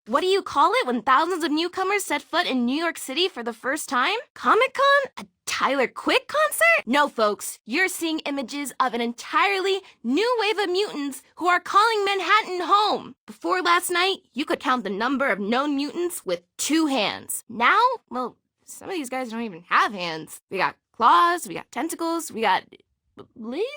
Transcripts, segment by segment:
What do you call it when thousands of newcomers set foot in New York City for the first time? Comic-Con? A Tyler Quick concert? No, folks. You're seeing images of an entirely new wave of mutants who are calling Manhattan home. Before last night, you could count the number of known mutants with 2 hands. Now, well, some of these guys don't even have hands. We got claws, we got tentacles, we got lasers?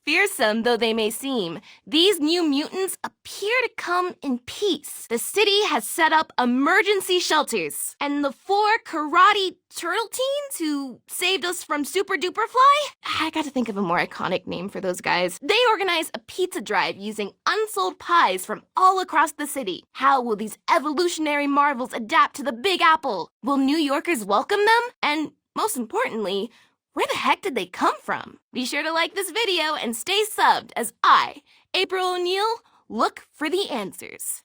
Fearsome though they may seem, these new mutants appear to come in peace. The city has set up emergency shelters, and the 4 karate turtle teens who saved us from Super Duper Fly? I got to think of a more iconic name for those guys. They organize a pizza drive using unsold pies from all across the city. How will these evolutionary marvels adapt to the Big Apple? Will New Yorkers welcome them? And most importantly, where the heck did they come from? Be sure to like this video and stay subbed as I, April O'Neil, look for the answers.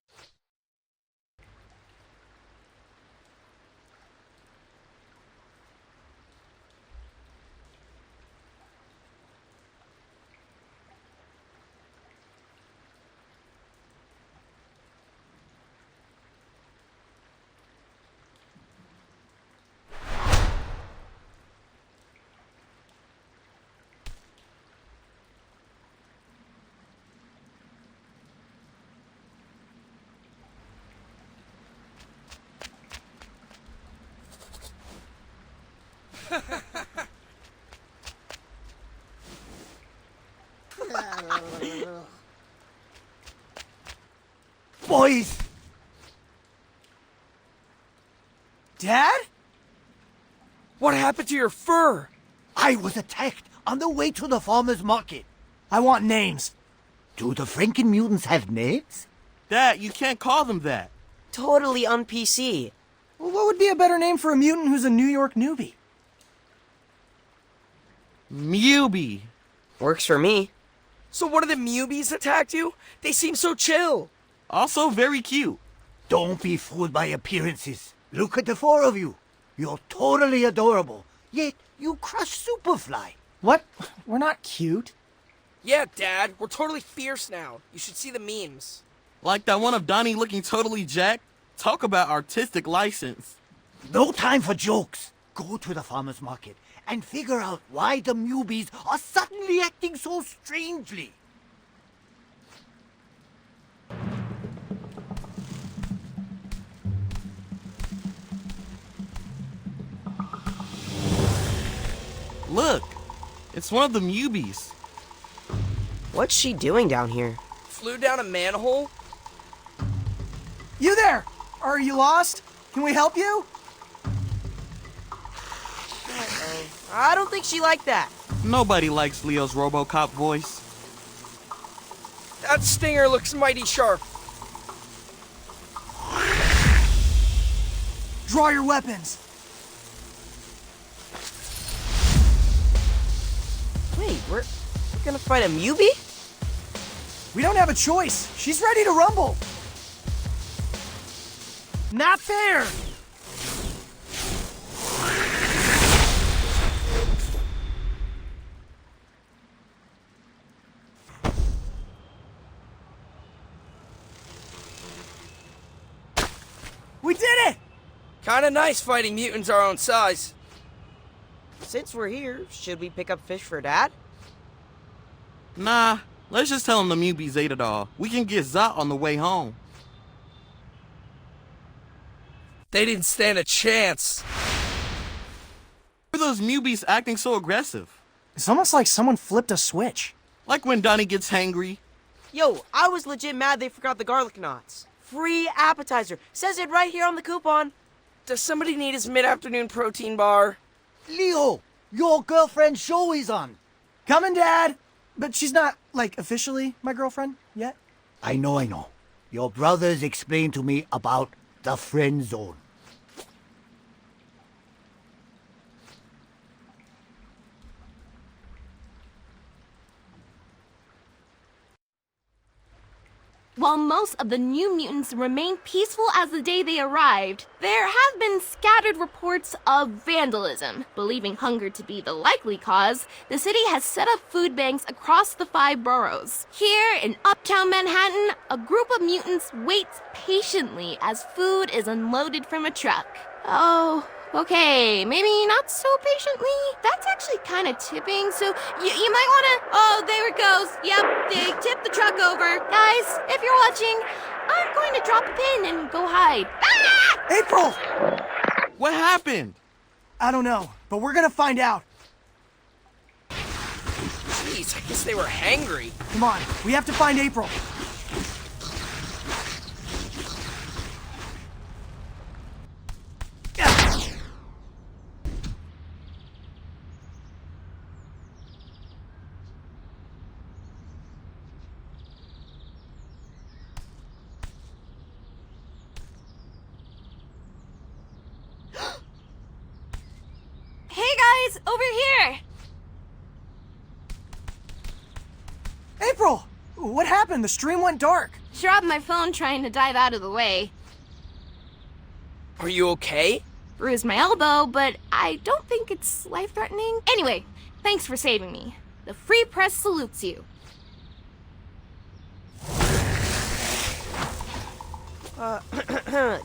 Boys! Dad? What happened to your fur? I was attacked on the way to the farmer's market. I want names. Do the Franken mutants have names? Dad, you can't call them that. Totally un-PC. Well, what would be a better name for a mutant who's a New York newbie? Mubi. Works for me. So one of the Mubies attacked you? They seem so chill. Also very cute. Don't be fooled by appearances. Look at the 4 of you. You're totally adorable. Yet you crush Superfly. What? We're not cute. Yeah, Dad, we're totally fierce now. You should see the memes. Like that one of Donnie looking totally jacked. Talk about artistic license. No time for jokes. Go to the farmer's market and figure out why the Mubies are suddenly acting so strangely. Look, it's one of the Mubies. What's she doing down here? Flew down a manhole? You there! Are you lost? Can we help you? I don't think she liked that. Nobody likes Leo's RoboCop voice. That stinger looks mighty sharp. Draw your weapons. Wait, we're gonna fight a Mubi? We don't have a choice. She's ready to rumble. Not fair! We did it! Kinda nice fighting mutants our own size. Since we're here, should we pick up fish for Dad? Nah, let's just tell him the Mubies ate it all. We can get Zot on the way home. They didn't stand a chance. Why are those Mubies acting so aggressive? It's almost like someone flipped a switch. Like when Donnie gets hangry. Yo, I was legit mad they forgot the garlic knots. Free appetizer. Says it right here on the coupon. Does somebody need his mid-afternoon protein bar? Leo, your girlfriend's show is on. Coming, Dad! But she's not, like, officially my girlfriend yet. I know. Your brothers explained to me about the friend zone. While most of the New Mutants remain peaceful as the day they arrived, there have been scattered reports of vandalism. Believing hunger to be the likely cause, the city has set up food banks across the 5 boroughs. Here in uptown Manhattan, a group of mutants waits patiently as food is unloaded from a truck. Oh, okay, maybe not so patiently. That's actually kind of tipping, so you might want to... Oh, there it goes. Yep, they tipped the truck over. Guys, if you're watching, I'm going to drop a pin and go hide. Ah! April! What happened? I don't know, but we're gonna find out. Jeez, I guess they were hangry. Come on, we have to find April. Hey guys, over here! April! What happened? The stream went dark. Dropped my phone trying to dive out of the way. Are you okay? Bruised my elbow, but I don't think it's life-threatening. Anyway, thanks for saving me. The Free Press salutes you.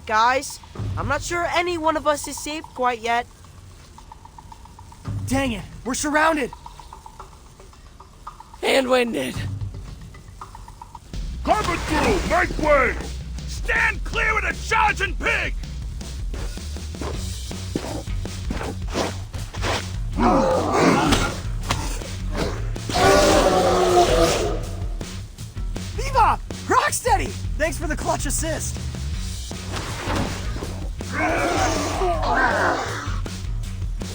Guys, I'm not sure any one of us is safe quite yet. Dang it, we're surrounded. And winded. Cover through! Make way! Stand clear of the charging pig! Bebop! Rocksteady! Thanks for the clutch assist.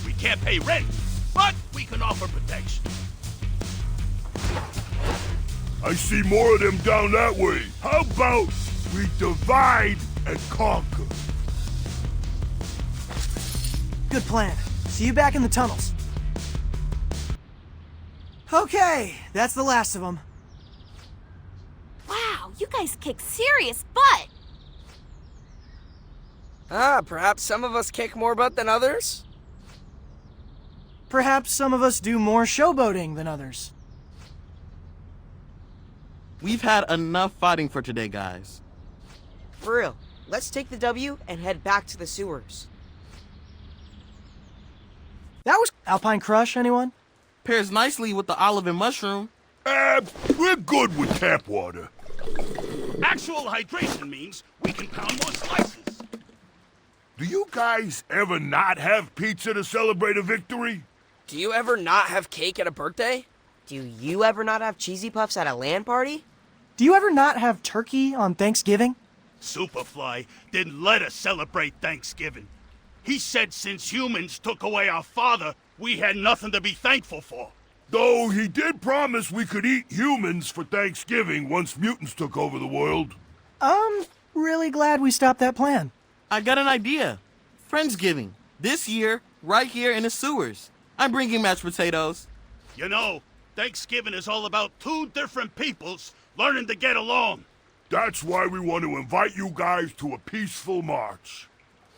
We can't pay rent, but we can offer protection. I see more of them down that way. How about we divide and conquer? Good plan. See you back in the tunnels. Okay, that's the last of them. Wow, you guys kick serious butt! Perhaps some of us kick more butt than others? Perhaps some of us do more showboating than others. We've had enough fighting for today, guys. For real, let's take the W and head back to the sewers. That was Alpine Crush, anyone? Pairs nicely with the olive and mushroom. We're good with tap water. Actual hydration means we can pound more slices. Do you guys ever not have pizza to celebrate a victory? Do you ever not have cake at a birthday? Do you ever not have cheesy puffs at a LAN party? Do you ever not have turkey on Thanksgiving? Superfly didn't let us celebrate Thanksgiving. He said since humans took away our father, we had nothing to be thankful for. Though he did promise we could eat humans for Thanksgiving once mutants took over the world. I'm really glad we stopped that plan. I got an idea. Friendsgiving. This year, right here in the sewers. I'm bringing mashed potatoes. You know, Thanksgiving is all about 2 different peoples learning to get along. That's why we want to invite you guys to a peaceful march.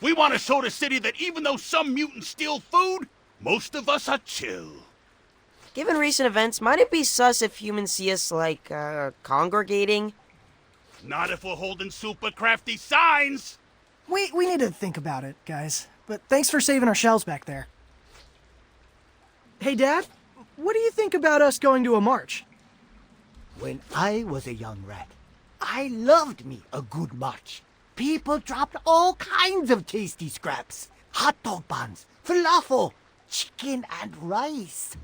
We want to show the city that even though some mutants steal food, most of us are chill. Given recent events, might it be sus if humans see us, like, congregating? Not if we're holding super crafty signs. We need to think about it, guys. But thanks for saving our shells back there. Hey, Dad, what do you think about us going to a march? When I was a young rat, I loved me a good march. People dropped all kinds of tasty scraps. Hot dog buns, falafel, chicken and rice.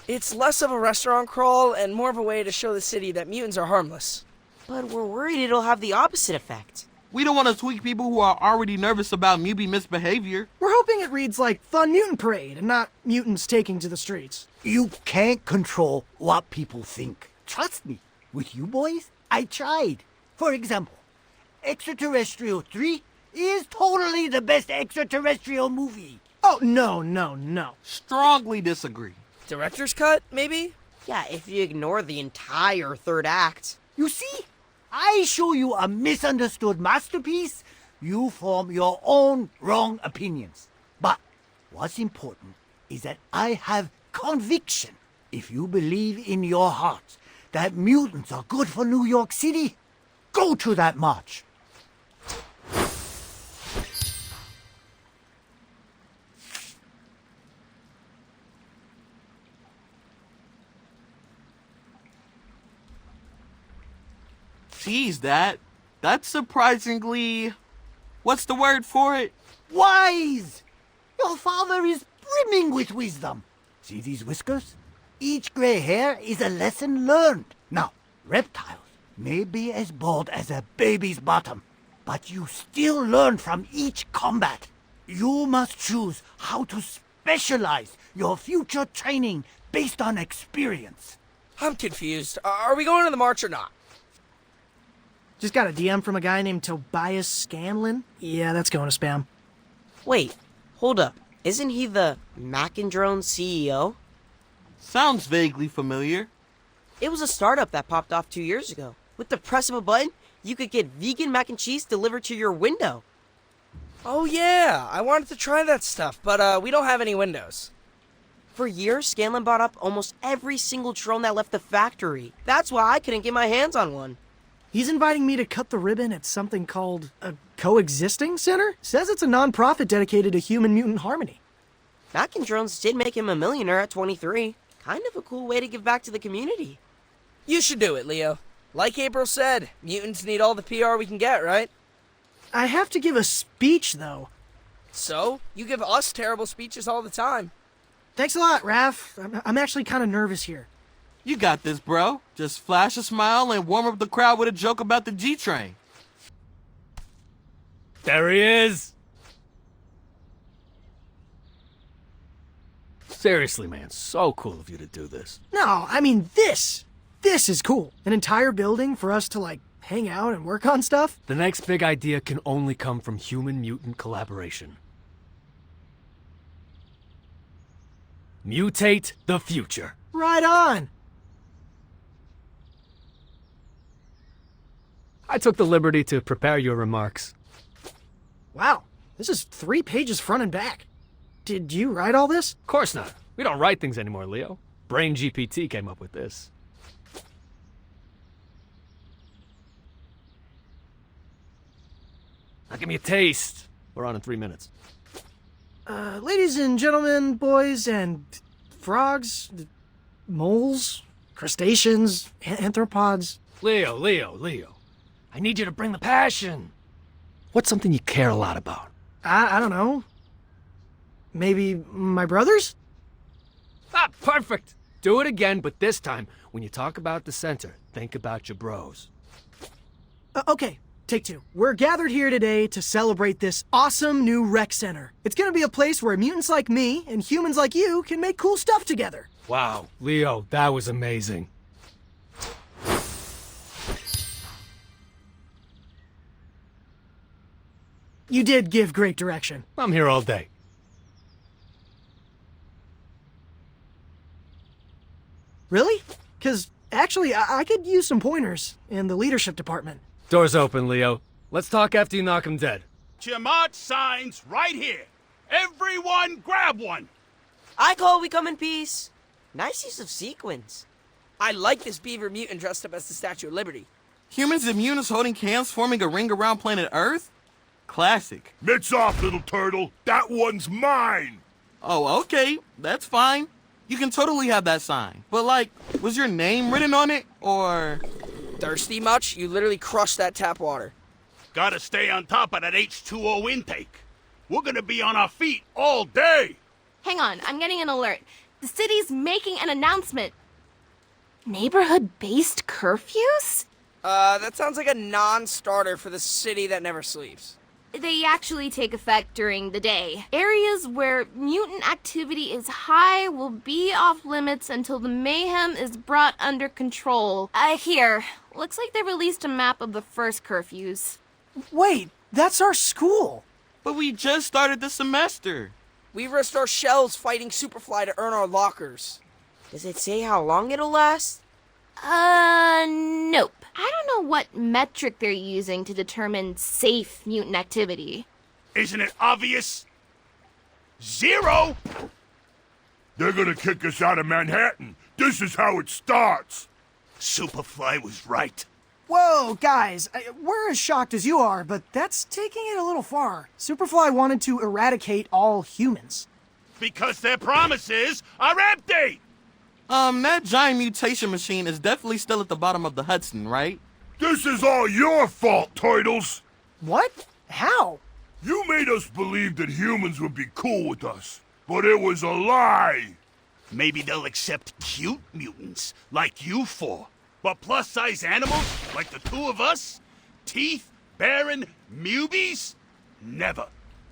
It's less of a restaurant crawl and more of a way to show the city that mutants are harmless. But we're worried it'll have the opposite effect. We don't want to tweak people who are already nervous about mutant misbehavior. We're hoping it reads like Fun Mutant Parade and not mutants taking to the streets. You can't control what people think. Trust me, with you boys, I tried. For example, Extraterrestrial 3 is totally the best extraterrestrial movie. Oh, no. Strongly disagree. Director's cut, maybe? Yeah, if you ignore the entire third act. You see? I show you a misunderstood masterpiece, you form your own wrong opinions. But what's important is that I have conviction. If you believe in your heart that mutants are good for New York City, go to that march. Geez, that's surprisingly... What's the word for it? Wise! Your father is brimming with wisdom. See these whiskers? Each gray hair is a lesson learned. Now, reptiles may be as bald as a baby's bottom, but you still learn from each combat. You must choose how to specialize your future training based on experience. I'm confused. Are we going to the march or not? Just got a DM from a guy named Tobias Scanlon. Yeah, that's going to spam. Wait, hold up. Isn't he the Macandrone CEO? Sounds vaguely familiar. It was a startup that popped off 2 years ago. With the press of a button, you could get vegan mac and cheese delivered to your window. Oh yeah, I wanted to try that stuff, but we don't have any windows. For years, Scanlon bought up almost every single drone that left the factory. That's why I couldn't get my hands on one. He's inviting me to cut the ribbon at something called a coexisting center? Says it's a non-profit dedicated to human-mutant harmony. Macandrones did make him a millionaire at 23. Kind of a cool way to give back to the community. You should do it, Leo. Like April said, mutants need all the PR we can get, right? I have to give a speech, though. So, you give us terrible speeches all the time. Thanks a lot, Raph. I'm actually kind of nervous here. You got this, bro. Just flash a smile and warm up the crowd with a joke about the G-Train. There he is! Seriously, man, so cool of you to do this. No, I mean this. This is cool. An entire building for us to, like, hang out and work on stuff. The next big idea can only come from human-mutant collaboration. Mutate the future. Right on. I took the liberty to prepare your remarks. Wow, this is 3 pages front and back. Did you write all this? Of course not. We don't write things anymore, Leo. Brain GPT came up with this. Now give me a taste. We're on in 3 minutes. Ladies and gentlemen, boys and frogs, moles, crustaceans, anthropods. Leo. I need you to bring the passion. What's something you care a lot about? I don't know. Maybe my brothers? Ah, perfect. Do it again, but this time, when you talk about the center, think about your bros. Okay, take 2. We're gathered here today to celebrate this awesome new rec center. It's gonna be a place where mutants like me and humans like you can make cool stuff together. Wow, Leo, that was amazing. You did give great direction. I'm here all day. Really? 'Cause actually, I could use some pointers in the leadership department. Door's open, Leo. Let's talk after you knock him dead. Chimot signs right here. Everyone grab one. I call we come in peace. Nice use of sequins. I like this beaver mutant dressed up as the Statue of Liberty. Humans and mutants holding hands forming a ring around planet Earth? Classic. Mitts off, little turtle. That one's mine. Oh, okay. That's fine. You can totally have that sign. But, like, was your name written on it, or...? Thirsty much? You literally crushed that tap water. Gotta stay on top of that H2O intake. We're gonna be on our feet all day. Hang on, I'm getting an alert. The city's making an announcement. Neighborhood-based curfews? That sounds like a non-starter for the city that never sleeps. They actually take effect during the day. Areas where mutant activity is high will be off limits until the mayhem is brought under control. Here. Looks like they released a map of the first curfews. Wait, that's our school. But we just started the semester. We risked our shells fighting Superfly to earn our lockers. Does it say how long it'll last? Nope. I don't know what metric they're using to determine safe mutant activity. Isn't it obvious? 0! They're gonna kick us out of Manhattan. This is how it starts. Superfly was right. Whoa, guys, we're as shocked as you are, but that's taking it a little far. Superfly wanted to eradicate all humans. Because their promises are empty! That giant mutation machine is definitely still at the bottom of the Hudson, right? This is all your fault, Turtles. What? How? You made us believe that humans would be cool with us, but it was a lie. Maybe they'll accept cute mutants, like you four. But plus-size animals, like the two of us? Teeth, Baron, Mubies? Never.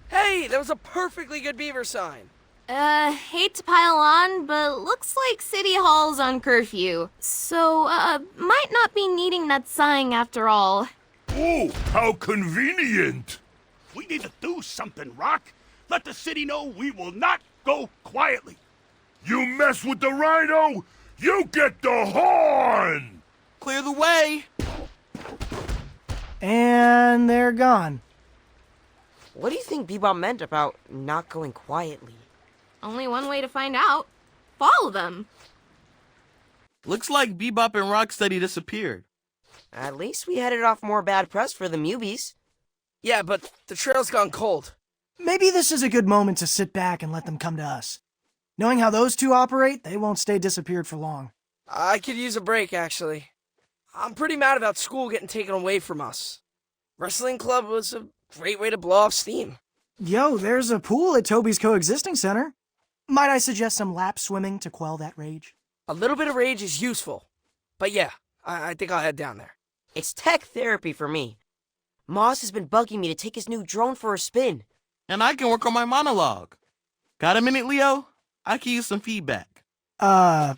Hey, that was a perfectly good beaver sign. Hate to pile on, but looks like City Hall's on curfew. So, might not be needing that sign after all. Oh, how convenient. We need to do something, Rock. Let the city know we will not go quietly. You mess with the rhino, you get the horn! Clear the way! And they're gone. What do you think Bebop meant about not going quietly? Only one way to find out. Follow them. Looks like Bebop and Rocksteady disappeared. At least we headed off more bad press for the Mubies. Yeah, but the trail's gone cold. Maybe this is a good moment to sit back and let them come to us. Knowing how those two operate, they won't stay disappeared for long. I could use a break, actually. I'm pretty mad about school getting taken away from us. Wrestling club was a great way to blow off steam. Yo, there's a pool at Toby's Coexisting Center. Might I suggest some lap swimming to quell that rage? A little bit of rage is useful. But yeah, I think I'll head down there. It's tech therapy for me. Moss has been bugging me to take his new drone for a spin. And I can work on my monologue. Got a minute, Leo? I can use some feedback. I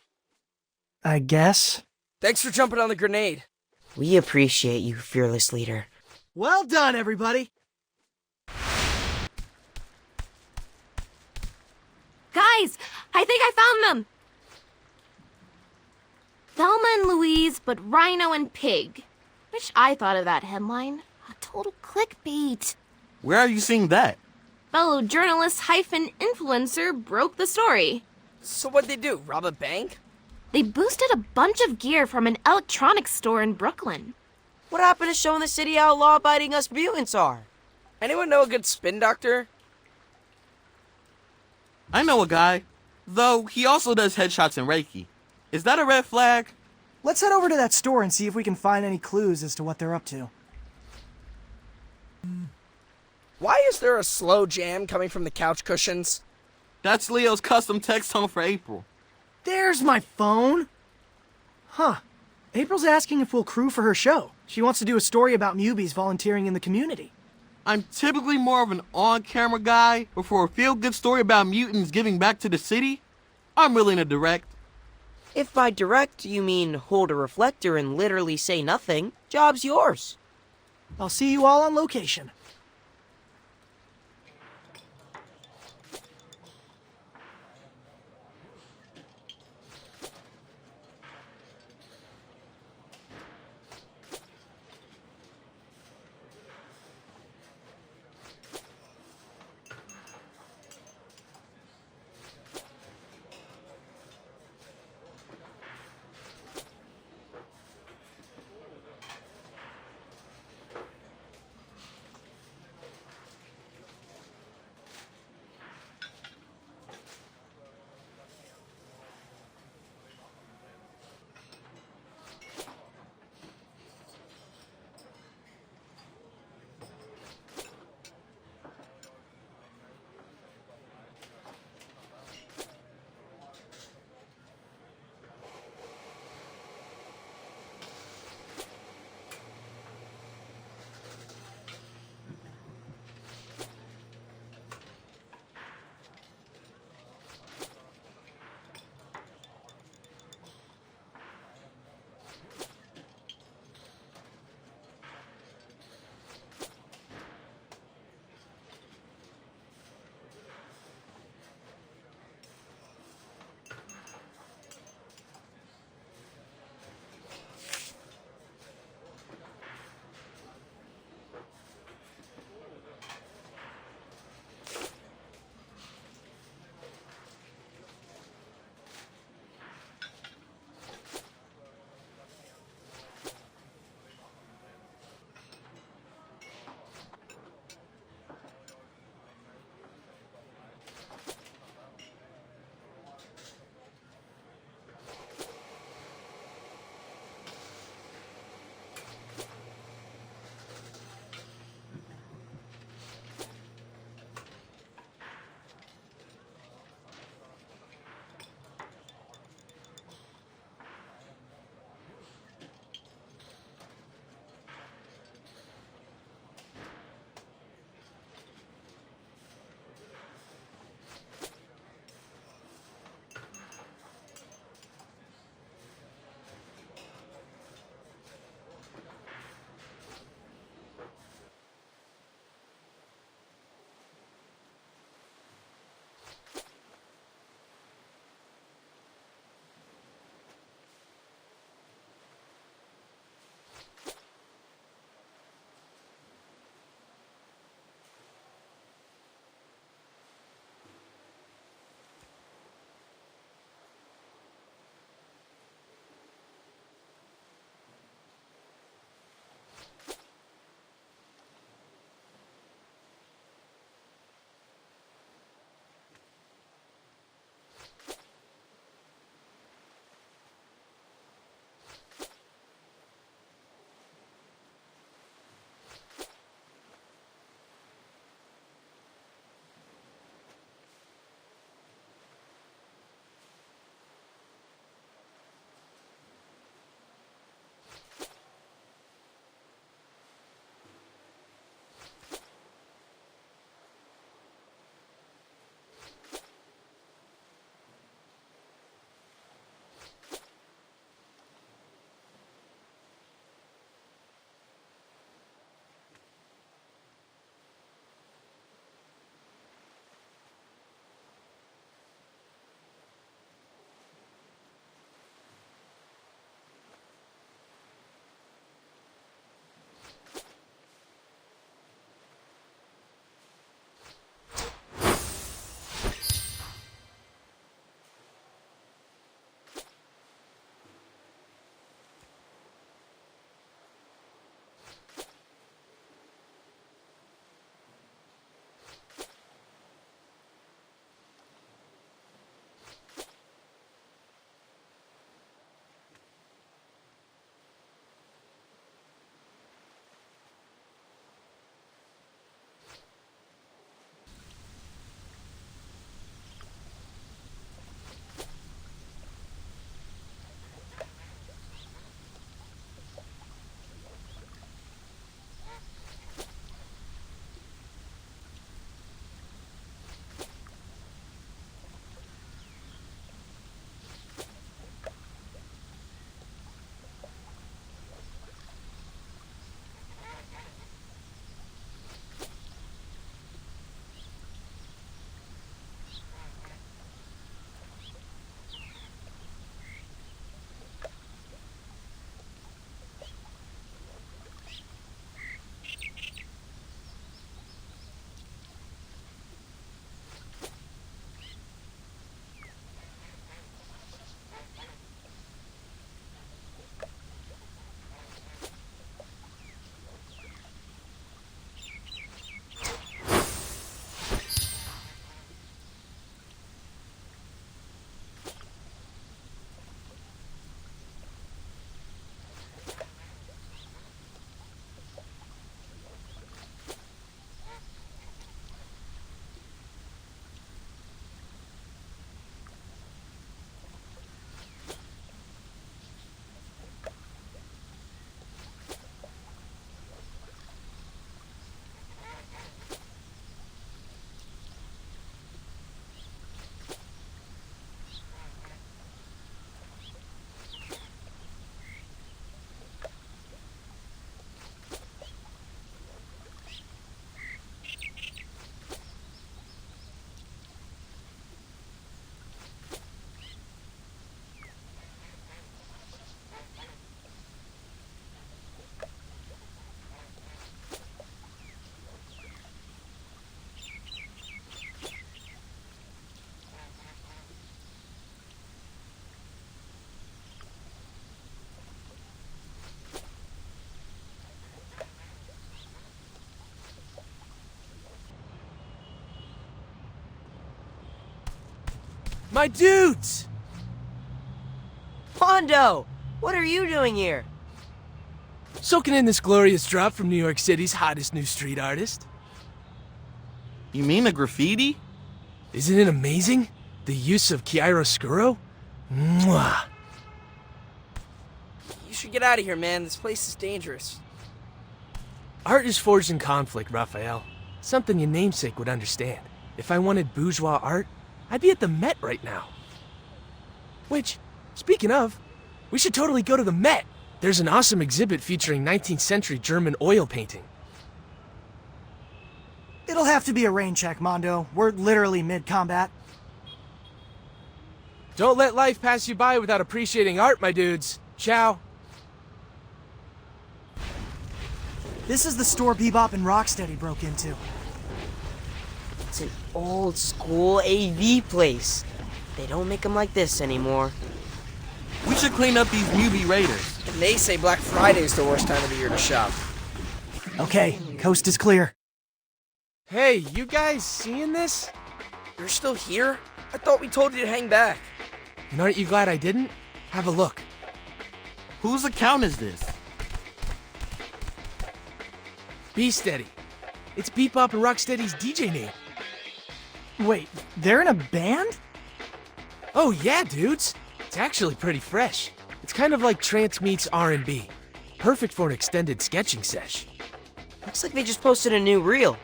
guess. Thanks for jumping on the grenade. We appreciate you, fearless leader. Well done, everybody. Guys, I think I found them! Thelma and Louise, but Rhino and Pig. Wish I thought of that headline. A total clickbait. Where are you seeing that? Fellow journalist hyphen influencer broke the story. So what'd they do, rob a bank? They boosted a bunch of gear from an electronics store in Brooklyn. What happened to showing the city how law-abiding us mutants are? Anyone know a good spin doctor? I know a guy. Though, he also does headshots and Reiki. Is that a red flag? Let's head over to that store and see if we can find any clues as to what they're up to. Why is there a slow jam coming from the couch cushions? That's Leo's custom text tone for April. There's my phone. Huh. April's asking if we'll crew for her show. She wants to do a story about Mubies volunteering in the community. I'm typically more of an on-camera guy, but for a feel-good story about mutants giving back to the city, I'm willing to direct. If by direct you mean hold a reflector and literally say nothing, job's yours. I'll see you all on location. My dudes! Mondo! What are you doing here? Soaking in this glorious drop from New York City's hottest new street artist. You mean the graffiti? Isn't it amazing? The use of chiaroscuro? Mwah! You should get out of here, man. This place is dangerous. Art is forged in conflict, Raphael. Something your namesake would understand. If I wanted bourgeois art, I'd be at the Met right now. Which, speaking of, we should totally go to the Met. There's an awesome exhibit featuring 19th century German oil painting. It'll have to be a rain check, Mondo. We're literally mid-combat. Don't let life pass you by without appreciating art, my dudes. Ciao. This is the store Bebop and Rocksteady broke into. It's an old school AV place. They don't make them like this anymore. We should clean up these newbie raiders. And they say Black Friday is the worst time of the year to shop. Okay, coast is clear. Hey, you guys seeing this? You're still here? I thought we told you to hang back. And aren't you glad I didn't? Have a look. Whose account is this? Be Steady. It's Bebop and Rocksteady's DJ name. Wait, they're in a band? Oh yeah, dudes. It's actually pretty fresh. It's kind of like trance meets R&B. Perfect for an extended sketching sesh. Looks like they just posted a new reel.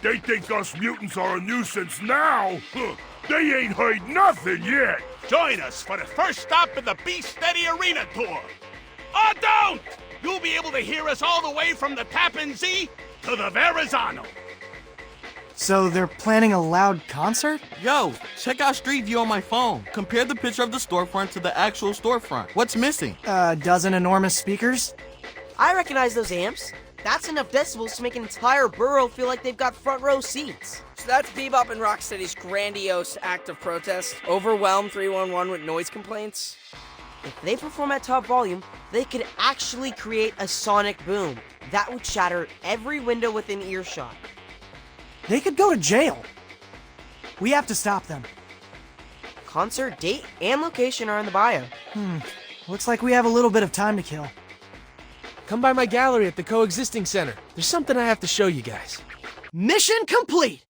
They think us mutants are a nuisance now? Huh. They ain't heard nothing yet. Join us for the first stop in the Be Steady Arena Tour. Or don't! You'll be able to hear us all the way from the Tappan Zee to the Verrazano. So they're planning a loud concert? Yo, check out Street View on my phone. Compare the picture of the storefront to the actual storefront. What's missing? A dozen enormous speakers? I recognize those amps. That's enough decibels to make an entire borough feel like they've got front row seats. So that's Bebop and Rocksteady's grandiose act of protest. Overwhelm 311 with noise complaints. If they perform at top volume, they could actually create a sonic boom that would shatter every window within earshot. They could go to jail. We have to stop them. Concert date and location are in the bio. Looks like we have a little bit of time to kill. Come by my gallery at the Coexisting Center. There's something I have to show you guys. Mission complete!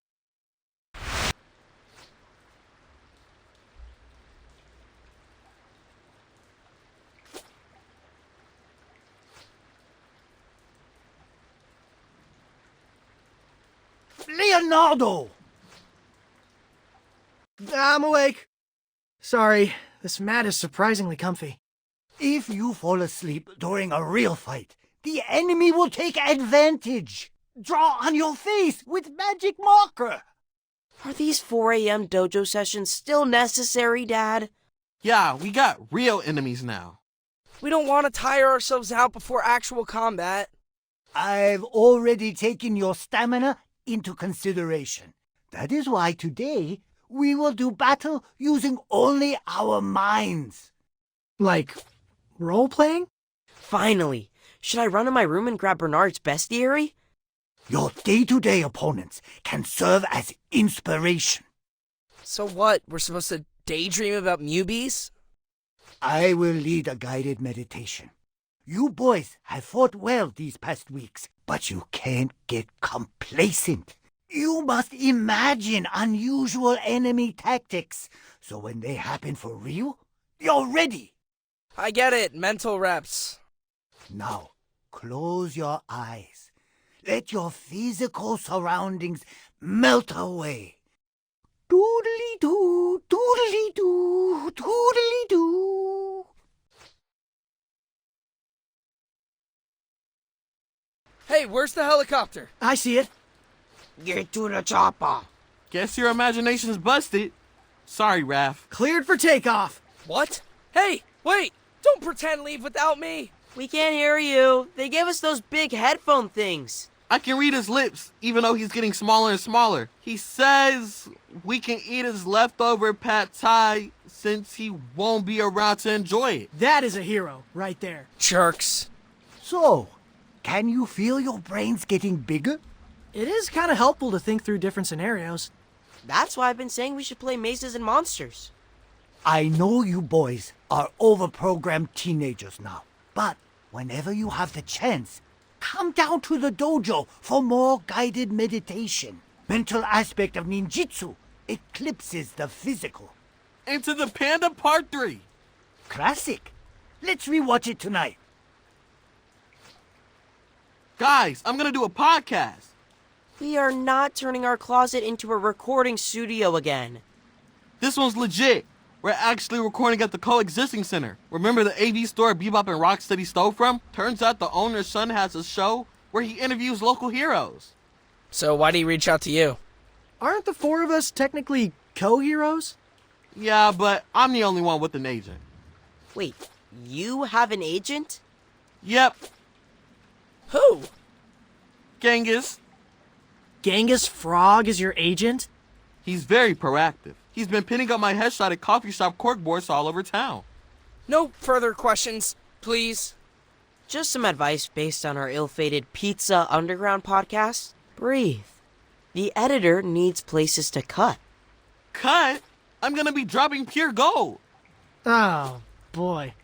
Leonardo! I'm awake. Sorry, this mat is surprisingly comfy. If you fall asleep during a real fight, the enemy will take advantage. Draw on your face with magic marker. Are these 4 a.m. dojo sessions still necessary, Dad? Yeah, we got real enemies now. We don't want to tire ourselves out before actual combat. I've already taken your stamina into consideration. That is why today we will do battle using only our minds. Like, role-playing? Finally. Should I run to my room and grab Bernard's bestiary? Your day-to-day opponents can serve as inspiration. So what? We're supposed to daydream about newbies? I will lead a guided meditation. You boys have fought well these past weeks, but you can't get complacent. You must imagine unusual enemy tactics, so when they happen for real, you're ready. I get it. Mental reps. Now, close your eyes. Let your physical surroundings melt away. Doodly-doo, doodly-doo, doodly-doo. Hey, where's the helicopter? I see it. Get to the chopper. Guess your imagination's busted. Sorry, Raph. Cleared for takeoff. What? Hey, wait! Don't pretend leave without me! We can't hear you. They gave us those big headphone things. I can read his lips, even though he's getting smaller and smaller. He says we can eat his leftover pad thai since he won't be around to enjoy it. That is a hero, right there. Jerks. So, can you feel your brains getting bigger? It is kind of helpful to think through different scenarios. That's why I've been saying we should play Mazes and Monsters. I know you boys are overprogrammed teenagers now, but whenever you have the chance, come down to the dojo for more guided meditation. Mental aspect of ninjutsu eclipses the physical. Into the Panda Part 3. Classic. Let's rewatch it tonight. Guys, I'm gonna do a podcast. We are not turning our closet into a recording studio again. This one's legit. We're actually recording at the Coexisting Center. Remember the AV store Bebop and Rocksteady stole from? Turns out the owner's son has a show where he interviews local heroes. So why do you reach out to you? Aren't the four of us technically co-heroes? Yeah, but I'm the only one with an agent. Wait, you have an agent? Yep, Who? Genghis. Genghis Frog is your agent? He's very proactive. He's been pinning up my headshot at coffee shop corkboards all over town. No further questions, please. Just some advice based on our ill-fated Pizza Underground podcast. Breathe. The editor needs places to cut. Cut? I'm gonna be dropping pure gold. Oh, boy.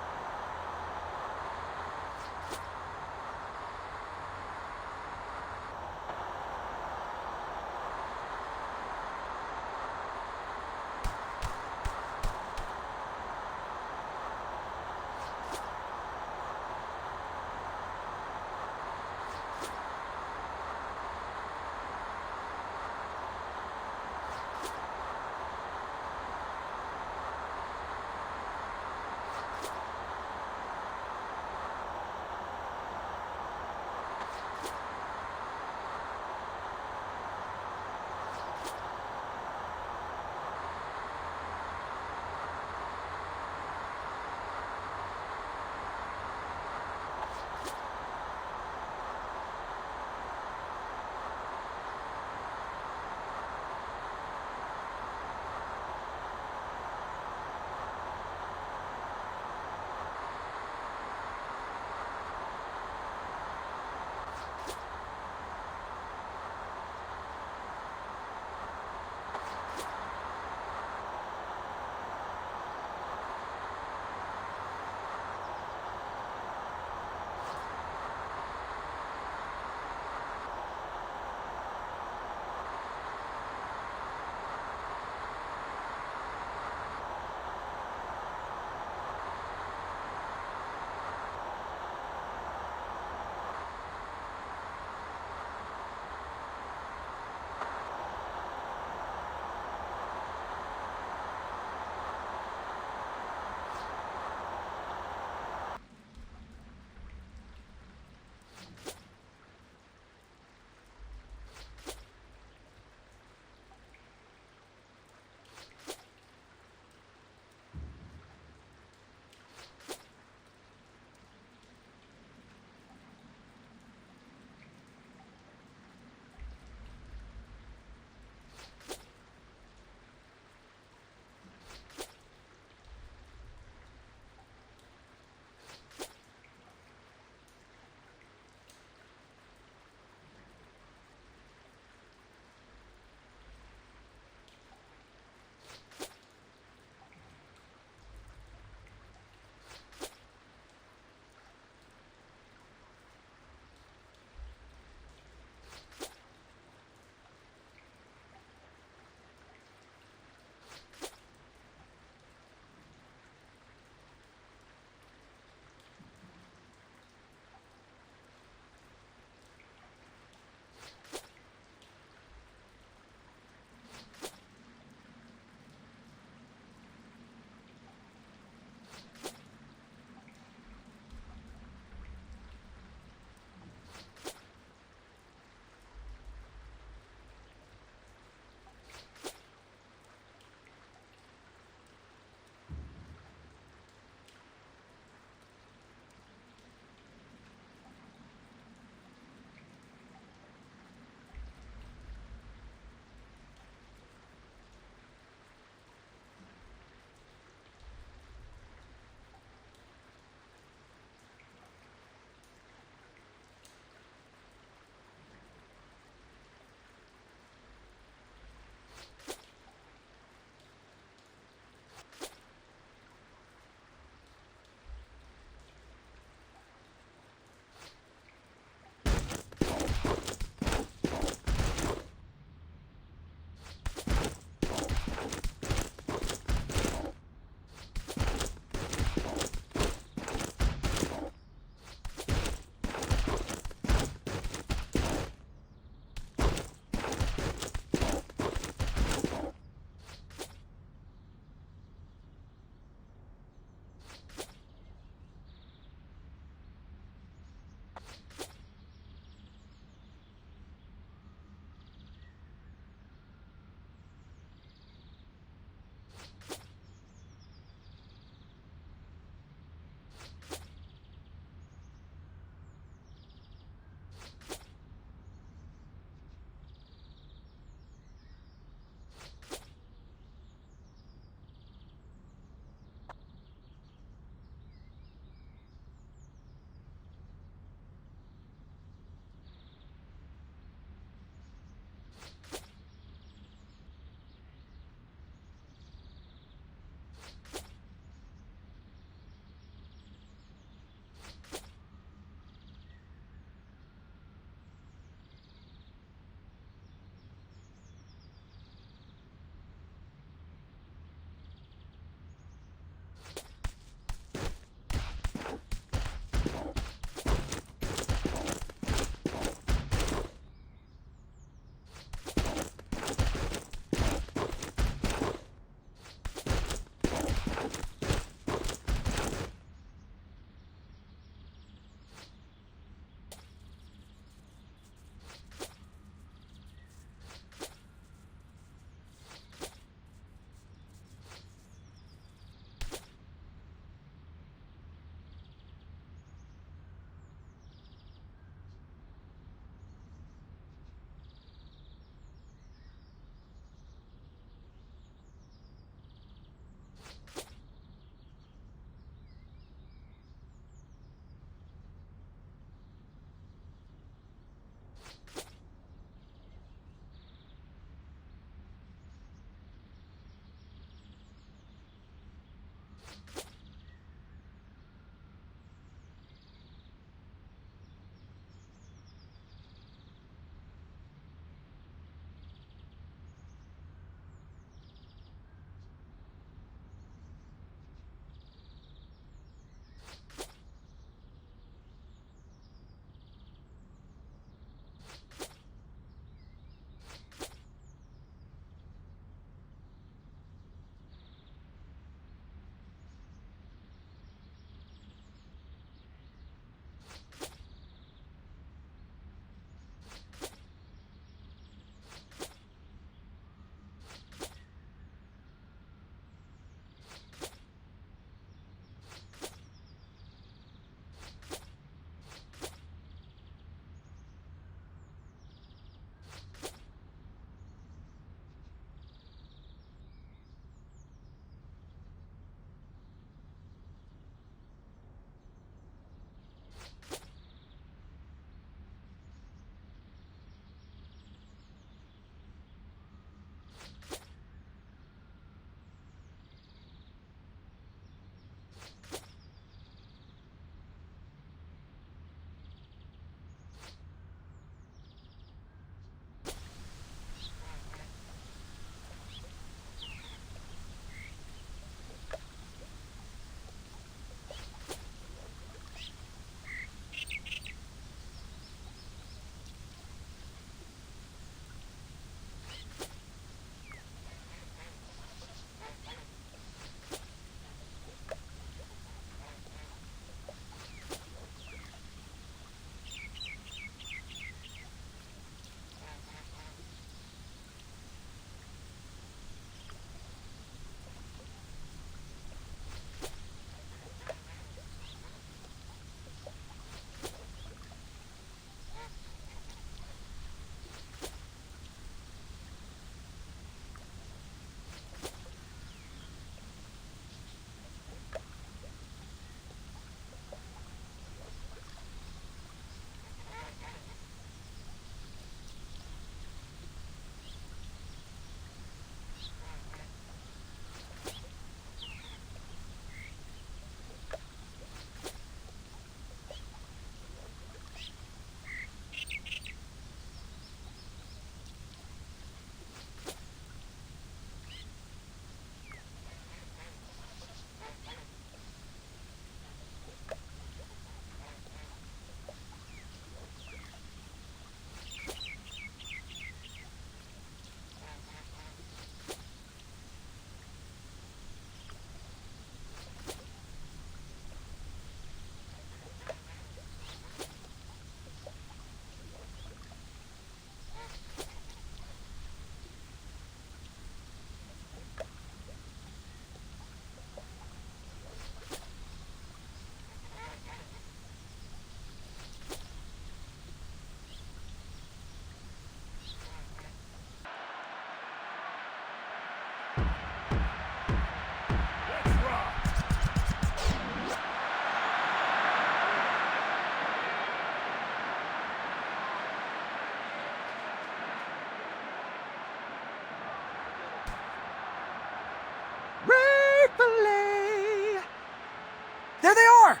There they are!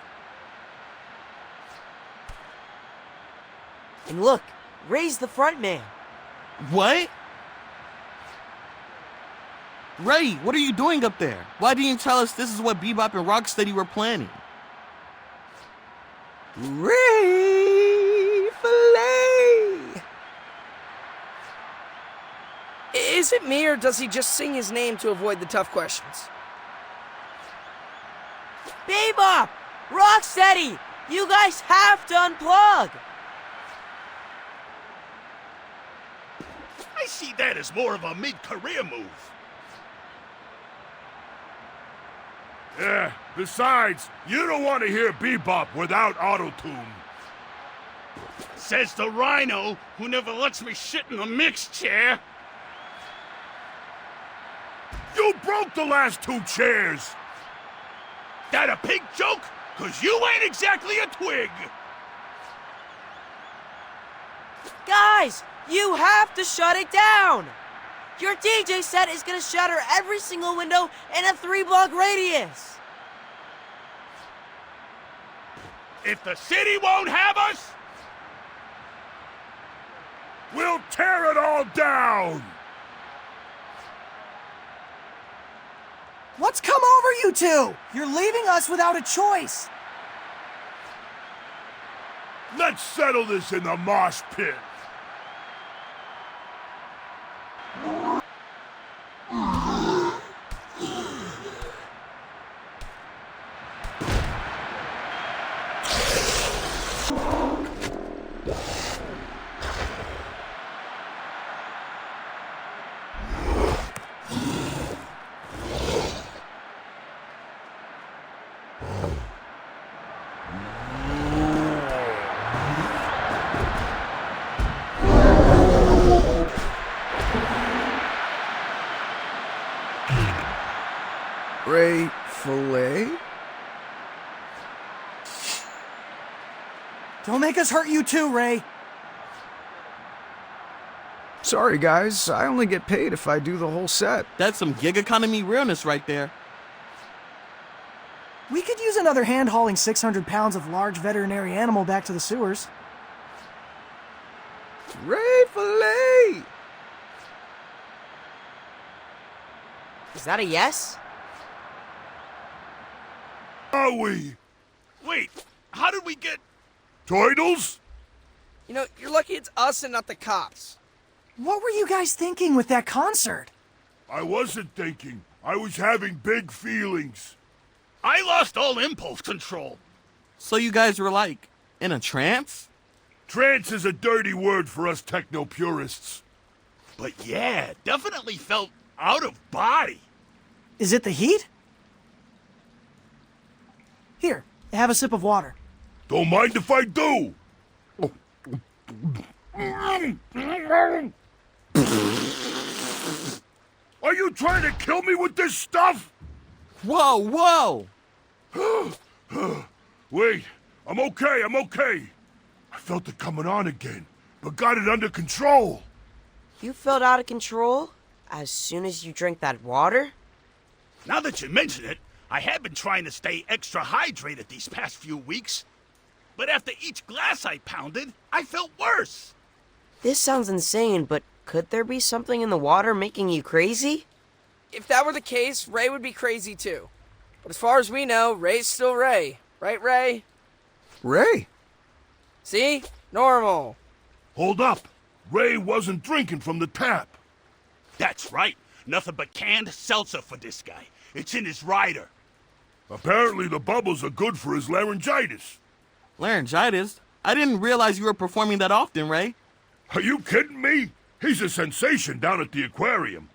And look, Ray's the front man. What? Ray, what are you doing up there? Why didn't you tell us this is what Bebop and Rocksteady were planning? Ray Fillet! Is it me, or does he just sing his name to avoid the tough questions? Bebop! Rocksteady! You guys have to unplug! I see that as more of a mid-career move. Yeah, besides, you don't want to hear Bebop without auto-tune. Says the rhino who never lets me sit in the mix chair. You broke the last 2 chairs! That a pig joke? 'Cause you ain't exactly a twig. Guys, you have to shut it down! Your DJ set is gonna shatter every single window in a 3-block radius! If the city won't have us, We'll tear it all down! What's come over you two? You're leaving us without a choice. Let's settle this in the mosh pit. Ray Fillet? Don't make us hurt you too, Ray. Sorry, guys. I only get paid if I do the whole set. That's some gig economy realness right there. We could use another hand hauling 600 pounds of large veterinary animal back to the sewers. Ray Fillet! Is that a yes? Are we? wait, how did we get... Turtles? You know, you're lucky it's us and not the cops. What were you guys thinking with that concert? I wasn't thinking. I was having big feelings. I lost all impulse control. So you guys were like, in a trance? Trance is a dirty word for us techno-purists. But yeah, definitely felt out of body. Is it the heat? Here, have a sip of water. Don't mind if I do. Are you trying to kill me with this stuff? Whoa, whoa! Wait, I'm okay. I felt it coming on again, but got it under control. You felt out of control as soon as you drank that water? Now that you mention it, I have been trying to stay extra hydrated these past few weeks. But after each glass I pounded, I felt worse. This sounds insane, but could there be something in the water making you crazy? If that were the case, Ray would be crazy too. But as far as we know, Ray's still Ray. Right, Ray? Ray? See? Normal. Hold up. Ray wasn't drinking from the tap. That's right. Nothing but canned seltzer for this guy. It's in his rider. Apparently the bubbles are good for his laryngitis. Laryngitis? I didn't realize you were performing that often, Ray. Are you kidding me? He's a sensation down at the aquarium.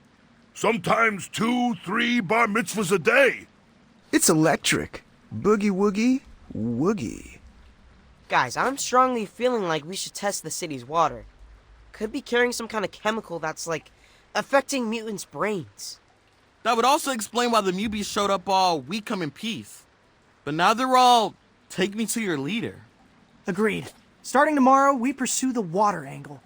Sometimes 2, 3 bar mitzvahs a day. It's electric. Boogie woogie woogie. Guys, I'm strongly feeling like we should test the city's water. Could be carrying some kind of chemical that's, like, affecting mutants' brains. That would also explain why the Mubies showed up all "we come in peace." But now they're all, "take me to your leader." Agreed. Starting tomorrow, we pursue the water angle.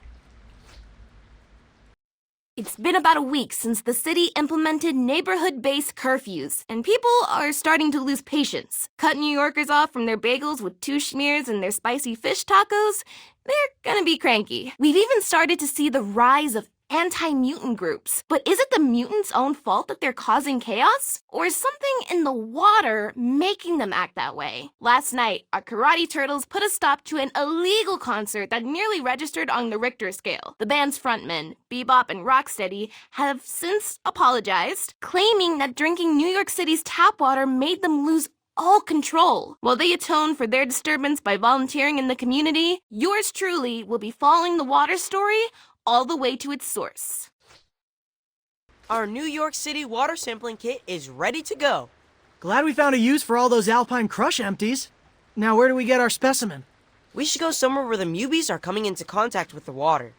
It's been about a week since the city implemented neighborhood-based curfews, and people are starting to lose patience. Cut New Yorkers off from their bagels with 2 schmears and their spicy fish tacos, they're gonna be cranky. We've even started to see the rise of anti-mutant groups. But is it the mutants' own fault that they're causing chaos? Or is something in the water making them act that way? Last night, our karate turtles put a stop to an illegal concert that nearly registered on the Richter scale. The band's frontmen, Bebop and Rocksteady, have since apologized, claiming that drinking New York City's tap water made them lose all control. While they atone for their disturbance by volunteering in the community, yours truly will be following the water story all the way to its source. Our New York City water sampling kit is ready to go. Glad we found a use for all those Alpine Crush empties. Now where do we get our specimen? We should go somewhere where the mubies are coming into contact with the water.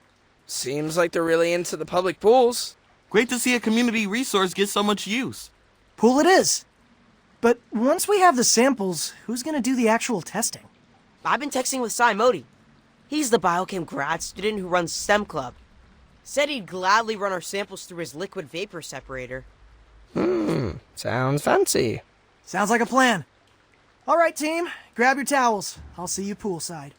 Seems like they're really into the public pools. Great to see a community resource get so much use. Pool it is. But once we have the samples, who's gonna do the actual testing? I've been texting with Sai Modi. He's the biochem grad student who runs STEM Club. Said he'd gladly run our samples through his liquid vapor separator. Sounds fancy. Sounds like a plan. All right, team, grab your towels. I'll see you poolside.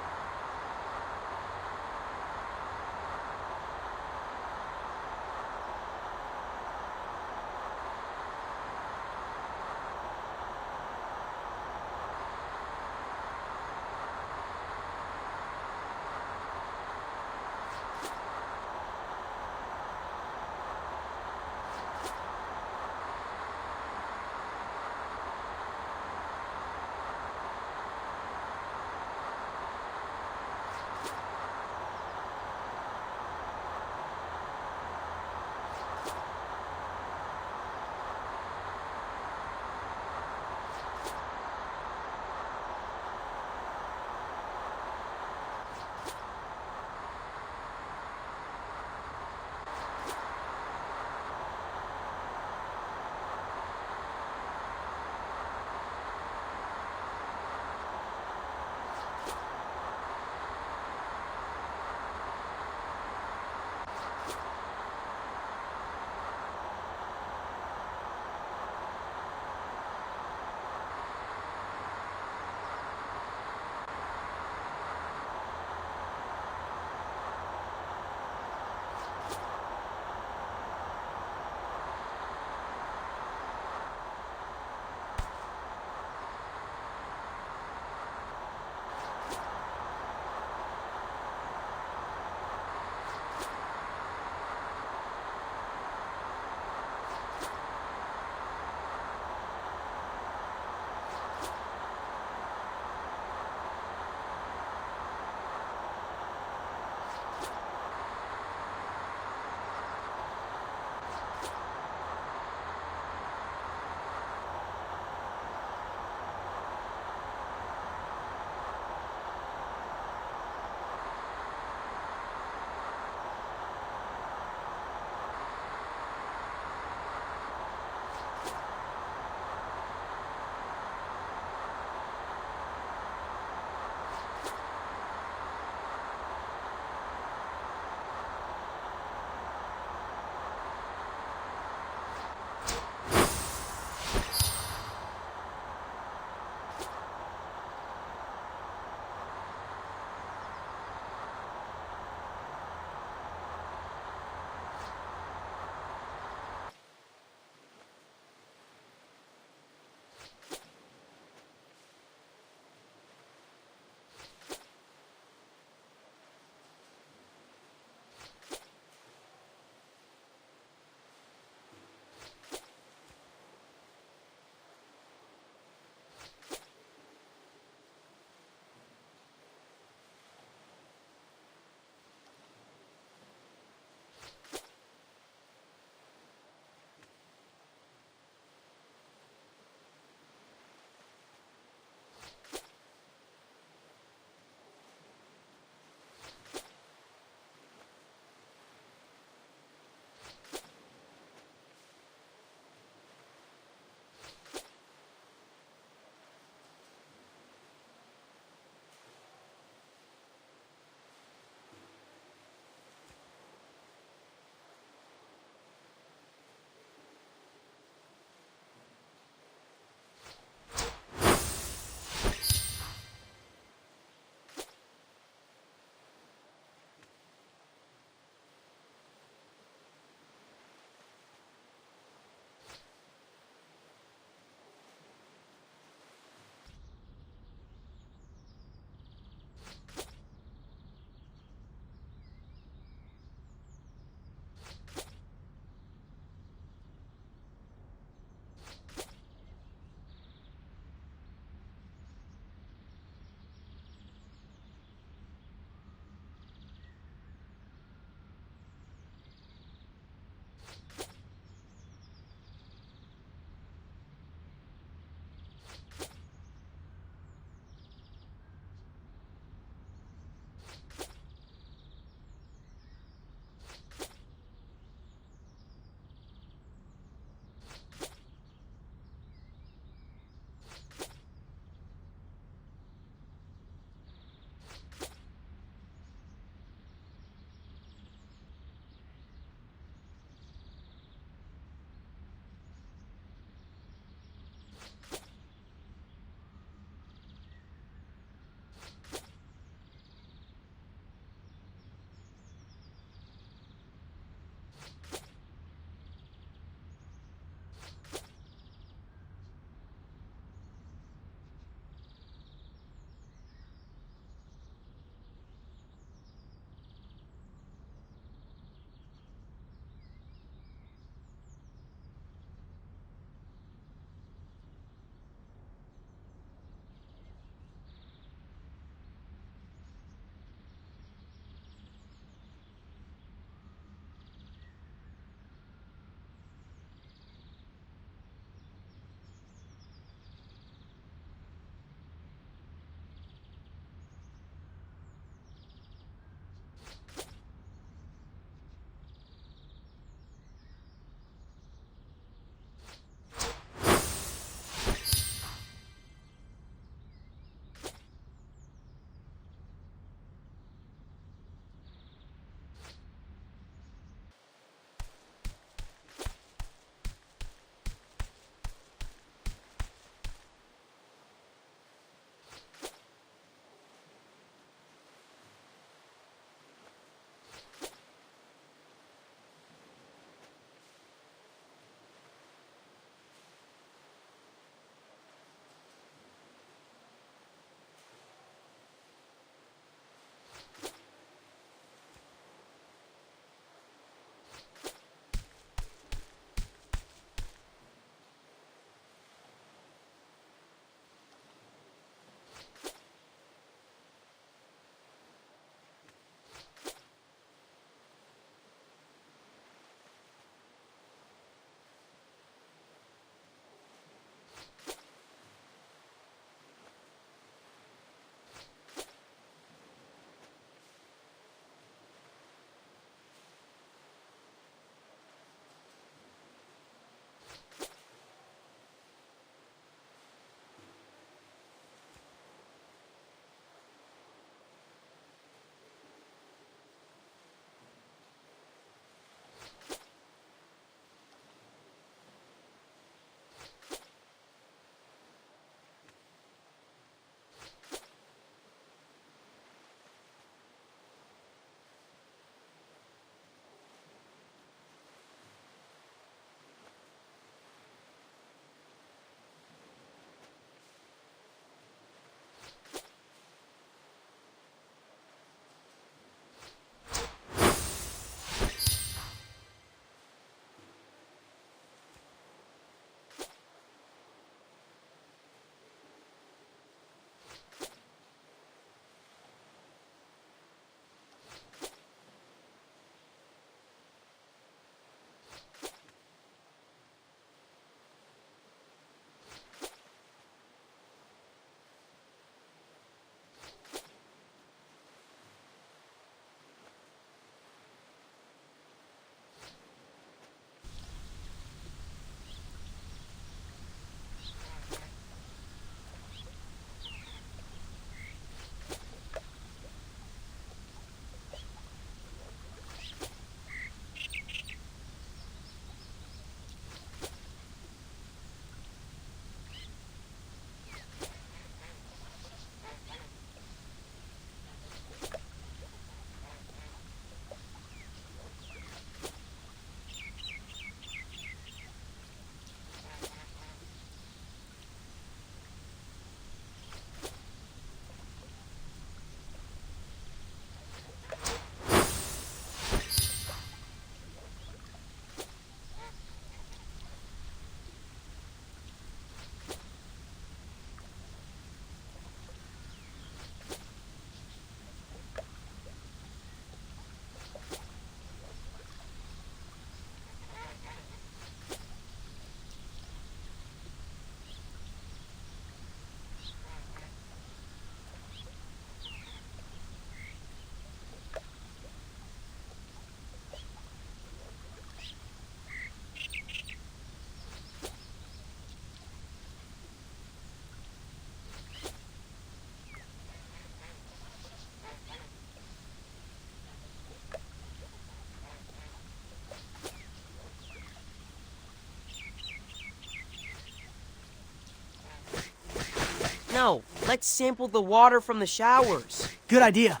No, let's sample the water from the showers. Good idea.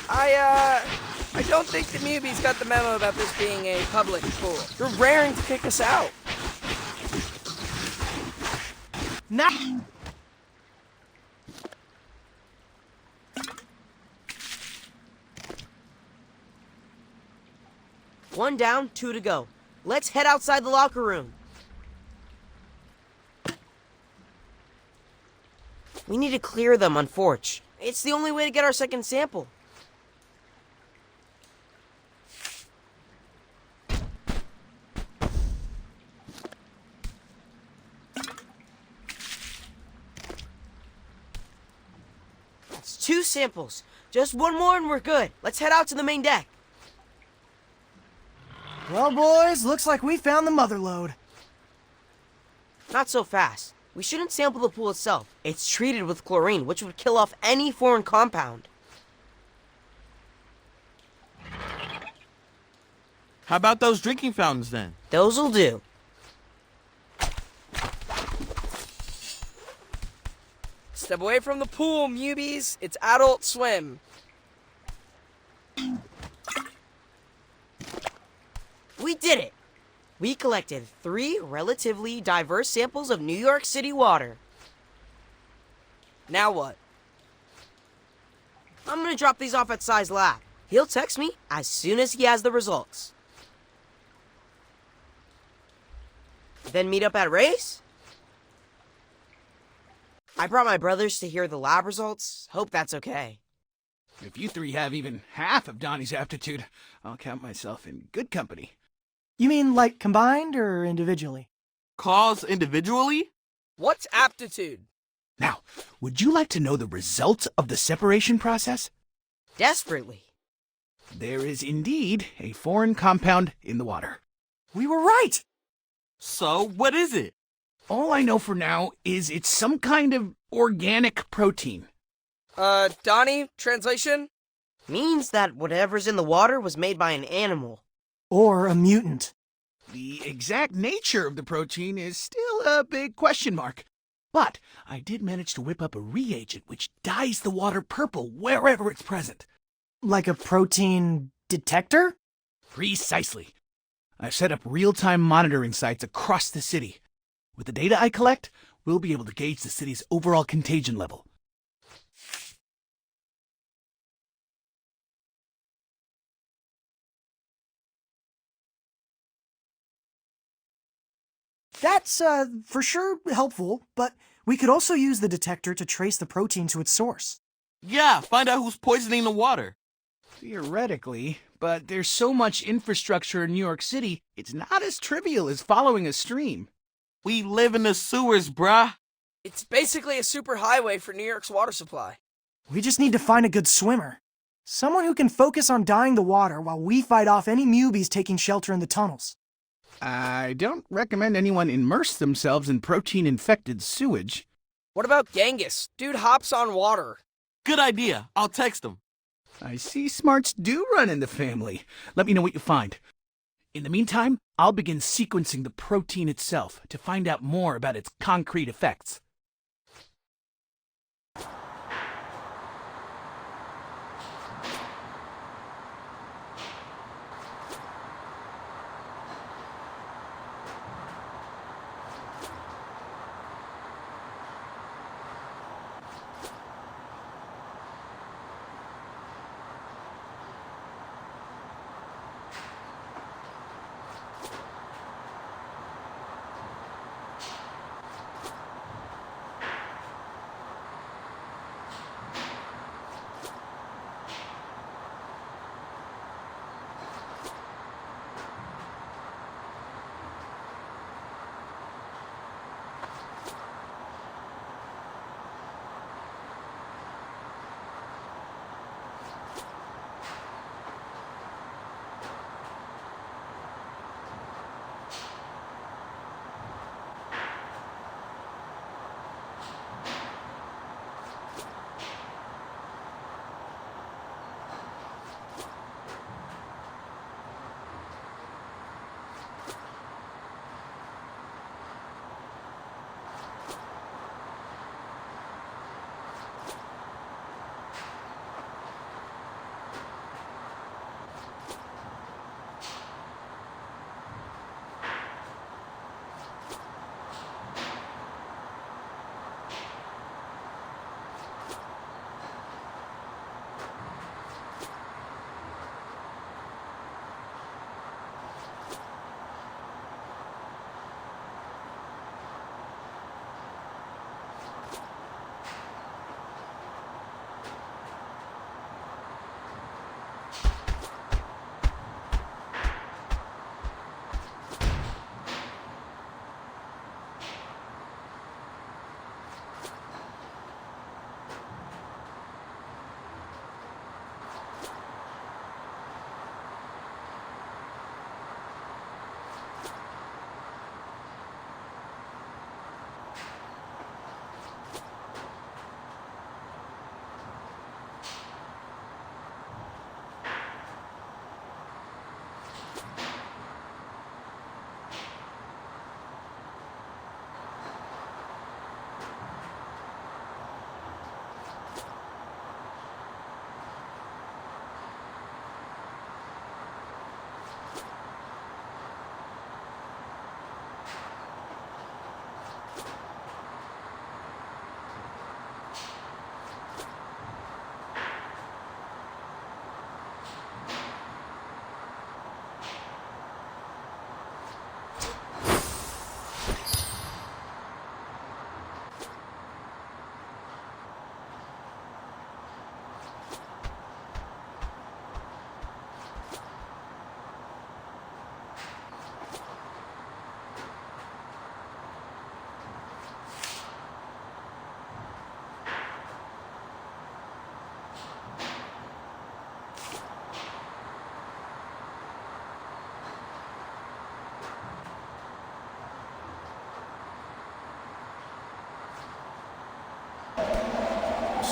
I don't think the Mubies got the memo about this being a public pool. They're raring to kick us out. Now. One down, 2 to go. Let's head outside the locker room. We need to clear them on Forge. It's the only way to get our second sample. That's 2 samples. Just one more and we're good. Let's head out to the main deck. Well, boys, looks like we found the mother lode. Not so fast. We shouldn't sample the pool itself. It's treated with chlorine, which would kill off any foreign compound. How about those drinking fountains then? Those'll do. Step away from the pool, Mubies. It's Adult Swim. We did it! We collected 3 relatively diverse samples of New York City water. Now what? I'm gonna drop these off at Sai's lab. He'll text me as soon as he has the results. Then meet up at Ray's? I brought my brothers to hear the lab results. Hope that's okay. If you 3 have even half of Donnie's aptitude, I'll count myself in good company. You mean like combined or individually? Cause individually? What's aptitude? Now, would you like to know the results of the separation process? Desperately. There is indeed a foreign compound in the water. We were right! So, what is it? All I know for now is it's some kind of organic protein. Donnie, translation? Means that whatever's in the water was made by an animal. Or a mutant. The exact nature of the protein is still a big question mark. But I did manage to whip up a reagent which dyes the water purple wherever it's present. Like a protein detector? Precisely. I've set up real-time monitoring sites across the city. With the data I collect, we'll be able to gauge the city's overall contagion level. That's, for sure helpful, but we could also use the detector to trace the protein to its source. Yeah, find out who's poisoning the water. Theoretically, but there's so much infrastructure in New York City, it's not as trivial as following a stream. We live in the sewers, bruh. It's basically a superhighway for New York's water supply. We just need to find a good swimmer. Someone who can focus on dyeing the water while we fight off any mubies taking shelter in the tunnels. I don't recommend anyone immerse themselves in protein-infected sewage. What about Genghis? Dude hops on water. Good idea. I'll text him. I see smarts do run in the family. Let me know what you find. In the meantime, I'll begin sequencing the protein itself to find out more about its concrete effects.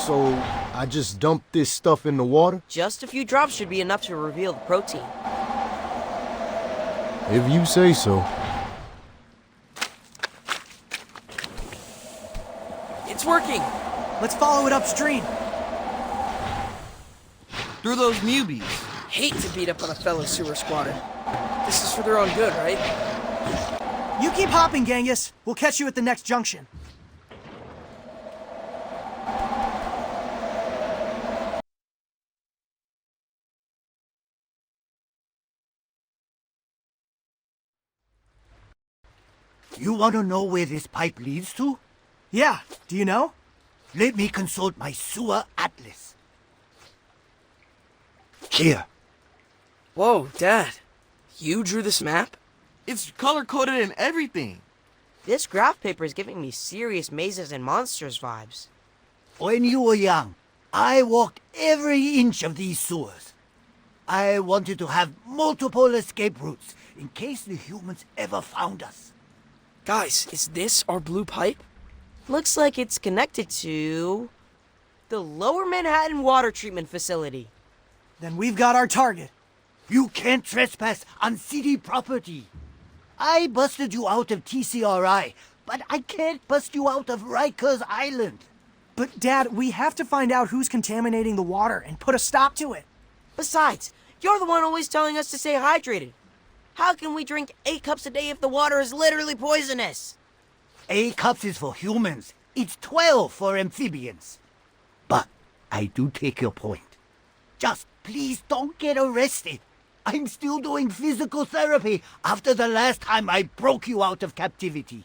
So, I just dump this stuff in the water? Just a few drops should be enough to reveal the protein. If you say so. It's working! Let's follow it upstream. Through those newbies. Hate to beat up on a fellow sewer squatter. This is for their own good, right? You keep hopping, Genghis. We'll catch you at the next junction. You want to know where this pipe leads to? Yeah, do you know? Let me consult my sewer atlas. Here. Whoa, Dad. You drew this map? It's color-coded and everything. This graph paper is giving me serious mazes and monsters vibes. When you were young, I walked every inch of these sewers. I wanted to have multiple escape routes in case the humans ever found us. Guys, is this our blue pipe? Looks like it's connected to the Lower Manhattan Water Treatment Facility. Then we've got our target. You can't trespass on city property. I busted you out of TCRI, but I can't bust you out of Rikers Island. But Dad, we have to find out who's contaminating the water and put a stop to it. Besides, you're the one always telling us to stay hydrated. How can we drink 8 cups a day if the water is literally poisonous? 8 cups is for humans. It's 12 for amphibians. But I do take your point. Just please don't get arrested. I'm still doing physical therapy after the last time I broke you out of captivity.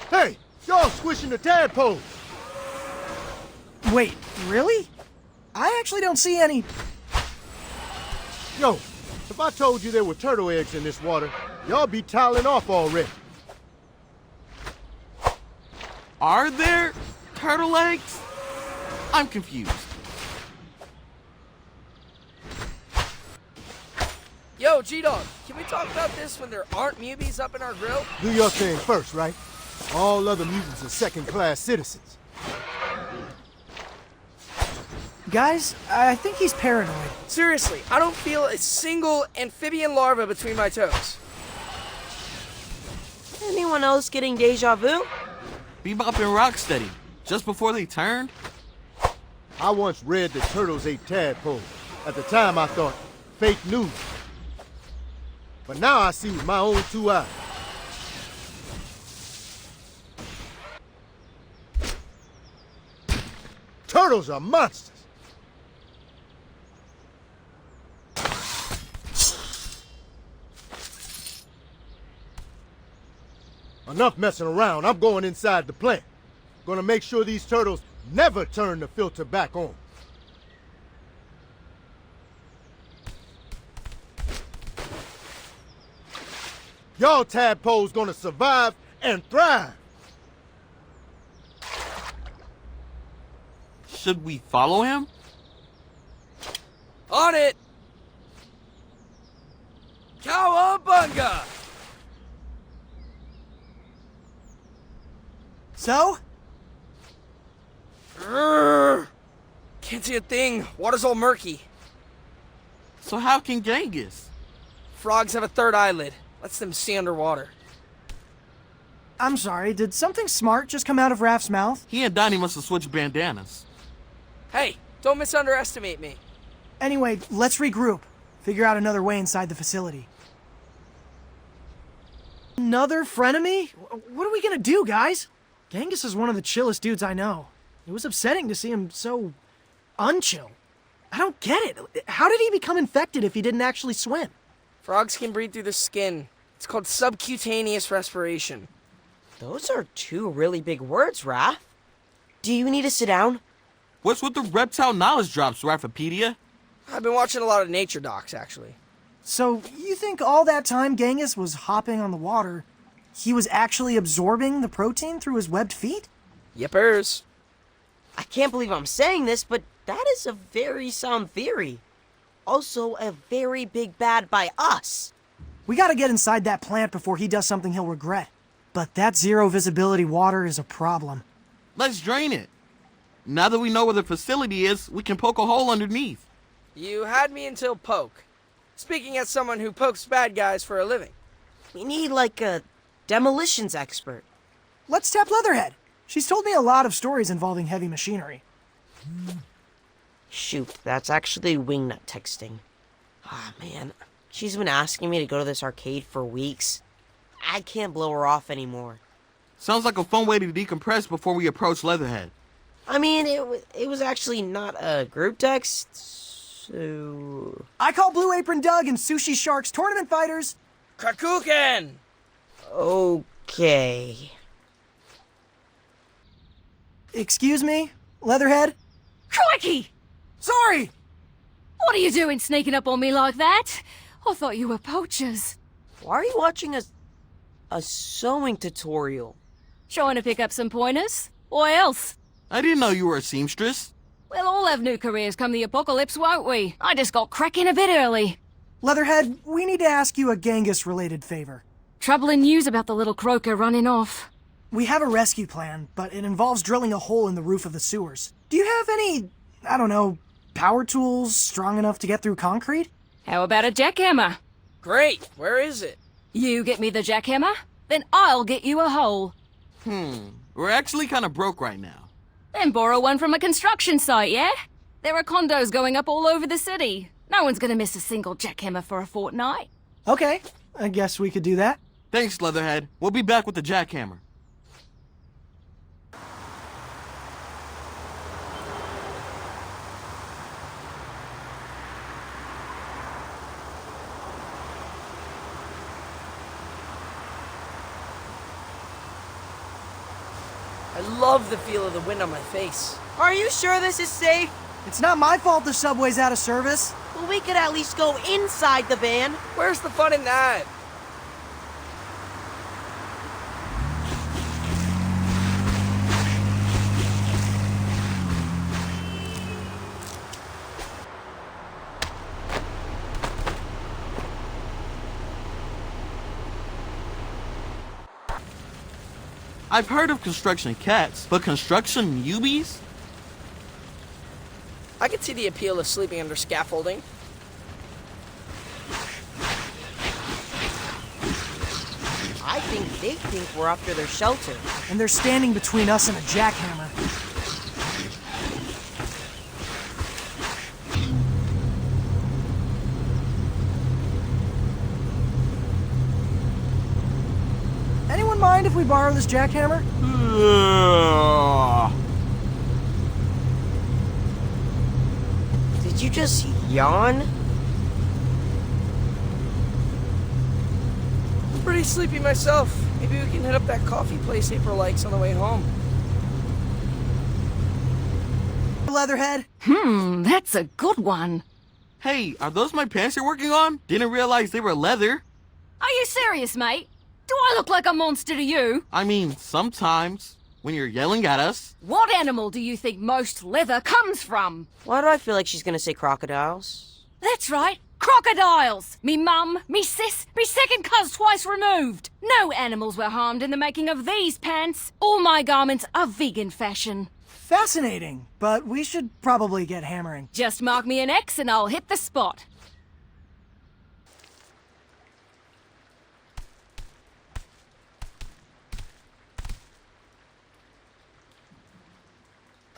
Hey, y'all squishing the tadpole. Wait, really? I actually don't see any. Yo, if I told you there were turtle eggs in this water, y'all be toweling off already. Are there turtle eggs? I'm confused. Yo, G-Dog, can we talk about this when there aren't mubies up in our grill? Do your thing first, right? All other mutants are second-class citizens. Guys, I think he's paranoid. Seriously, I don't feel a single amphibian larva between my toes. Anyone else getting deja vu? Bebop and Rocksteady, just before they turned? I once read that turtles ate tadpoles. At the time, I thought, fake news. But now I see with my own 2 eyes. Turtles are monsters. Enough messing around. I'm going inside the plant. Gonna make sure these turtles never turn the filter back on. Y'all tadpoles gonna survive and thrive. Should we follow him? On it! Cowabunga! So? Can't see a thing. Water's all murky. So how can Genghis? Frogs have a third eyelid. Lets them see underwater. I'm sorry, did something smart just come out of Raph's mouth? He and Donnie must have switched bandanas. Hey, don't misunderestimate me. Anyway, let's regroup. Figure out another way inside the facility. Another frenemy? What are we gonna do, guys? Genghis is one of the chillest dudes I know. It was upsetting to see him so unchill. I don't get it. How did he become infected if he didn't actually swim? Frogs can breathe through the skin. It's called subcutaneous respiration. Those are 2 really big words, Raph. Do you need to sit down? What's with the reptile knowledge drops, Raphopedia? I've been watching a lot of nature docs, actually. So, you think all that time Genghis was hopping on the water, he was actually absorbing the protein through his webbed feet? Yippers. I can't believe I'm saying this, but that is a very sound theory. Also, a very big bad by us. We gotta get inside that plant before he does something he'll regret. But that zero visibility water is a problem. Let's drain it. Now that we know where the facility is, we can poke a hole underneath. You had me until poke. Speaking as someone who pokes bad guys for a living. We need, like, a demolitions expert. Let's tap Leatherhead. She's told me a lot of stories involving heavy machinery. Shoot, that's actually Wingnut texting. Ah, man. She's been asking me to go to this arcade for weeks. I can't blow her off anymore. Sounds like a fun way to decompress before we approach Leatherhead. I mean, it was actually not a group text, so... I call Blue Apron Doug and Sushi Sharks tournament fighters. Kakuken! Okay. Excuse me, Leatherhead? Crikey! Sorry! What are you doing sneaking up on me like that? I thought you were poachers. Why are you watching a sewing tutorial? Trying to pick up some pointers? What else? I didn't know you were a seamstress. We'll all have new careers come the apocalypse, won't we? I just got cracking a bit early. Leatherhead, we need to ask you a Genghis-related favor. Troubling news about the little croaker running off. We have a rescue plan, but it involves drilling a hole in the roof of the sewers. Do you have any, I don't know, power tools strong enough to get through concrete? How about a jackhammer? Great, where is it? You get me the jackhammer, then I'll get you a hole. We're actually kind of broke right now. Then borrow one from a construction site, yeah? There are condos going up all over the city. No one's gonna miss a single jackhammer for a fortnight. Okay, I guess we could do that. Thanks, Leatherhead. We'll be back with the jackhammer. I love the feel of the wind on my face. Are you sure this is safe? It's not my fault the subway's out of service. Well, we could at least go inside the van. Where's the fun in that? I've heard of construction cats, but construction newbies? I could see the appeal of sleeping under scaffolding. I think they think we're after their shelter. And they're standing between us and a jackhammer. Anyone mind if we borrow this jackhammer? Did you just yawn? I'm pretty sleepy myself. Maybe we can hit up that coffee place April likes on the way home. Leatherhead? That's a good one. Hey, are those my pants you're working on? Didn't realize they were leather. Are you serious, mate? Do I look like a monster to you? I mean, sometimes, when you're yelling at us. What animal do you think most leather comes from? Why do I feel like she's gonna say crocodiles? That's right, crocodiles! Me mum, me sis, me second cuz twice removed. No animals were harmed in the making of these pants. All my garments are vegan fashion. Fascinating, but we should probably get hammering. Just mark me an X and I'll hit the spot.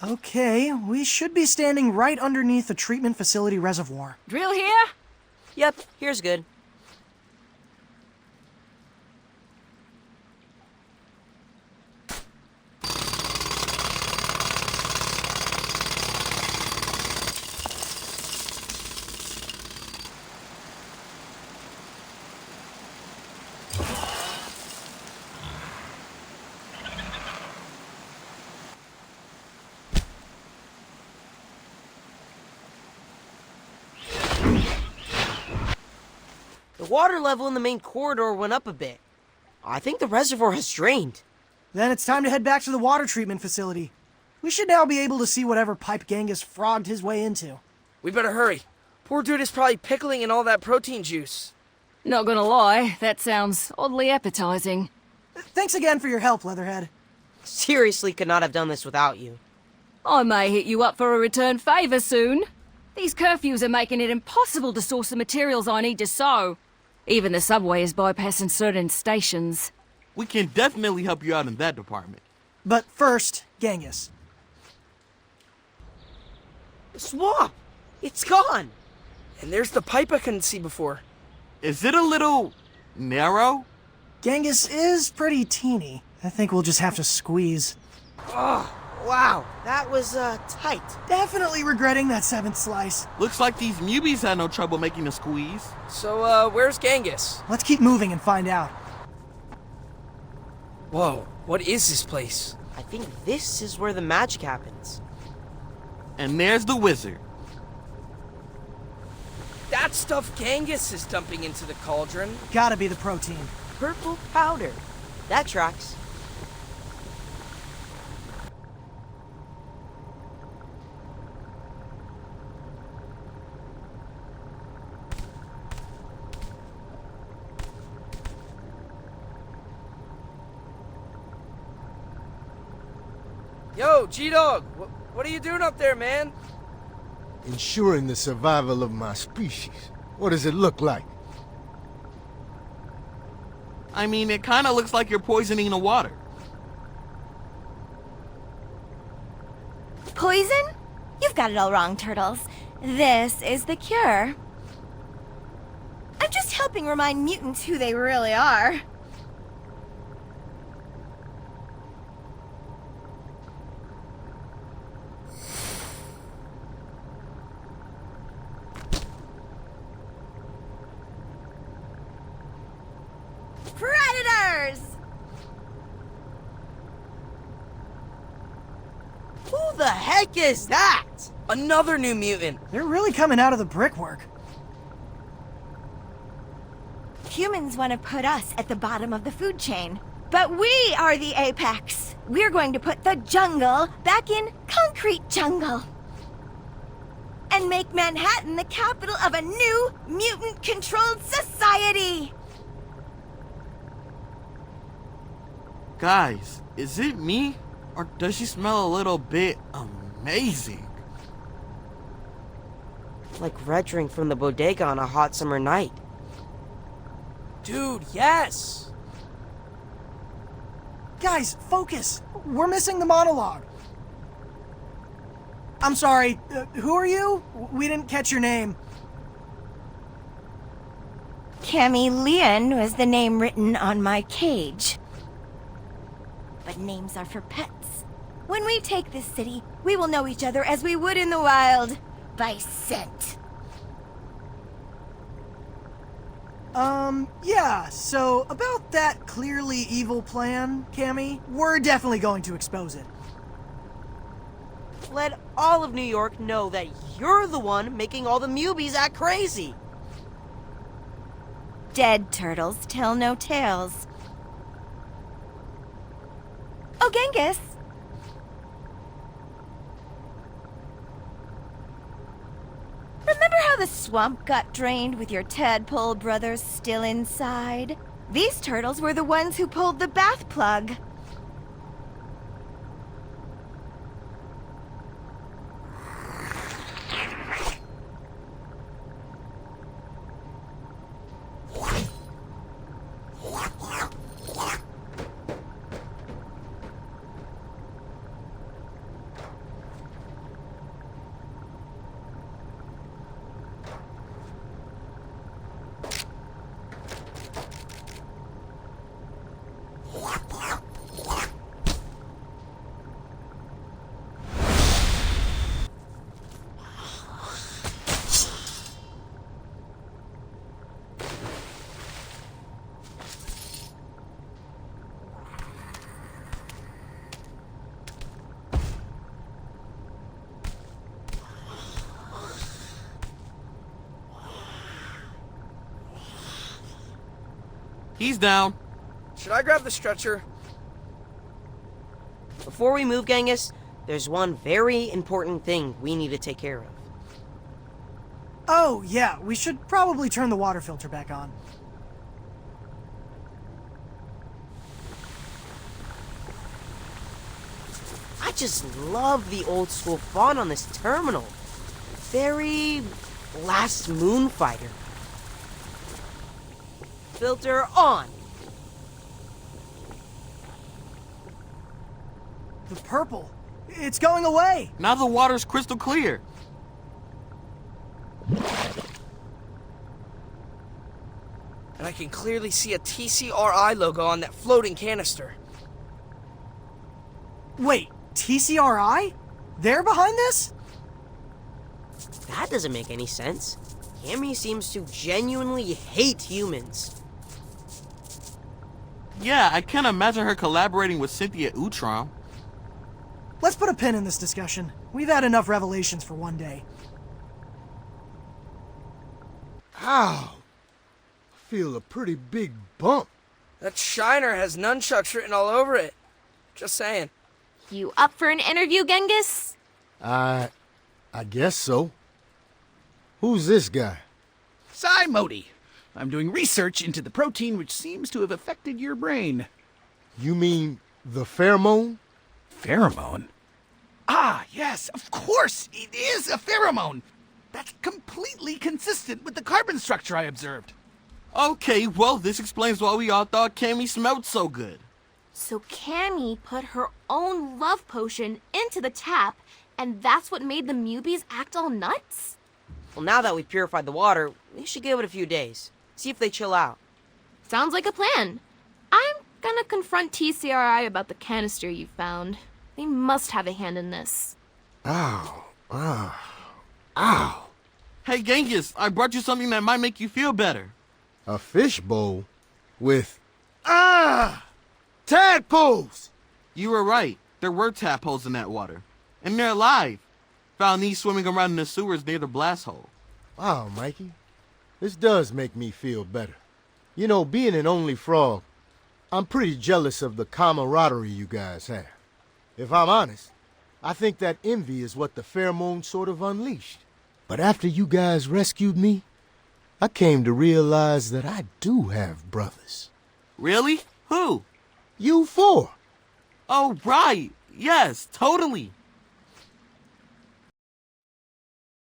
Okay, we should be standing right underneath the treatment facility reservoir. Drill here? Yep, here's good. The water level in the main corridor went up a bit. I think the reservoir has drained. Then it's time to head back to the water treatment facility. We should now be able to see whatever pipe Genghis frogged his way into. We better hurry. Poor dude is probably pickling in all that protein juice. Not gonna lie, that sounds oddly appetizing. Thanks again for your help, Leatherhead. Seriously could not have done this without you. I may hit you up for a return favor soon. These curfews are making it impossible to source the materials I need to sew. Even the subway is bypassing certain stations. We can definitely help you out in that department. But first, Genghis. The swamp! It's gone! And there's the pipe I couldn't see before. Is it a little narrow? Genghis is pretty teeny. I think we'll just have to squeeze. Oh, wow. That was, tight. Definitely regretting that 7th slice. Looks like these newbies had no trouble making a squeeze. So, where's Genghis? Let's keep moving and find out. Whoa, what is this place? I think this is where the magic happens. And there's the wizard. That stuff Genghis is dumping into the cauldron. Gotta be the protein. Purple powder. That tracks. Yo, G-Dog, what are you doing up there, man? Ensuring the survival of my species. What does it look like? I mean, it kind of looks like you're poisoning the water. Poison? You've got it all wrong, Turtles. This is the cure. I'm just helping remind mutants who they really are. Predators! Who the heck is that? Another new mutant. They're really coming out of the brickwork. Humans want to put us at the bottom of the food chain. But we are the apex. We're going to put the jungle back in concrete jungle. And make Manhattan the capital of a new mutant-controlled society. Guys, is it me? Or does she smell a little bit amazing? Like red drink from the bodega on a hot summer night. Dude, yes! Guys, focus. We're missing the monologue. I'm sorry, who are you? We didn't catch your name. Chameleon was the name written on my cage. But names are for pets. When we take this city, we will know each other as we would in the wild, by scent. Yeah, so about that clearly evil plan, Cammy, we're definitely going to expose it. Let all of New York know that you're the one making all the Mubies act crazy. Dead turtles tell no tales. Oh, Genghis! Remember how the swamp got drained with your tadpole brothers still inside? These turtles were the ones who pulled the bath plug. He's down. Should I grab the stretcher? Before we move, Genghis, there's one very important thing we need to take care of. Oh, yeah, we should probably turn the water filter back on. I just love the old school font on this terminal. Very Last Moonfighter. Filter on. The purple. It's going away. Now the water's crystal clear. And I can clearly see a TCRI logo on that floating canister. Wait, TCRI? They're behind this? That doesn't make any sense. Cammy seems to genuinely hate humans. Yeah, I can't imagine her collaborating with Cynthia Utrom. Let's put a pin in this discussion. We've had enough revelations for one day. Ow! I feel a pretty big bump. That shiner has nunchucks written all over it. Just saying. You up for an interview, Genghis? I guess so. Who's this guy? Sai Modi. I'm doing research into the protein which seems to have affected your brain. You mean the pheromone? Pheromone? Ah, yes, of course, it is a pheromone. That's completely consistent with the carbon structure I observed. Okay, well, this explains why we all thought Cammy smelled so good. So Cammy put her own love potion into the tap, and that's what made the Mubies act all nuts? Well, now that we've purified the water, we should give it a few days. See if they chill out. Sounds like a plan. I'm gonna confront TCRI about the canister you found. They must have a hand in this. Ow. Ow. Hey, Genghis, I brought you something that might make you feel better. A fishbowl with... tadpoles! You were right. There were tadpoles in that water. And they're alive. Found these swimming around in the sewers near the blast hole. Wow, Mikey. This does make me feel better. You know, being an only frog, I'm pretty jealous of the camaraderie you guys have. If I'm honest, I think that envy is what the pheromone sort of unleashed. But after you guys rescued me, I came to realize that I do have brothers. Really? Who? You four. Oh, right. Yes, totally.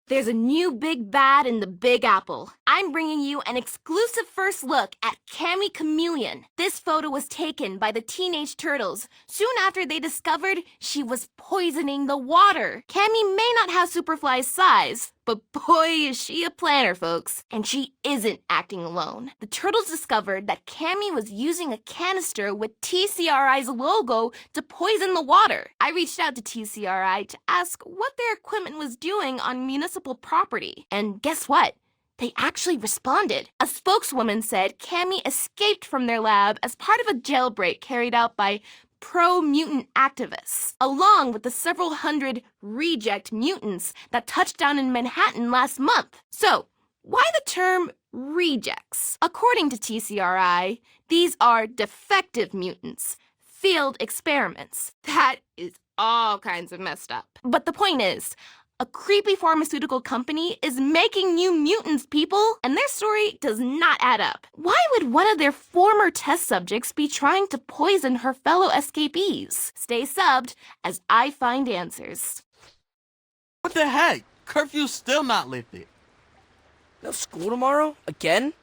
There's a new big bad in the Big Apple. I'm bringing you an exclusive first look at Cammy Chameleon. This photo was taken by the teenage turtles soon after they discovered she was poisoning the water. Cammy may not have Superfly's size, but boy is she a planner, folks. And she isn't acting alone. The turtles discovered that Cammy was using a canister with TCRI's logo to poison the water. I reached out to TCRI to ask what their equipment was doing on municipal property. And guess what? They actually responded. A spokeswoman said Cammy escaped from their lab as part of a jailbreak carried out by pro-mutant activists, along with the several hundred reject mutants that touched down in Manhattan last month. So, why the term rejects? According to TCRI, these are defective mutants, failed experiments. That is all kinds of messed up. But the point is, a creepy pharmaceutical company is making new mutants, people, and their story does not add up. Why would one of their former test subjects be trying to poison her fellow escapees? Stay subbed as I find answers. What the heck? Curfew's still not lifted. No school tomorrow? Again?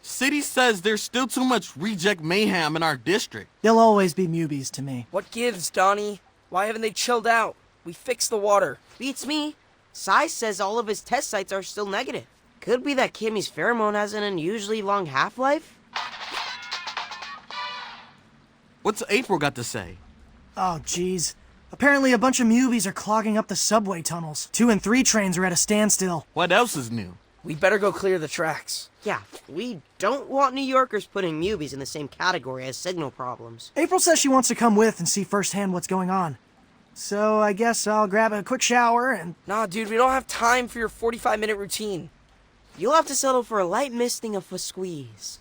City says there's still too much reject mayhem in our district. They'll always be mubies to me. What gives, Donnie? Why haven't they chilled out? We fixed the water. Beats me. Sai says all of his test sites are still negative. Could be that Kimmy's pheromone has an unusually long half-life? What's April got to say? Oh, geez. Apparently a bunch of mubies are clogging up the subway tunnels. 2 and 3 trains are at a standstill. What else is new? We better go clear the tracks. Yeah, we don't want New Yorkers putting mubies in the same category as signal problems. April says she wants to come with and see firsthand what's going on. So I guess I'll grab a quick shower and... Nah, dude, we don't have time for your 45-minute routine. You'll have to settle for a light misting of a squeeze.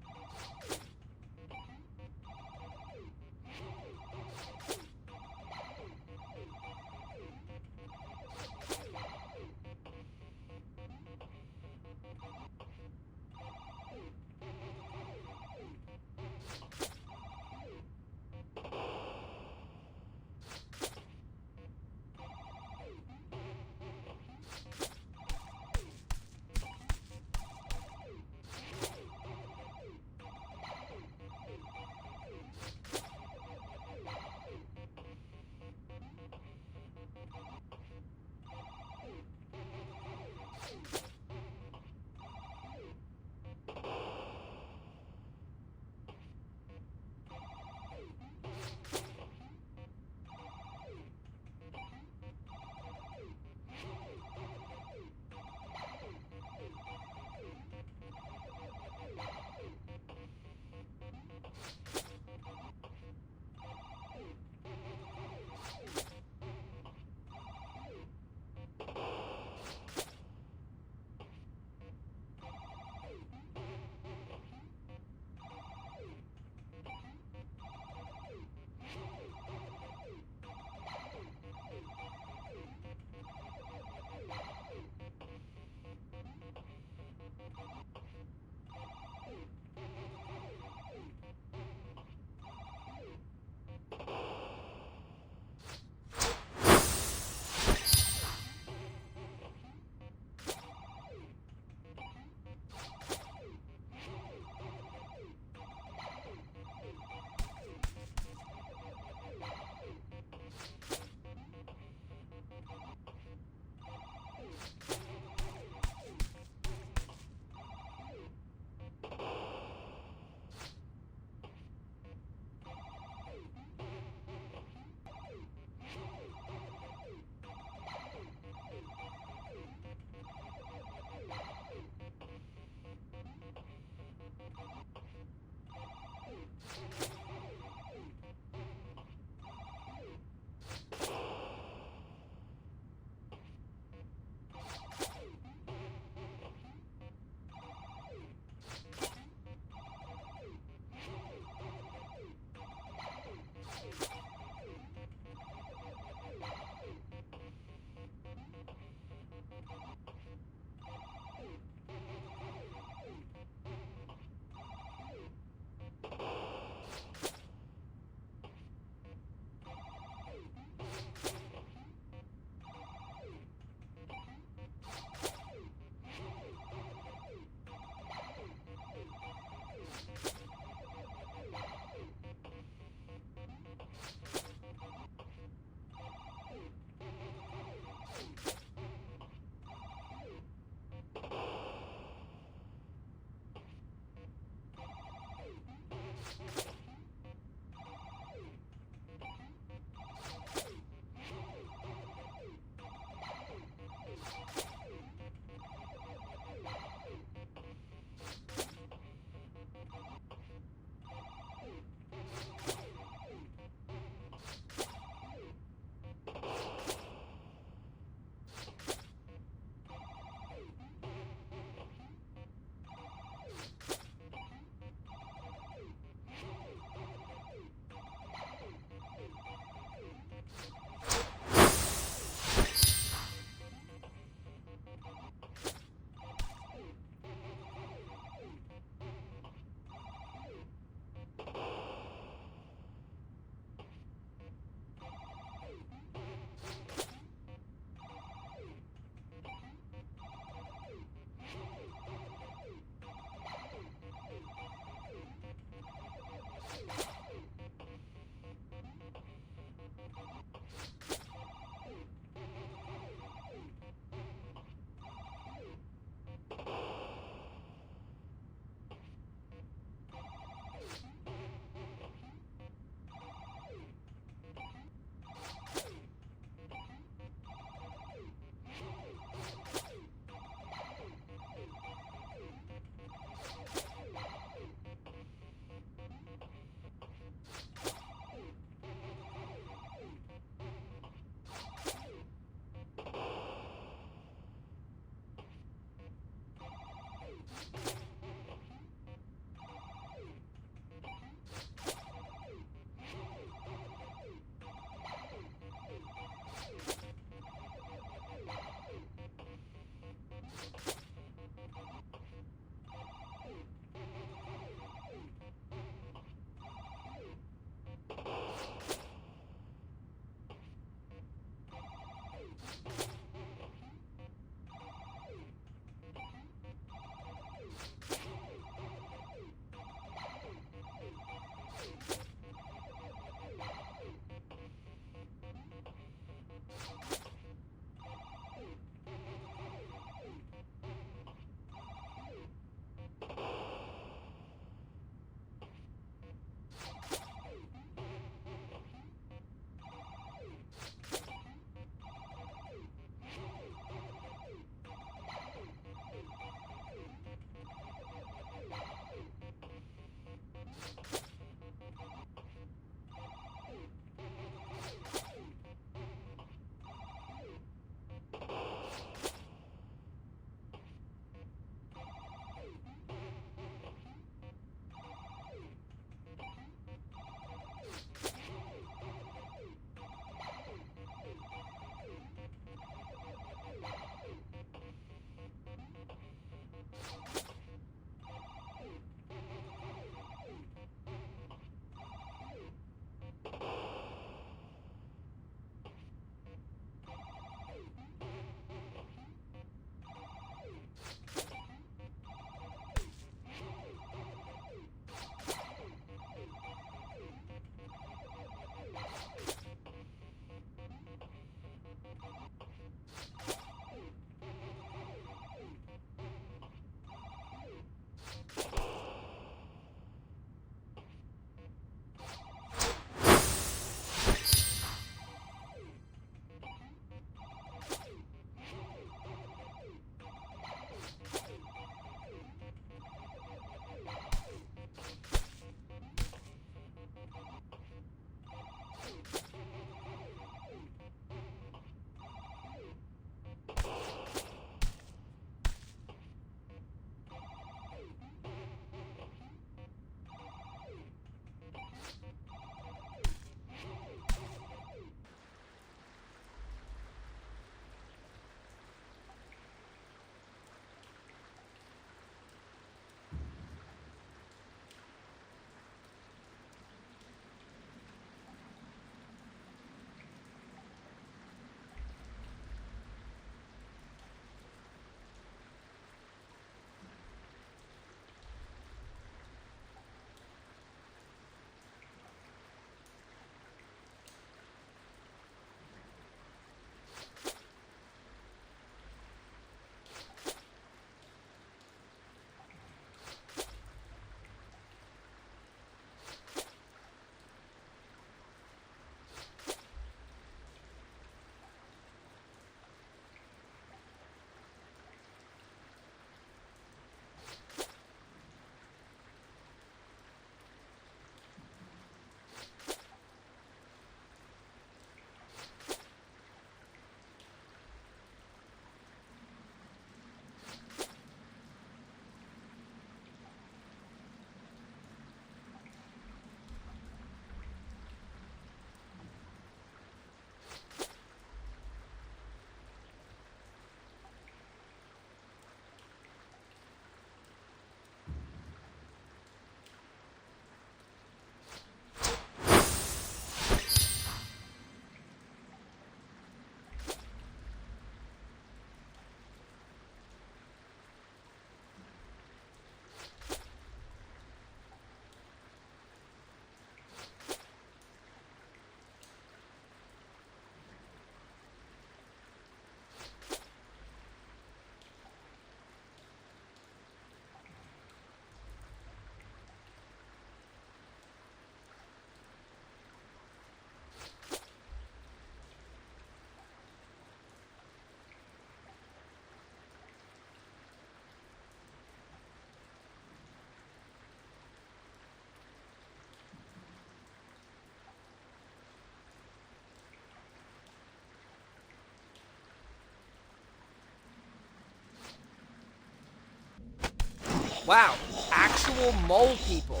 Wow, actual mole people.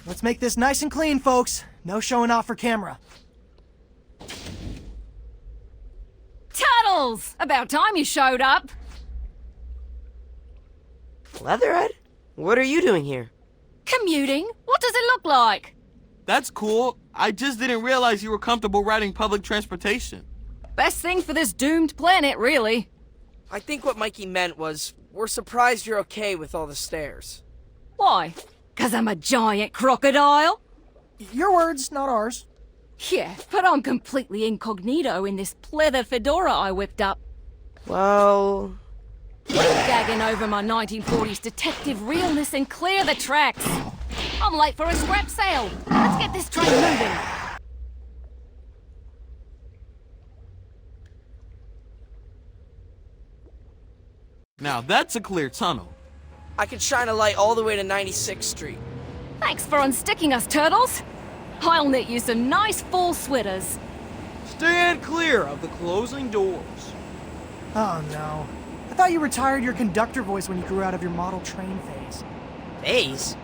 Let's make this nice and clean, folks. No showing off for camera. Tuttles! About time you showed up. Leatherhead? What are you doing here? Commuting? What does it look like? That's cool. I just didn't realize you were comfortable riding public transportation. Best thing for this doomed planet, really. I think what Mikey meant was, we're surprised you're okay with all the stairs. Why? 'Cause I'm a giant crocodile? Your words, not ours. Yeah, but I'm completely incognito in this pleather fedora I whipped up. Well... Gagging over my 1940s detective realness and clear the tracks. I'm late for a scrap sale. Let's get this train moving. Now that's a clear tunnel. I could shine a light all the way to 96th Street. Thanks for unsticking us, turtles. I'll knit you some nice full sweaters. Stand clear of the closing doors. Oh no. I thought you retired your conductor voice when you grew out of your model train phase. Phase?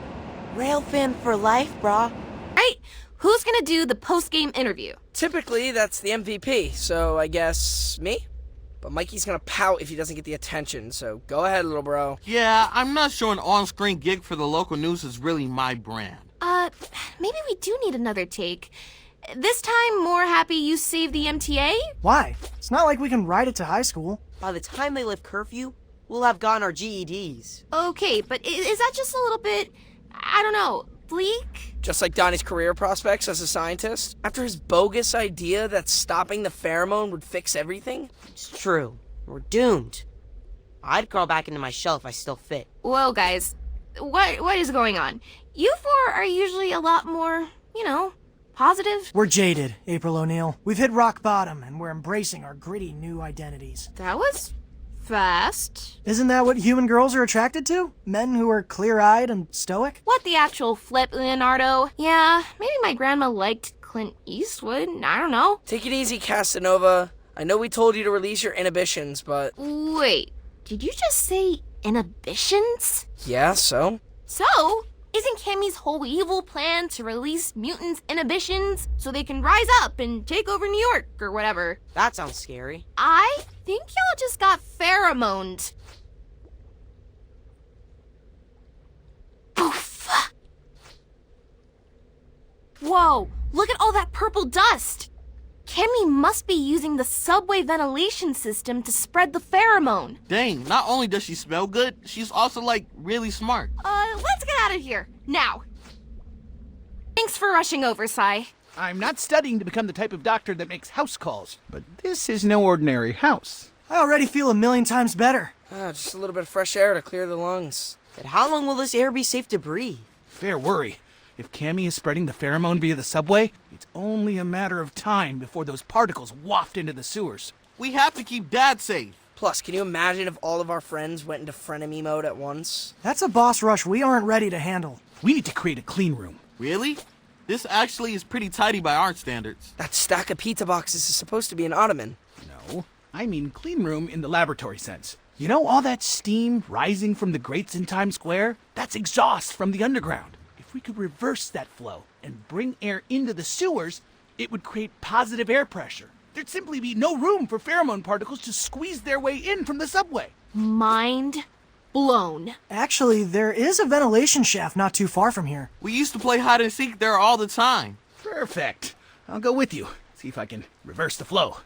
Rail fan for life, brah. Right? Who's gonna do the post-game interview? Typically, that's the MVP, so I guess me? But Mikey's gonna pout if he doesn't get the attention, so go ahead, little bro. Yeah, I'm not sure an on-screen gig for the local news is really my brand. Maybe we do need another take. This time, more happy you saved the MTA? Why? It's not like we can ride it to high school. By the time they lift curfew, we'll have gotten our GEDs. Okay, but is that just a little bit, I don't know, bleak? Just like Donnie's career prospects as a scientist? After his bogus idea that stopping the pheromone would fix everything? It's true. We're doomed. I'd crawl back into my shell if I still fit. Well, guys, what is going on? You four are usually a lot more, positive. We're jaded, April O'Neil. We've hit rock bottom, and we're embracing our gritty new identities. That was fast. Isn't that what human girls are attracted to? Men who are clear-eyed and stoic? What the actual flip, Leonardo? Yeah, maybe my grandma liked Clint Eastwood. I don't know. Take it easy, Casanova. I know we told you to release your inhibitions, but... Wait, did you just say inhibitions? Yeah, so? So? Isn't Cammy's whole evil plan to release mutants' inhibitions so they can rise up and take over New York or whatever? That sounds scary. I think y'all just got pheromoned. Poof! Whoa, look at all that purple dust! Cammy must be using the subway ventilation system to spread the pheromone. Dang, not only does she smell good, she's also, really smart. Let's get out of here, now. Thanks for rushing over, Sai. I'm not studying to become the type of doctor that makes house calls, but this is no ordinary house. I already feel a million times better. Just a little bit of fresh air to clear the lungs. But how long will this air be safe to breathe? Fair worry. If Cammy is spreading the pheromone via the subway, it's only a matter of time before those particles waft into the sewers. We have to keep Dad safe. Plus, can you imagine if all of our friends went into frenemy mode at once? That's a boss rush we aren't ready to handle. We need to create a clean room. Really? This actually is pretty tidy by our standards. That stack of pizza boxes is supposed to be an ottoman. No, I mean clean room in the laboratory sense. You know all that steam rising from the grates in Times Square? That's exhaust from the underground. If we could reverse that flow and bring air into the sewers, it would create positive air pressure. There'd simply be no room for pheromone particles to squeeze their way in from the subway. Mind blown. Actually, there is a ventilation shaft not too far from here. We used to play hide and seek there all the time. Perfect. I'll go with you. See if I can reverse the flow.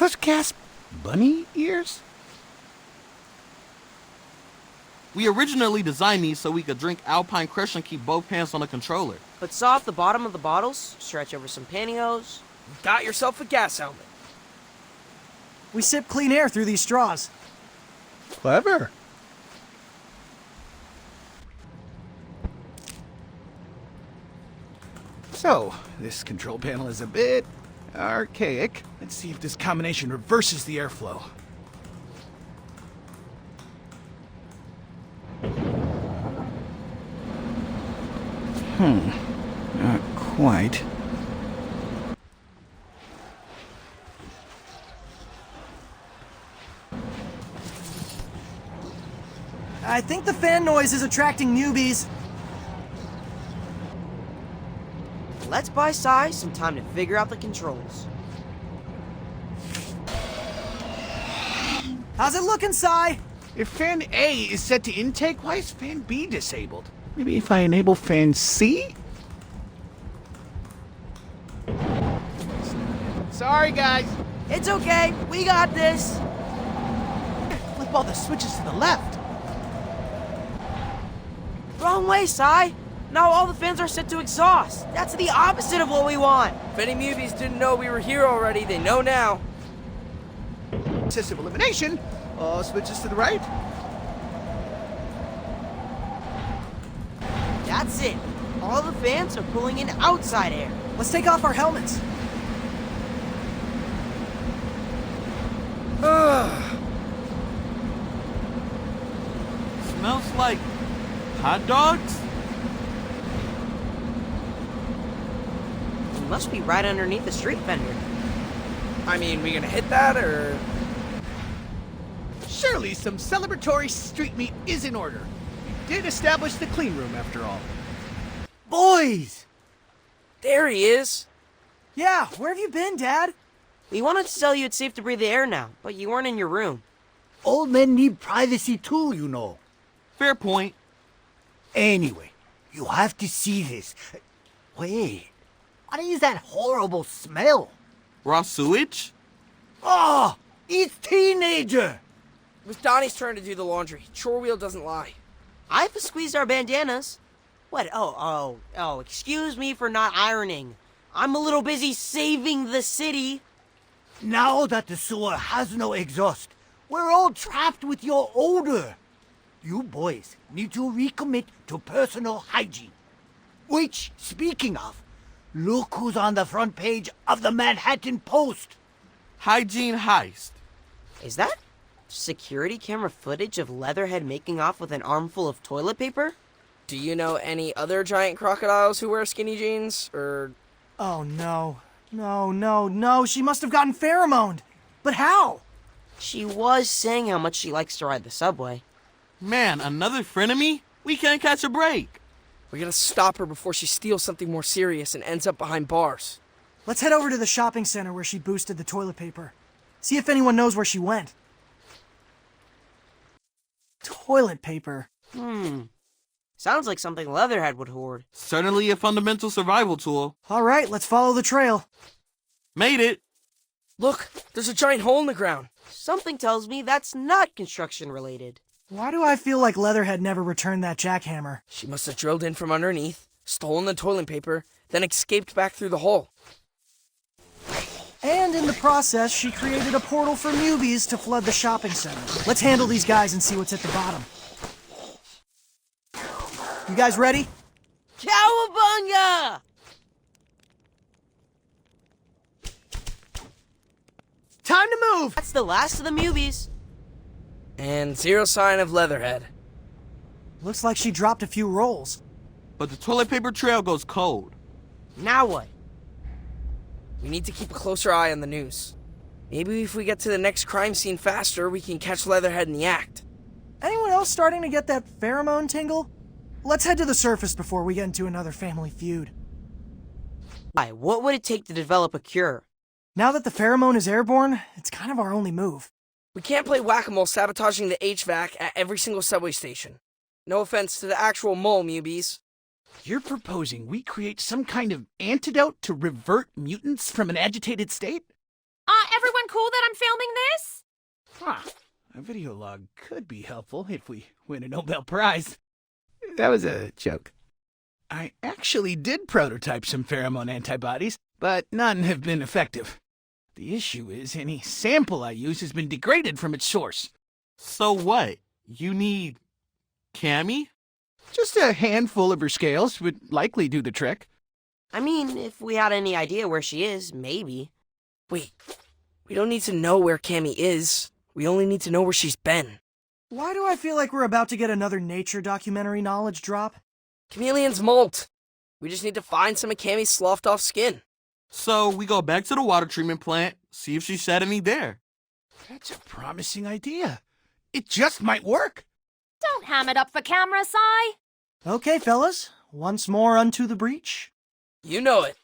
tush gas bunny ears? We originally designed these so we could drink Alpine Crush and keep both hands on the controller. But saw off the bottom of the bottles, stretch over some pantyhose. Got yourself a gas helmet. We sip clean air through these straws. Clever. So, this control panel is a bit archaic. Let's see if this combination reverses the airflow. Not quite. I think the fan noise is attracting newbies. Let's buy Sai some time to figure out the controls. How's it looking, Sai? If fan A is set to intake, why is fan B disabled? Maybe if I enable fan C? Sorry, guys. It's okay, we got this. Flip all the switches to the left. Wrong way, Sai. Now all the fans are set to exhaust. That's the opposite of what we want. If any movies didn't know we were here already, they know now. System elimination. All switches to the right. That's it. All the fans are pulling in outside air. Let's take off our helmets. Smells like hot dogs? We must be right underneath the street vendor. I mean, we gonna hit that, or...? Surely some celebratory street meat is in order. We did establish the clean room, after all. Boys! There he is. Yeah, where have you been, Dad? We wanted to tell you it's safe to breathe the air now, but you weren't in your room. Old men need privacy too, you know. Fair point. Anyway, you have to see this. Wait, what is that horrible smell? Raw sewage? Oh, it's teenager! It was Donnie's turn to do the laundry. Chore wheel doesn't lie. I've squeezed our bandanas. What? Oh, excuse me for not ironing. I'm a little busy saving the city. Now that the sewer has no exhaust, we're all trapped with your odor. You boys need to recommit to personal hygiene. Which, speaking of, look who's on the front page of the Manhattan Post. Hygiene heist. Is that security camera footage of Leatherhead making off with an armful of toilet paper? Do you know any other giant crocodiles who wear skinny jeans, or...? Oh, no. No, she must have gotten pheromoned. But how? She was saying how much she likes to ride the subway. Man, another frenemy? We can't catch a break. We gotta stop her before she steals something more serious and ends up behind bars. Let's head over to the shopping center where she boosted the toilet paper. See if anyone knows where she went. Toilet paper. Sounds like something Leatherhead would hoard. Certainly a fundamental survival tool. All right, let's follow the trail. Made it. Look, there's a giant hole in the ground. Something tells me that's not construction related. Why do I feel like Leatherhead never returned that jackhammer? She must have drilled in from underneath, stolen the toilet paper, then escaped back through the hole. And in the process, she created a portal for newbies to flood the shopping center. Let's handle these guys and see what's at the bottom. You guys ready? Cowabunga! Time to move! That's the last of the newbies. And zero sign of Leatherhead. Looks like she dropped a few rolls. But the toilet paper trail goes cold. Now what? We need to keep a closer eye on the news. Maybe if we get to the next crime scene faster, we can catch Leatherhead in the act. Anyone else starting to get that pheromone tingle? Let's head to the surface before we get into another family feud. Why, what would it take to develop a cure? Now that the pheromone is airborne, it's kind of our only move. We can't play whack-a-mole sabotaging the HVAC at every single subway station. No offense to the actual mole, newbies. You're proposing we create some kind of antidote to revert mutants from an agitated state? Everyone cool that I'm filming this? Huh. A video log could be helpful if we win a Nobel Prize. That was a joke. I actually did prototype some pheromone antibodies, but none have been effective. The issue is any sample I use has been degraded from its source. So what? You need Cammy? Just a handful of her scales would likely do the trick. I mean, if we had any idea where she is, maybe. Wait, we don't need to know where Cammy is. We only need to know where she's been. Why do I feel like we're about to get another nature documentary knowledge drop? Chameleons molt. We just need to find some of Cammy's sloughed off skin. So we go back to the water treatment plant, see if she shed any there. That's a promising idea. It just might work. Don't ham it up for camera, Si. Okay, fellas. Once more unto the breach. You know it.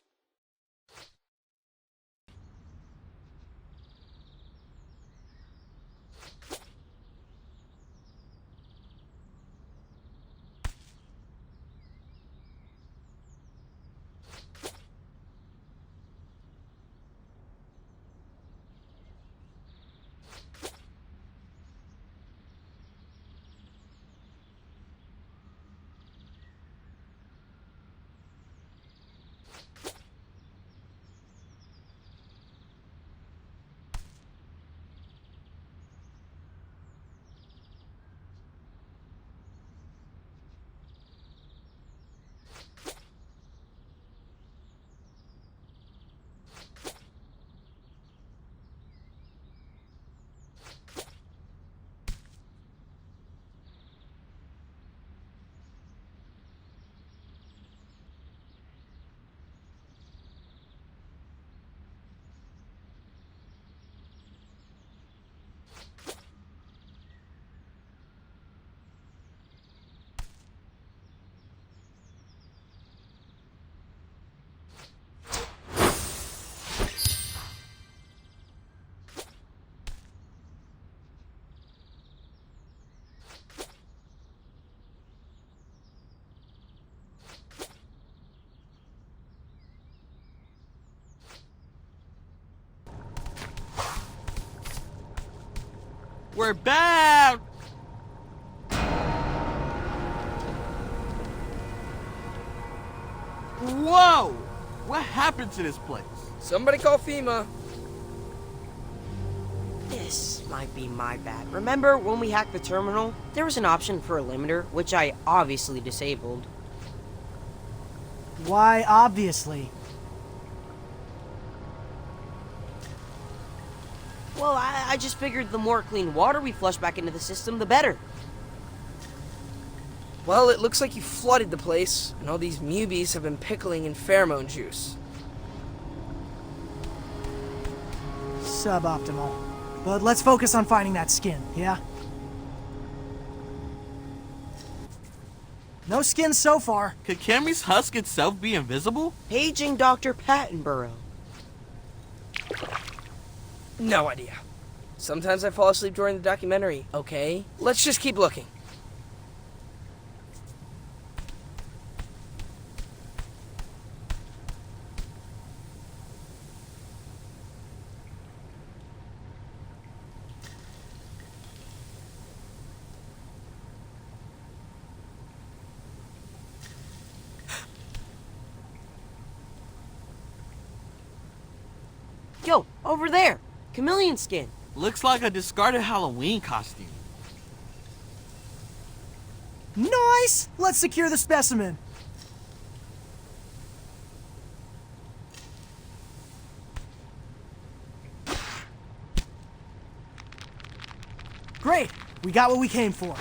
We're back! Whoa! What happened to this place? Somebody call FEMA. This might be my bad. Remember when we hacked the terminal? There was an option for a limiter, which I obviously disabled. Why, obviously. Well, I just figured the more clean water we flush back into the system, the better. Well, it looks like you flooded the place, and all these mubies have been pickling in pheromone juice. Suboptimal. But let's focus on finding that skin, yeah? No skin so far. Could Cammy's husk itself be invisible? Paging Dr. Pattenborough. No idea. Sometimes I fall asleep during the documentary, okay? Let's just keep looking. Yo, over there! Chameleon skin. Looks like a discarded Halloween costume. Nice! Let's secure the specimen. Great! We got what we came for.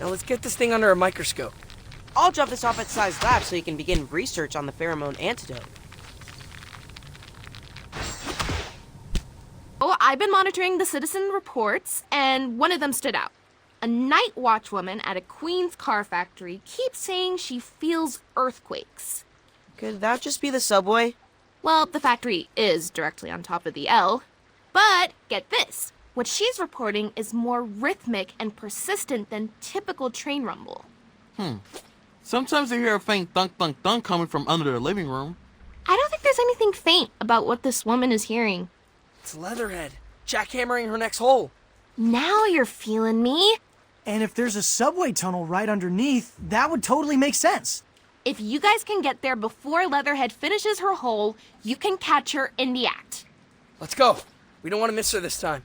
Now let's get this thing under a microscope. I'll drop this off at Sai's lab so you can begin research on the pheromone antidote. Oh, I've been monitoring the citizen reports, and one of them stood out. A night watch woman at a Queens car factory keeps saying she feels earthquakes. Could that just be the subway? Well, the factory is directly on top of the L. But get this, what she's reporting is more rhythmic and persistent than typical train rumble. Sometimes I hear a faint thunk thunk thunk coming from under the living room. I don't think there's guys anything faint about what this woman is hearing? It's Leatherhead, jackhammering her next hole. Now you're feeling me. And if there's a subway tunnel right underneath, that would totally make sense. If you guys can get there before Leatherhead finishes her hole, you can catch her in the act. Let's go. We don't want to miss her this time.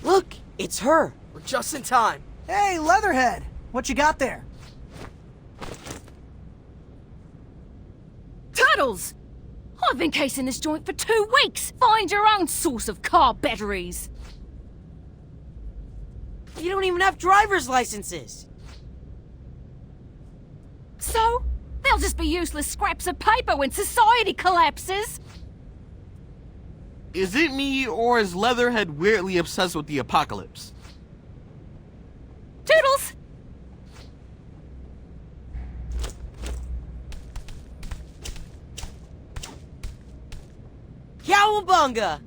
Look, it's her. We're just in time. Hey, Leatherhead! What you got there? Turtles! I've been casing this joint for 2 weeks. Find your own source of car batteries. You don't even have driver's licenses. So, they'll just be useless scraps of paper when society collapses. Is it me, or is Leatherhead weirdly obsessed with the apocalypse? Toodles! Cowabunga!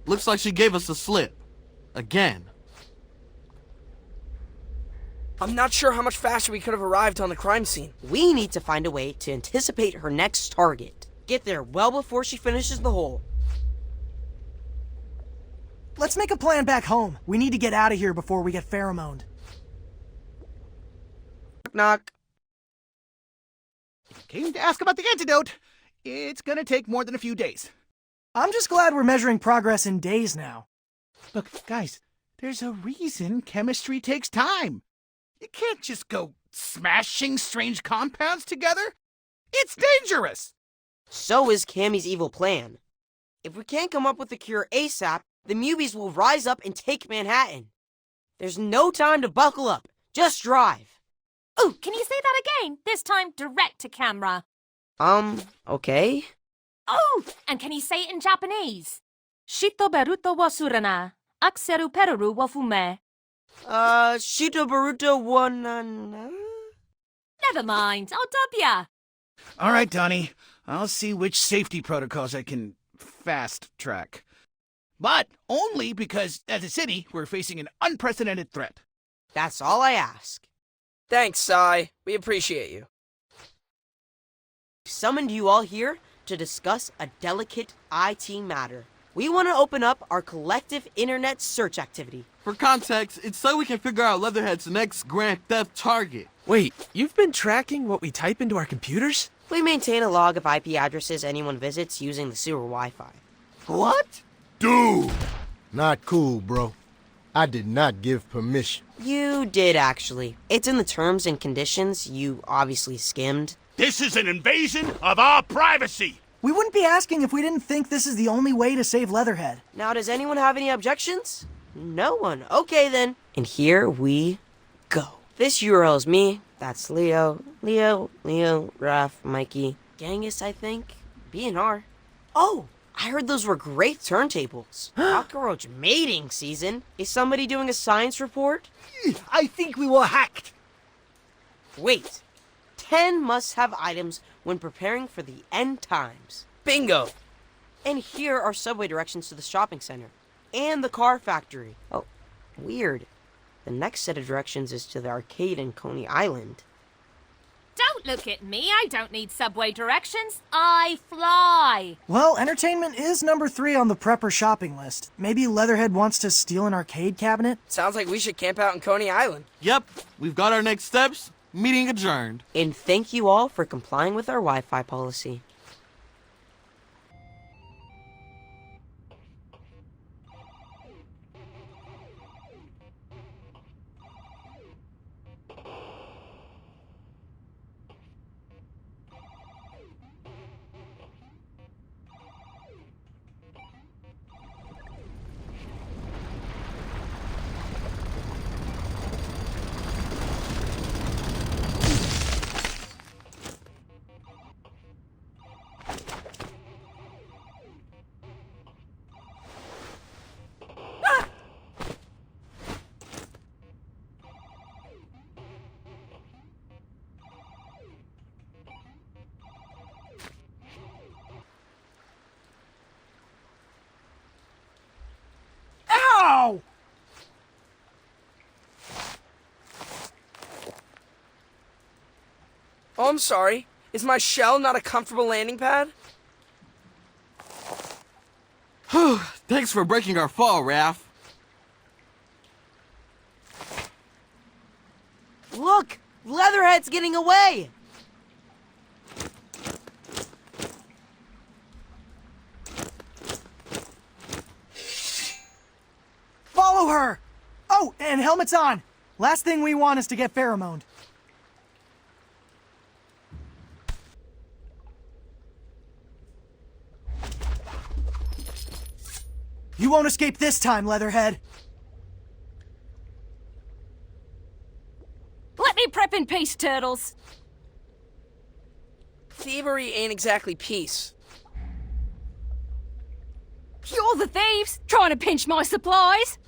Looks like she gave us a slip. Again. I'm not sure how much faster we could have arrived on the crime scene. We need to find a way to anticipate her next target. Get there well before she finishes the hole. Let's make a plan back home. We need to get out of here before we get pheromoned. Knock, knock. Came to ask about the antidote. It's gonna take more than a few days. I'm just glad we're measuring progress in days now. Look, guys, there's a reason chemistry takes time. You can't just go smashing strange compounds together. It's dangerous. So is Cammy's evil plan. If we can't come up with a cure ASAP, the Mubies will rise up and take Manhattan. There's no time to buckle up. Just drive. Ooh, can you say that again? This time direct to camera. Okay. Oh, and can you say it in Japanese? Shito beruto wa surana, akseru peru wa fume. Shito Baruto one. Never mind, I'll dub ya. All right, Donnie. I'll see which safety protocols I can fast track. But only because, as a city, we're facing an unprecedented threat. That's all I ask. Thanks, Sai. We appreciate you. Summoned you all here to discuss a delicate IT matter. We want to open up our collective internet search activity. For context, it's so we can figure out Leatherhead's next grand theft target. Wait, you've been tracking what we type into our computers? We maintain a log of IP addresses anyone visits using the sewer Wi-Fi. What? Dude! Not cool, bro. I did not give permission. You did, actually. It's in the terms and conditions you obviously skimmed. This is an invasion of our privacy! We wouldn't be asking if we didn't think this is the only way to save Leatherhead. Now, does anyone have any objections? No one. Okay, then. And here we go. This URL is me. That's Leo, Raph, Mikey, Genghis, I think, B&R. Oh, I heard those were great turntables. Cockroach mating season. Is somebody doing a science report? I think we were hacked. Wait. 10 must-have items when preparing for the end times. Bingo! And here are subway directions to the shopping center. And the car factory. Oh, weird. The next set of directions is to the arcade in Coney Island. Don't look at me, I don't need subway directions. I fly. Well, entertainment is number 3 on the prepper shopping list. Maybe Leatherhead wants to steal an arcade cabinet? Sounds like we should camp out in Coney Island. Yep, we've got our next steps. Meeting adjourned. And thank you all for complying with our Wi-Fi policy. Ow! Oh, I'm sorry. Is my shell not a comfortable landing pad? Thanks for breaking our fall, Raph. Look! Leatherhead's getting away! Follow her! Oh, and helmets on! Last thing we want is to get pheromoned. You won't escape this time, Leatherhead. Let me prep in peace, turtles. Thievery ain't exactly peace. You're the thieves, trying to pinch my supplies.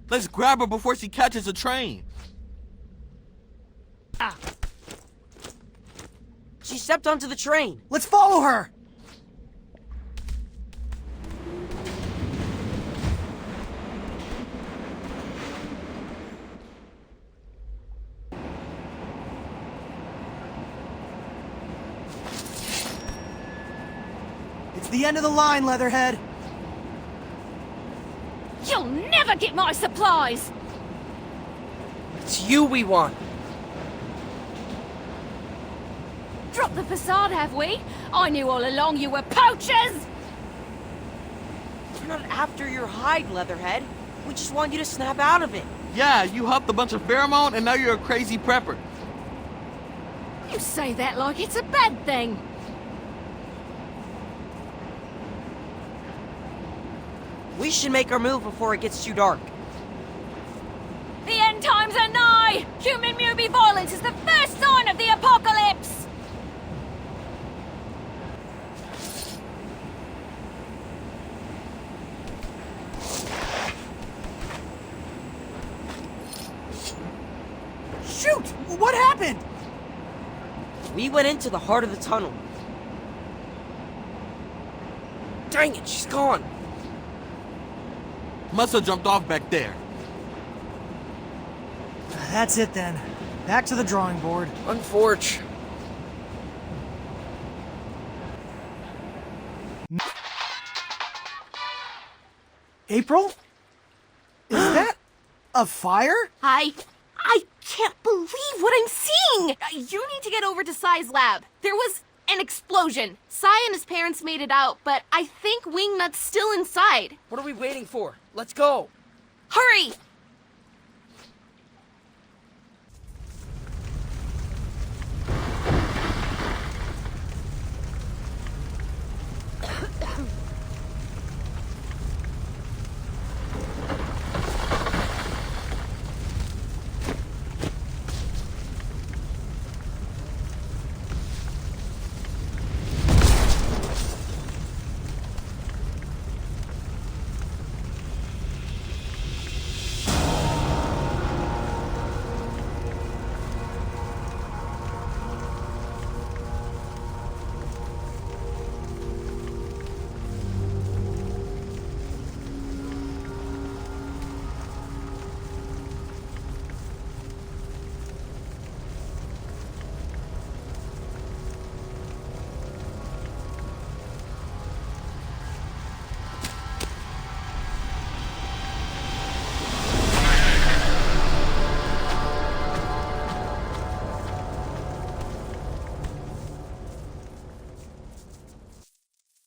Let's grab her before she catches a train. She stepped onto the train. Let's follow her! the end of the line, Leatherhead. You'll never get my supplies! It's you we want. Drop the facade, have we? I knew all along you were poachers! We're not after your hide, Leatherhead. We just want you to snap out of it. Yeah, you huffed a bunch of pheromone and now you're a crazy prepper. You say that like it's a bad thing. We should make our move before it gets too dark. The end times are nigh! Human mutant violence is the first sign of the apocalypse! Shoot! What happened? We went into the heart of the tunnel. Dang it, she's gone. Must have jumped off back there. That's it then. Back to the drawing board. Unforge. April? Is that a fire? I can't believe what I'm seeing! You need to get over to Sai's lab. There was an explosion. Sai and his parents made it out, but I think Wingnut's still inside. What are we waiting for? Let's go. Hurry!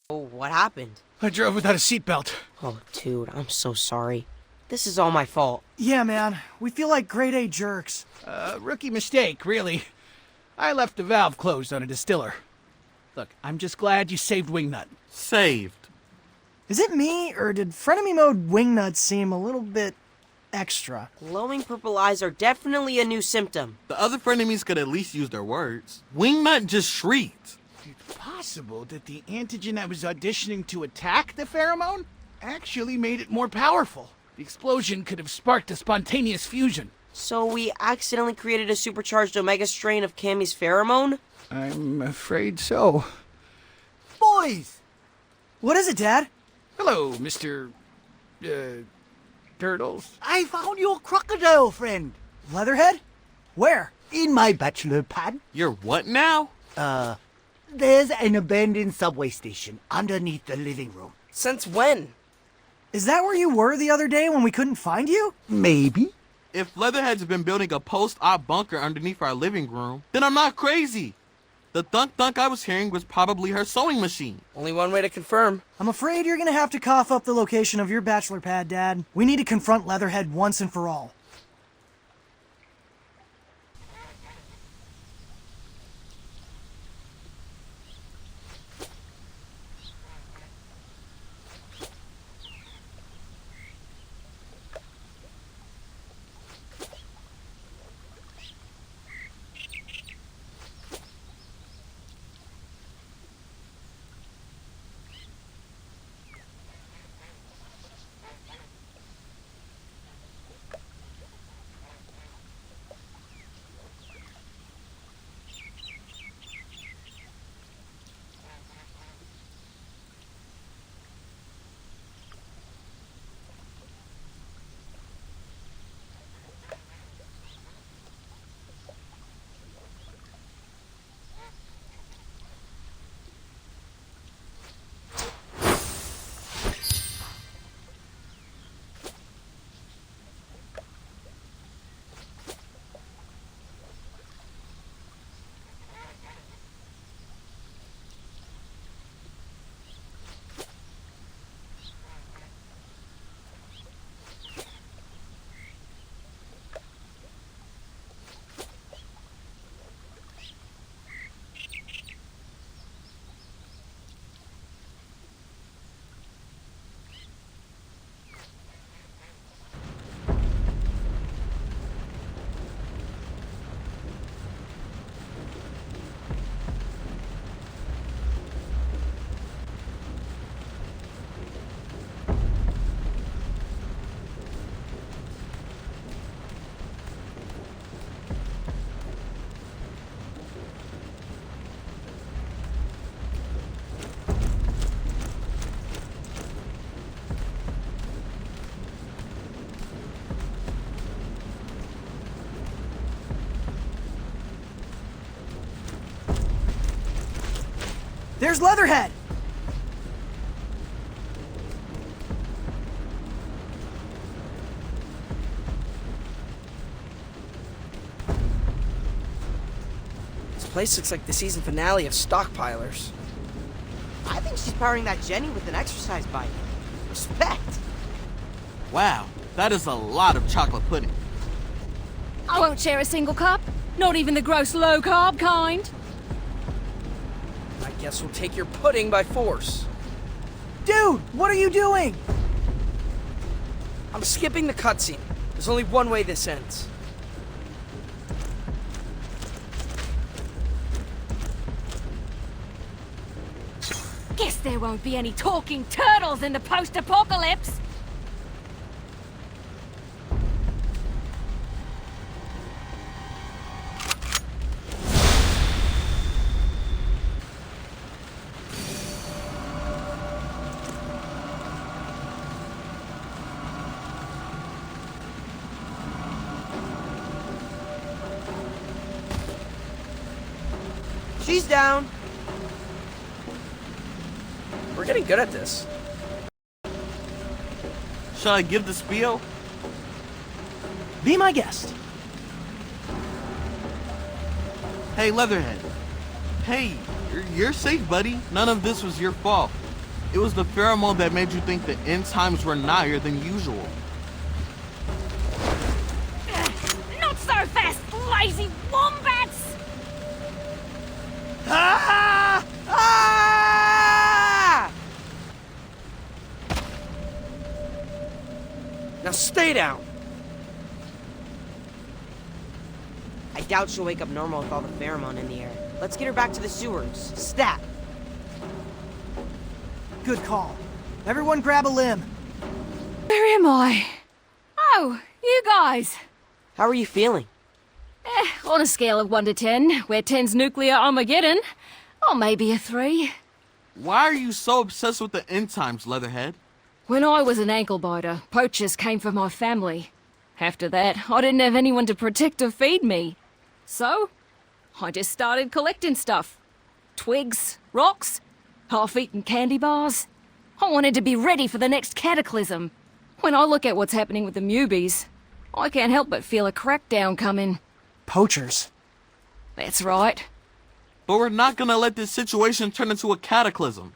What happened? I drove without a seatbelt. Oh, dude, I'm so sorry. This is all my fault. Yeah, man. We feel like grade A jerks. Rookie mistake, really. I left the valve closed on a distiller. Look, I'm just glad you saved Wingnut. Saved. Is it me, or did frenemy mode Wingnut seem a little bit extra? Glowing purple eyes are definitely a new symptom. The other frenemies could at least use their words. Wingnut just shrieked. It's possible that the antigen I was auditioning to attack the pheromone actually made it more powerful. The explosion could have sparked a spontaneous fusion. So we accidentally created a supercharged omega strain of Cammy's pheromone? I'm afraid so. Boys! What is it, Dad? Hello, Mr. Turtles. I found your crocodile friend. Leatherhead? Where? In my bachelor pad. You're what now? There's an abandoned subway station underneath the living room. Since when? Is that where you were the other day when we couldn't find you? Maybe. If Leatherhead's been building a post-op bunker underneath our living room, then I'm not crazy. The thunk-thunk I was hearing was probably her sewing machine. Only one way to confirm. I'm afraid you're gonna have to cough up the location of your bachelor pad, Dad. We need to confront Leatherhead once and for all. There's Leatherhead! This place looks like the season finale of Stockpilers. I think she's powering that Jenny with an exercise bike. Respect. Wow, that is a lot of chocolate pudding. I won't share a single cup. Not even the gross low-carb kind. I guess we'll take your pudding by force. Dude, what are you doing? I'm skipping the cutscene. There's only one way this ends. Guess there won't be any talking turtles in the post-apocalypse. She's down. We're getting good at this. Shall I give the spiel? Be my guest. Hey, Leatherhead. Hey, you're safe, buddy. None of this was your fault. It was the pheromone that made you think the end times were nigher than usual. Not so fast, lazy wombats! Ah! Ah! Now stay down. I doubt she'll wake up normal with all the pheromone in the air. Let's get her back to the sewers. Stat! Good call. Everyone grab a limb. Where am I? Oh, you guys. How are you feeling? On a scale of 1 to 10, where 10's nuclear Armageddon, or maybe a 3. Why are you so obsessed with the end times, Leatherhead? When I was an ankle biter, poachers came for my family. After that, I didn't have anyone to protect or feed me. So, I just started collecting stuff. Twigs, rocks, half-eaten candy bars. I wanted to be ready for the next cataclysm. When I look at what's happening with the Mubies, I can't help but feel a crackdown coming. Poachers. That's right. But we're not gonna let this situation turn into a cataclysm.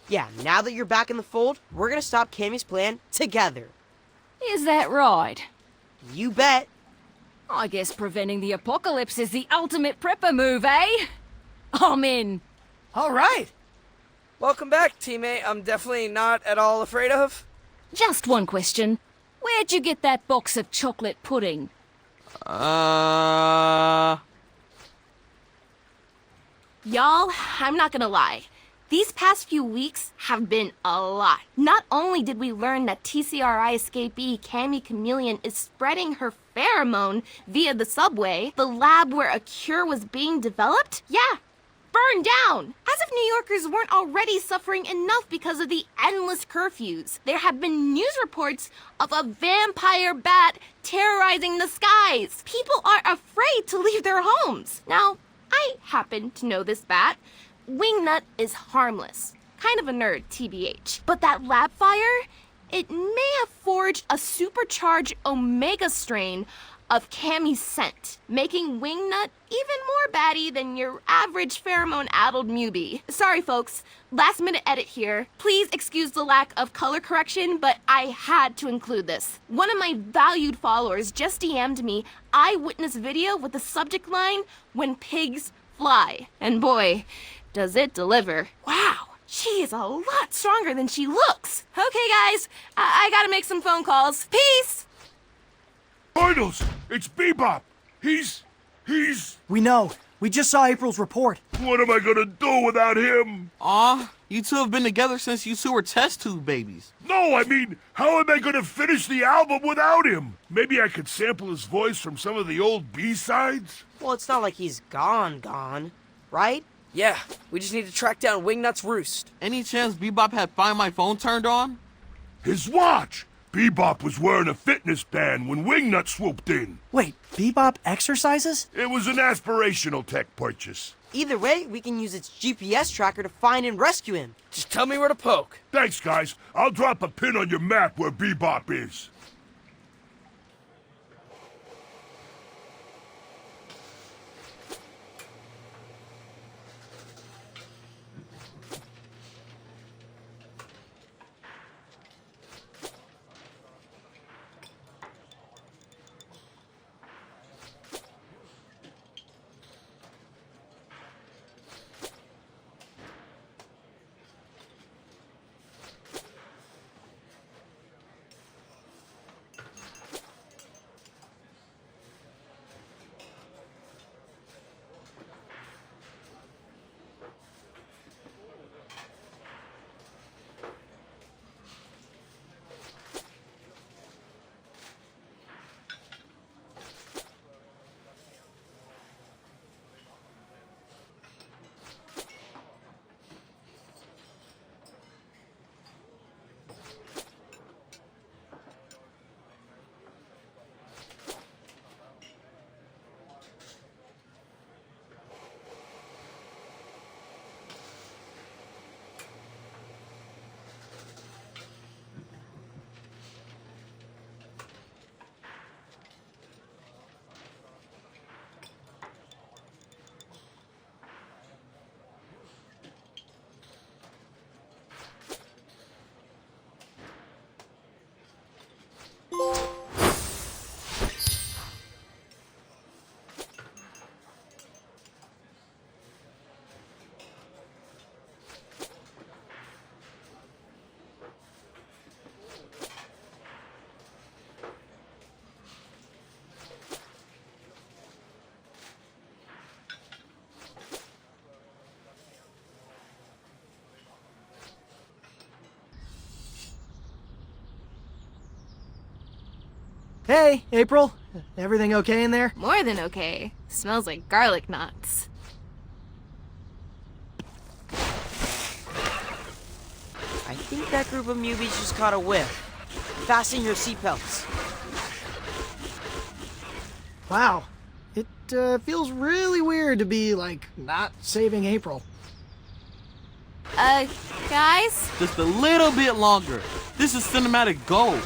Yeah, now that you're back in the fold, we're gonna stop Cammy's plan together. Is that right? You bet. I guess preventing the apocalypse is the ultimate prepper move, eh? I'm in. All right. Welcome back, teammate. I'm definitely not at all afraid of. Just one question. Where'd you get that box of chocolate pudding? Y'all, I'm not gonna lie. These past few weeks have been a lot. Not only did we learn that TCRI escapee Cammy Chameleon is spreading her pheromone via the subway, the lab where a cure was being developed, burned down. As if New Yorkers weren't already suffering enough because of the endless curfews. There have been news reports of a vampire bat terrorizing the skies. People are afraid to leave their homes. Now, I happen to know this bat. Wingnut is harmless. Kind of a nerd, TBH. But that lab fire, it may have forged a supercharged Omega strain of Cammy's scent, making Wingnut even more batty than your average pheromone-addled Mubi. Sorry, folks. Last minute edit here. Please excuse the lack of color correction, but I had to include this. One of my valued followers just DM'd me eyewitness video with the subject line, "When pigs fly." And boy, does it deliver. Wow, she is a lot stronger than she looks. Okay, guys, I gotta make some phone calls. Peace! Finals! It's Bebop! He's... We know. We just saw April's report. What am I gonna do without him? Aw, you two have been together since you two were test tube babies. No, I mean, how am I gonna finish the album without him? Maybe I could sample his voice from some of the old B-sides? Well, it's not like he's gone, right? Yeah, we just need to track down Wingnut's roost. Any chance Bebop had Find My Phone turned on? His watch! Bebop was wearing a fitness band when Wingnut swooped in. Wait, Bebop exercises? It was an aspirational tech purchase. Either way, we can use its GPS tracker to find and rescue him. Just tell me where to poke. Thanks, guys. I'll drop a pin on your map where Bebop is. Hey, April. Everything okay in there? More than okay. Smells like garlic knots. I think that group of newbies just caught a whiff. Fasten your seatbelts. Wow. It feels really weird to be, like, not saving April. Guys? Just a little bit longer. This is cinematic gold.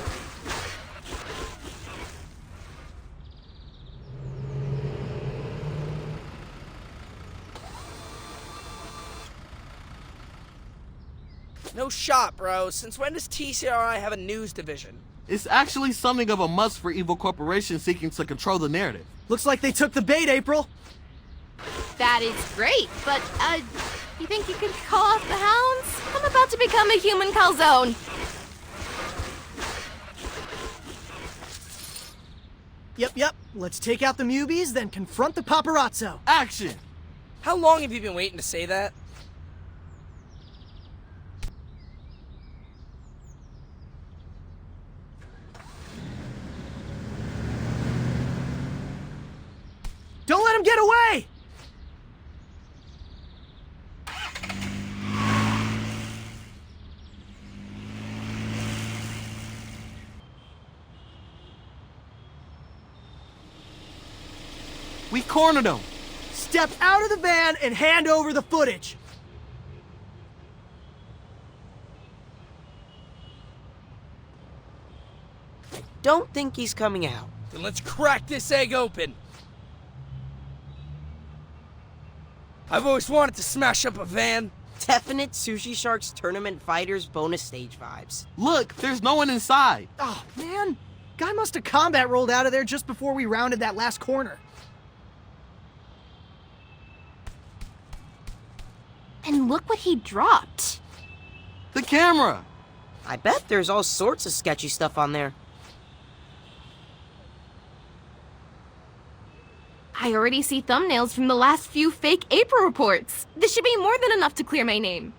No shot, bro. Since when does TCRI have a news division? It's actually something of a must for evil corporations seeking to control the narrative. Looks like they took the bait, April. That is great, but, you think you could call off the hounds? I'm about to become a human calzone. Yep. Let's take out the Mubies, then confront the paparazzo. Action! How long have you been waiting to say that? Don't let him get away! We cornered him! Step out of the van and hand over the footage! Don't think he's coming out. Then let's crack this egg open. I've always wanted to smash up a van. Definite Sushi Sharks Tournament Fighters bonus stage vibes. Look, there's no one inside. Oh, man. Guy must have combat rolled out of there just before we rounded that last corner. And look what he dropped. The camera! I bet there's all sorts of sketchy stuff on there. I already see thumbnails from the last few fake April reports. This should be more than enough to clear my name.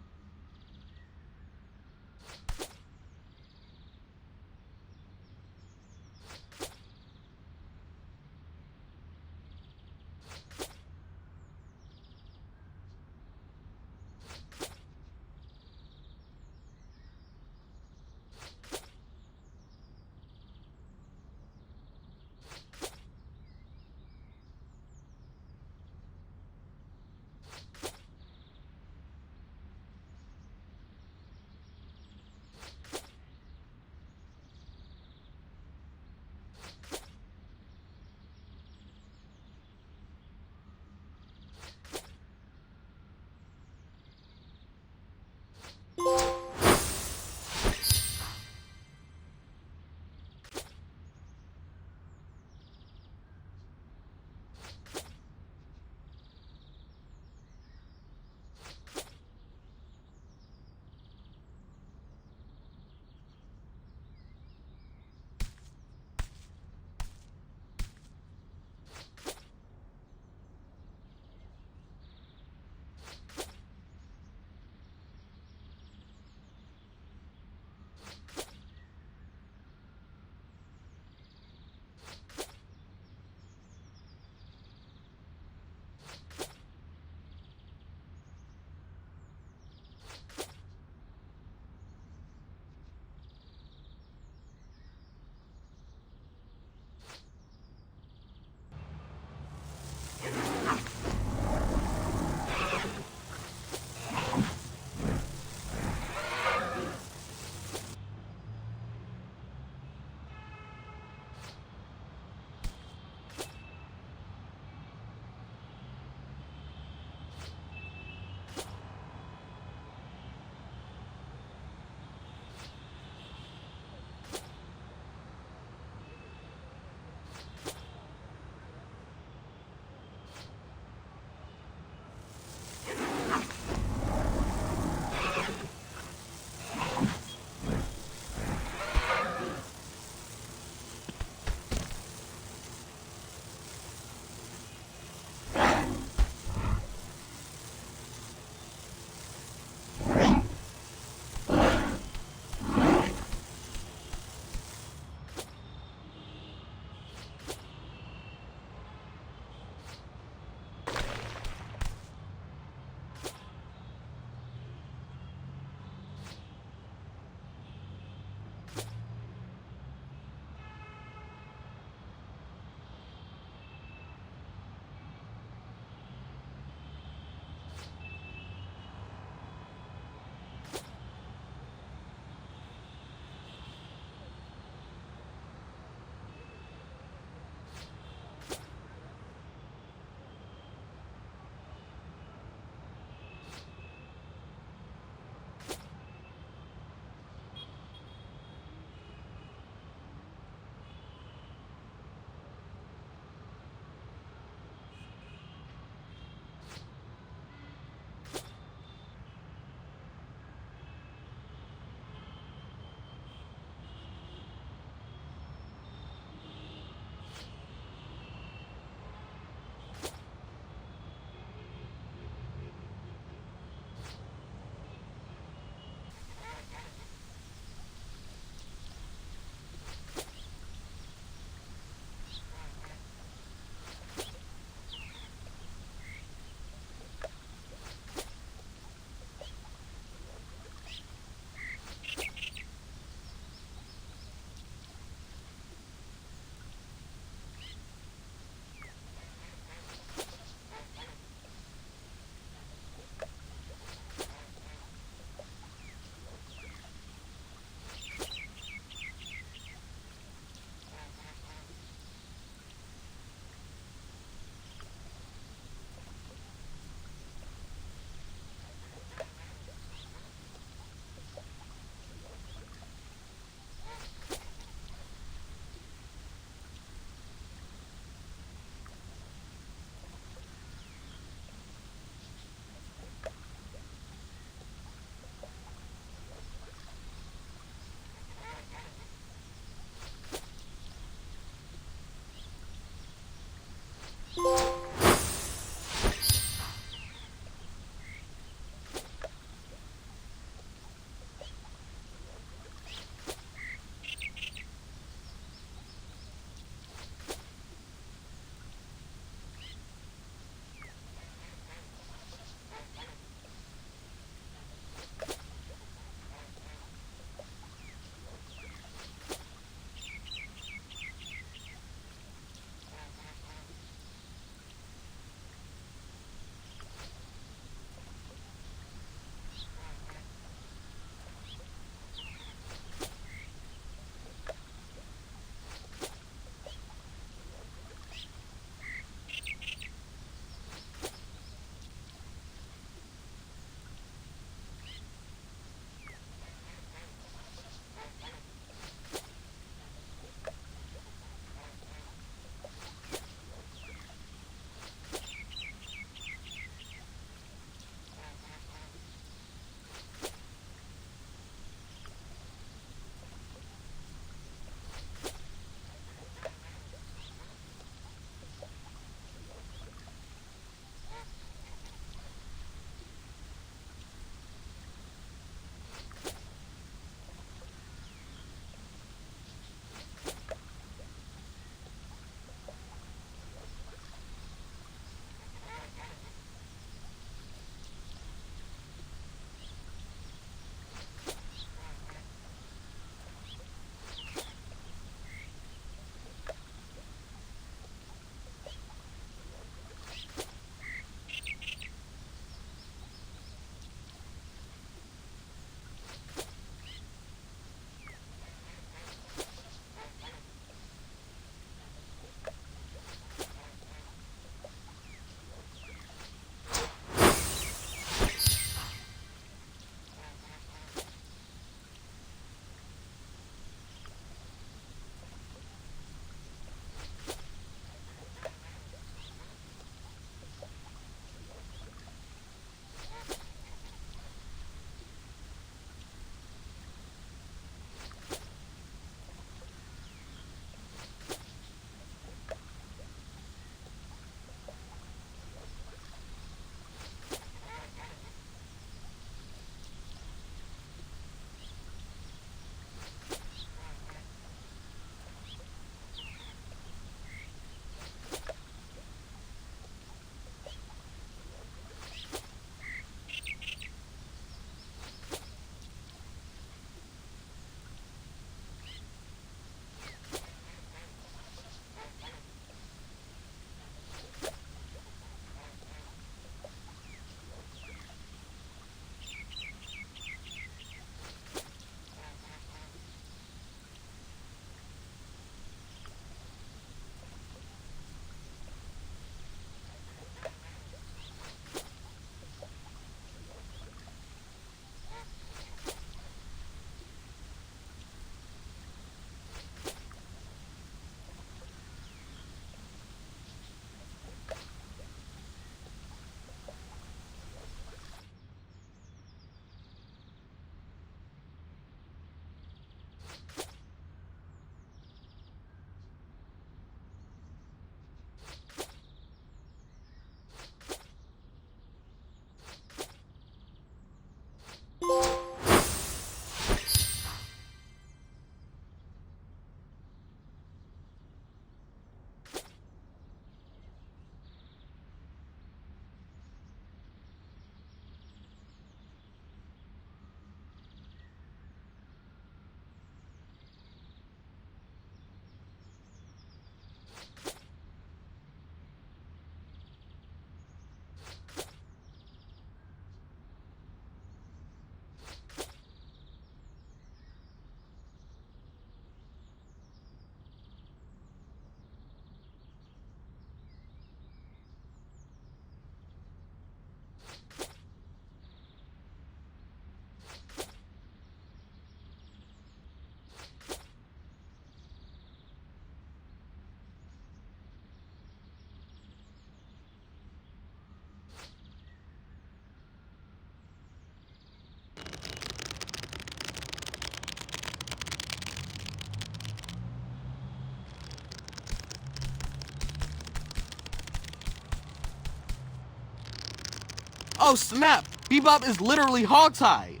Oh snap! Bebop is literally hogtied.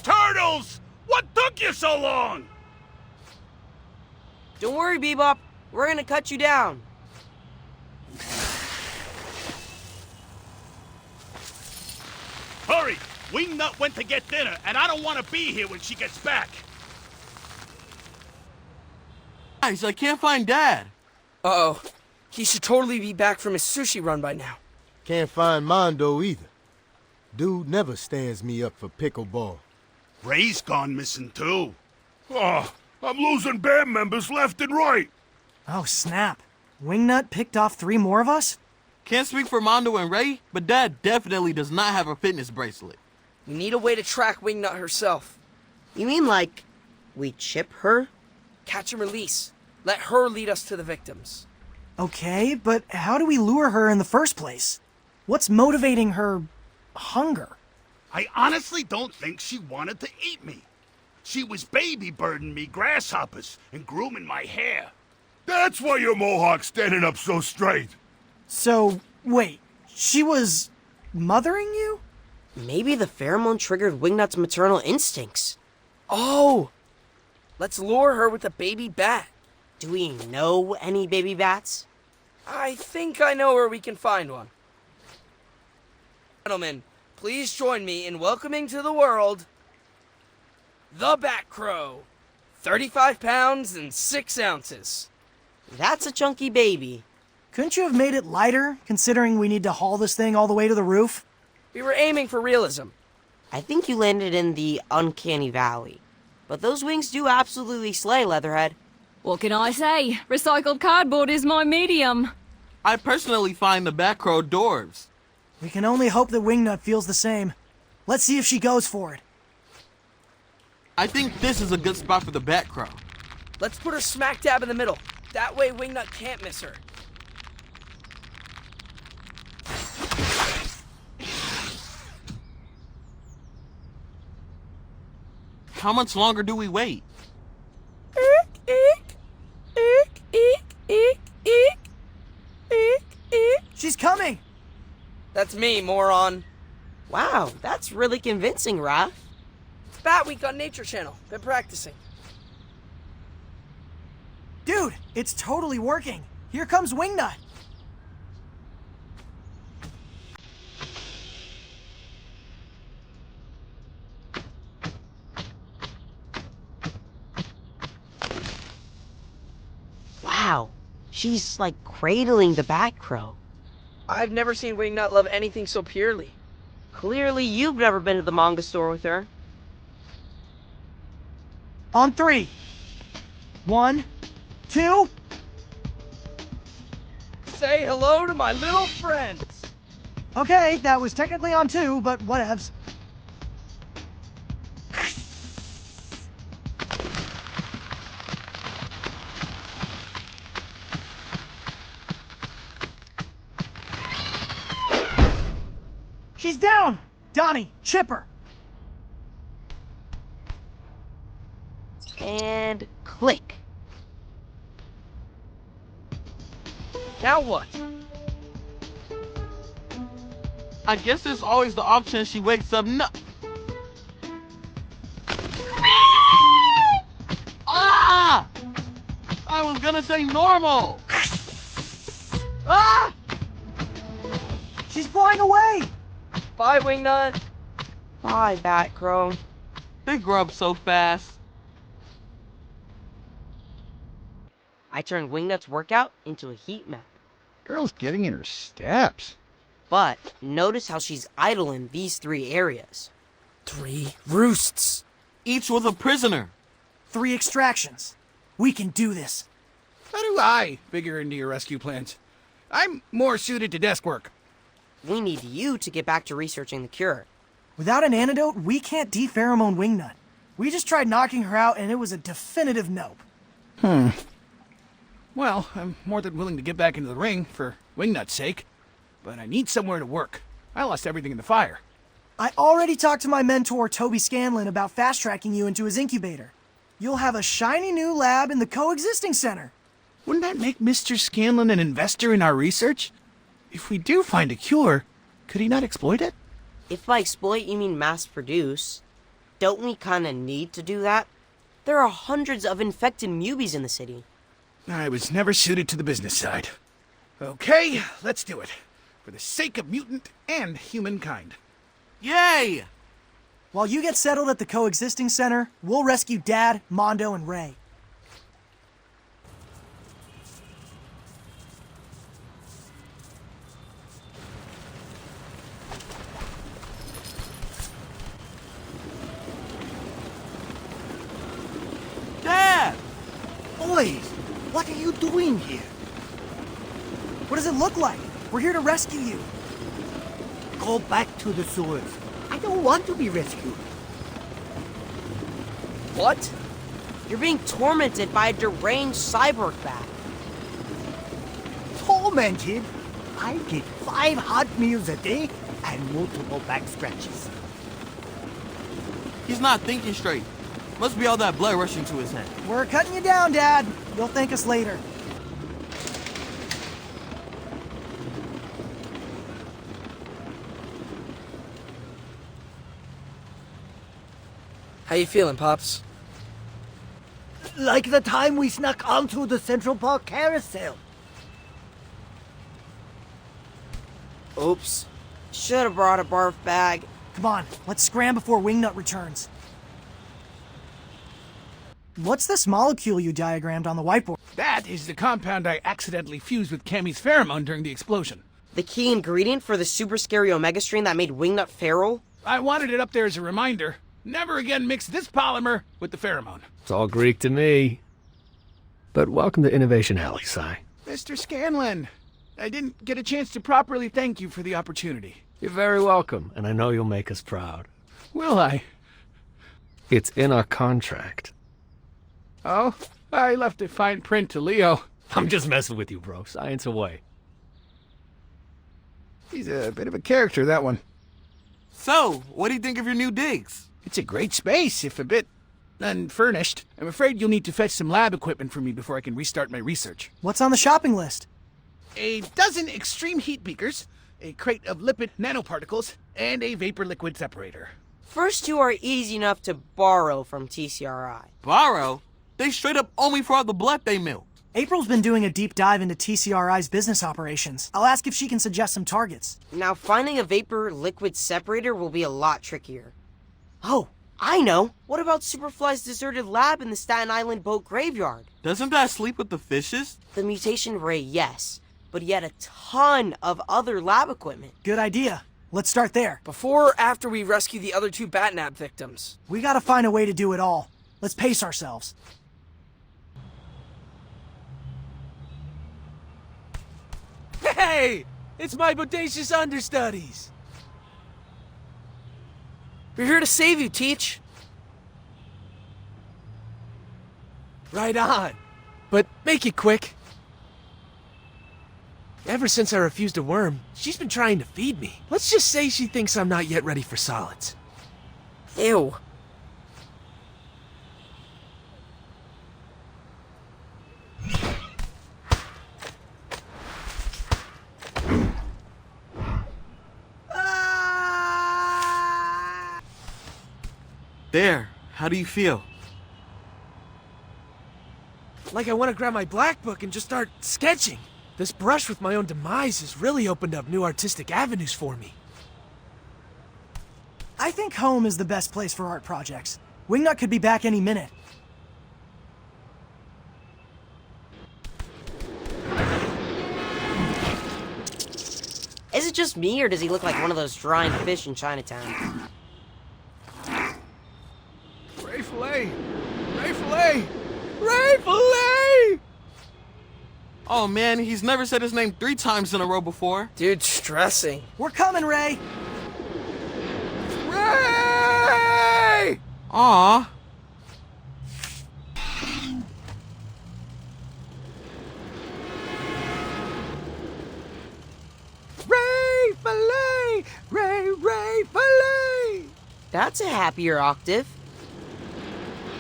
Turtles! What took you so long? Don't worry, Bebop. We're gonna cut you down. Hurry! Wingnut went to get dinner, and I don't want to be here when she gets back. Guys, I can't find Dad. Uh-oh. He should totally be back from his sushi run by now. Can't find Mondo either. Dude never stands me up for pickleball. Ray's gone missing too. Oh, I'm losing band members left and right. Oh, snap. Wingnut picked off 3 more of us? Can't speak for Mondo and Ray, but Dad definitely does not have a fitness bracelet. We need a way to track Wingnut herself. You mean like we chip her? Catch and release. Let her lead us to the victims. Okay, but how do we lure her in the first place? What's motivating her hunger? I honestly don't think she wanted to eat me. She was baby birding me grasshoppers and grooming my hair. That's why your mohawk's standing up so straight. So, wait, she was mothering you? Maybe the pheromone triggered Wingnut's maternal instincts. Oh! Let's lure her with a baby bat. Do we know any baby bats? I think I know where we can find one. Gentlemen, please join me in welcoming to the world the Bat Crow. 35 pounds and 6 ounces. That's a chunky baby. Couldn't you have made it lighter, considering we need to haul this thing all the way to the roof? We were aiming for realism. I think you landed in the uncanny valley. But those wings do absolutely slay, Leatherhead. What can I say? Recycled cardboard is my medium. I personally find the Bat Crow dwarves. We can only hope that Wingnut feels the same. Let's see if she goes for it. I think this is a good spot for the Bat Crow. Let's put her smack dab in the middle. That way Wingnut can't miss her. How much longer do we wait? She's coming! That's me, moron. Wow, that's really convincing, Raph. It's Bat Week on Nature Channel. Been practicing. Dude, it's totally working. Here comes Wingnut. Wow, she's like cradling the Bat Crow. I've never seen Wingnut love anything so purely. Clearly you've never been to the manga store with her. On 3. 1, 2. Say hello to my little friends. Okay, that was technically on 2, but whatevs. She's down! Donnie, chipper! And click. Now what? I guess there's always the option she wakes up Ah! I was gonna say normal! Ah! She's flying away! Bye, Wingnut. Bye, Bat Crow. They grow up so fast. I turned Wingnut's workout into a heat map. Girl's getting in her steps. But notice how she's idling these 3 areas. 3 roosts. Each with a prisoner. 3 extractions. We can do this. How do I figure into your rescue plans? I'm more suited to desk work. We need you to get back to researching the cure. Without an antidote, we can't depheromone Wingnut. We just tried knocking her out and it was a definitive nope. Well, I'm more than willing to get back into the ring for Wingnut's sake, but I need somewhere to work. I lost everything in the fire. I already talked to my mentor, Toby Scanlon, about fast-tracking you into his incubator. You'll have a shiny new lab in the coexisting center. Wouldn't that make Mr. Scanlon an investor in our research? If we do find a cure, could he not exploit it? If by exploit you mean mass produce, don't we kinda need to do that? There are hundreds of infected mubies in the city. I was never suited to the business side. Okay, let's do it. For the sake of mutant and humankind. Yay! While you get settled at the coexisting center, we'll rescue Dad, Mondo, and Ray. Dad! Boys, what are you doing here? What does it look like? We're here to rescue you. Go back to the sewers. I don't want to be rescued. What? You're being tormented by a deranged cyborg bat. Tormented? I get 5 hot meals a day and multiple back scratches. He's not thinking straight. Must be all that blood rushing to his head. We're cutting you down, Dad. You'll thank us later. How you feeling, Pops? Like the time we snuck onto the Central Park carousel. Oops. Should've brought a barf bag. Come on, let's scram before Wingnut returns. What's this molecule you diagrammed on the whiteboard? That is the compound I accidentally fused with Cammy's pheromone during the explosion. The key ingredient for the super scary omega strain that made Wingnut feral? I wanted it up there as a reminder. Never again mix this polymer with the pheromone. It's all Greek to me. But welcome to Innovation Alley, Si. Mr. Scanlon, I didn't get a chance to properly thank you for the opportunity. You're very welcome, and I know you'll make us proud. Will I? It's in our contract. Oh, I left a fine print to Leo. I'm just messing with you, bro. Science away. He's a bit of a character, that one. So, what do you think of your new digs? It's a great space, if a bit unfurnished. I'm afraid you'll need to fetch some lab equipment for me before I can restart my research. What's on the shopping list? A dozen extreme heat beakers, a crate of lipid nanoparticles, and a vapor liquid separator. First two are easy enough to borrow from TCRI. Borrow? They straight up owe me for all the blood they milked. April's been doing a deep dive into TCRI's business operations. I'll ask if she can suggest some targets. Now finding a vapor liquid separator will be a lot trickier. Oh, I know! What about Superfly's deserted lab in the Staten Island boat graveyard? Doesn't that sleep with the fishes? The mutation ray, yes. But yet a ton of other lab equipment. Good idea. Let's start there. Before or after we rescue the other 2 Batnap victims? We gotta find a way to do it all. Let's pace ourselves. Hey! It's my bodacious understudies! We're here to save you, Teach. Right on. But make it quick. Ever since I refused a worm, she's been trying to feed me. Let's just say she thinks I'm not yet ready for solids. Ew. There, how do you feel? Like I want to grab my black book and just start sketching. This brush with my own demise has really opened up new artistic avenues for me. I think home is the best place for art projects. Wingnut could be back any minute. Is it just me, or does he look like one of those drying fish in Chinatown? Ray Fillet! Ray Fillet! Ray Fillet! Oh man, he's never said his name 3 times in a row before. Dude, stressing. We're coming, Ray! Ray! Aw. Ray Fillet! Ray Fillet! That's a happier octave.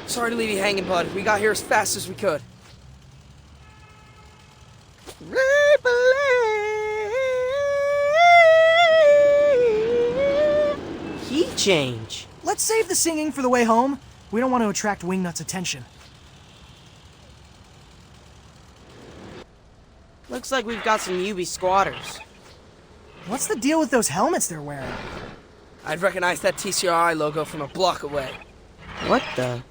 Sorry to leave you hanging, bud. We got here as fast as we could. Ray Fillet! change. Let's save the singing for the way home. We don't want to attract Wingnut's attention. Looks like we've got some UB squatters. What's the deal with those helmets they're wearing? I'd recognize that TCRI logo from a block away. What the?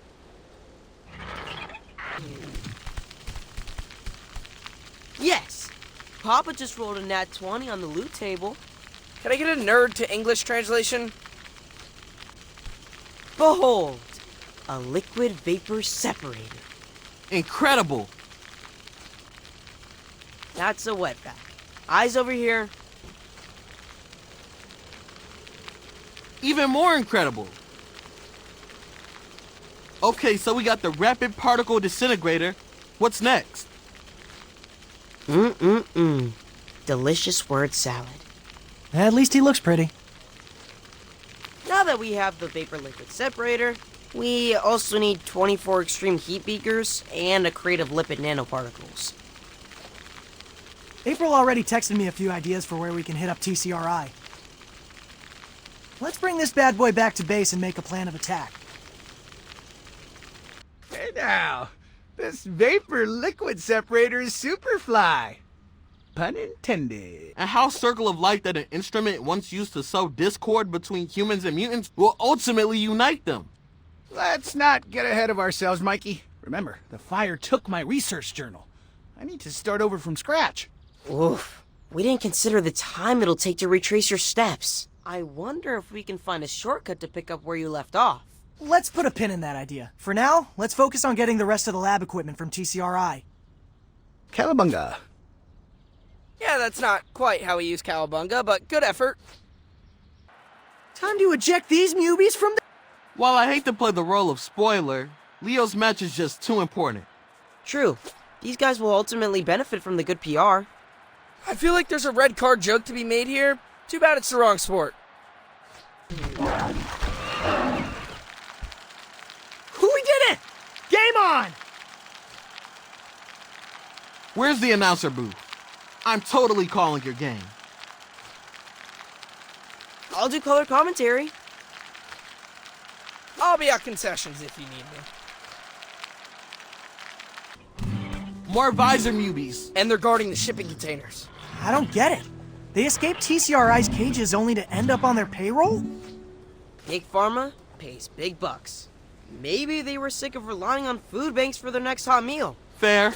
Yes! Papa just rolled a nat 20 on the loot table. Can I get a nerd to English translation? Behold! A liquid vapor separator. Incredible! That's a wetback. Eyes over here. Even more incredible! Okay, so we got the rapid particle disintegrator. What's next? Delicious word salad. At least he looks pretty. Now that we have the vapor liquid separator, we also need 24 extreme heat beakers and a crate of lipid nanoparticles. April already texted me a few ideas for where we can hit up TCRI. Let's bring this bad boy back to base and make a plan of attack. Hey now, this vapor liquid separator is superfly. Pun intended. And how Circle of Light, that an instrument once used to sow discord between humans and mutants, will ultimately unite them. Let's not get ahead of ourselves, Mikey. Remember, the fire took my research journal. I need to start over from scratch. Oof. We didn't consider the time it'll take to retrace your steps. I wonder if we can find a shortcut to pick up where you left off. Let's put a pin in that idea. For now, let's focus on getting the rest of the lab equipment from TCRI. Cowabunga. Yeah, that's not quite how we use cowabunga, but good effort. Time to eject these newbies from the... While I hate to play the role of spoiler, Leo's match is just too important. True. These guys will ultimately benefit from the good PR. I feel like there's a red card joke to be made here. Too bad it's the wrong sport. Who we did it! Game on! Where's the announcer booth? I'm totally calling your game. I'll do color commentary. I'll be at concessions if you need me. More visor mubies. And they're guarding the shipping containers. I don't get it. They escaped TCRI's cages only to end up on their payroll? Big Pharma pays big bucks. Maybe they were sick of relying on food banks for their next hot meal. Fair.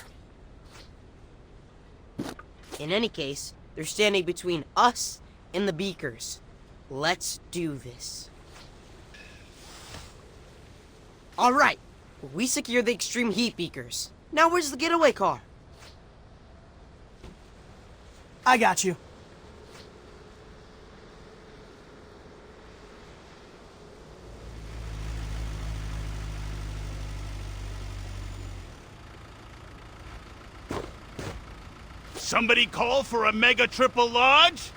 In any case, they're standing between us and the beakers. Let's do this. Alright, we secured the extreme heat beakers. Now where's the getaway car? I got you. Somebody call for a mega triple large?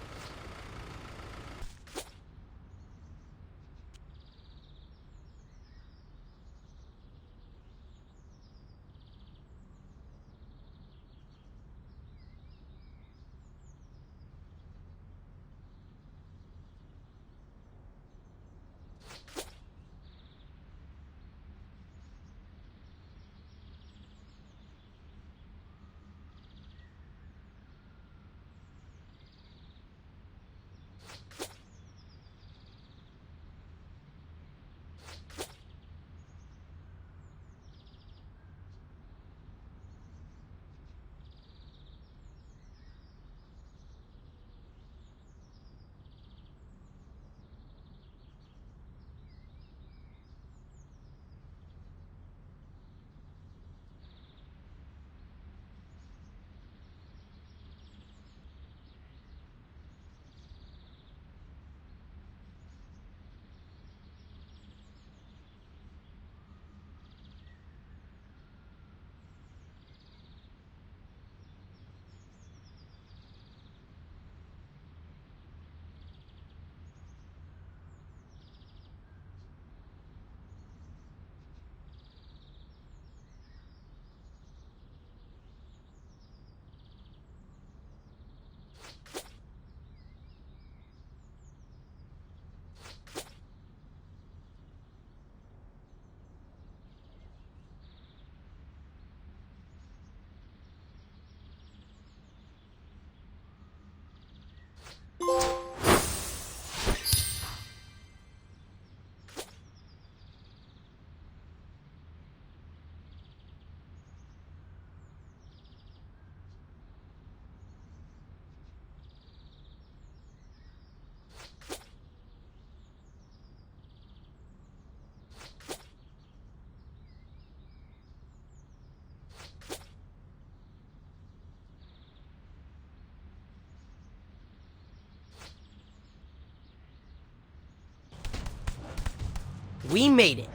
We made it.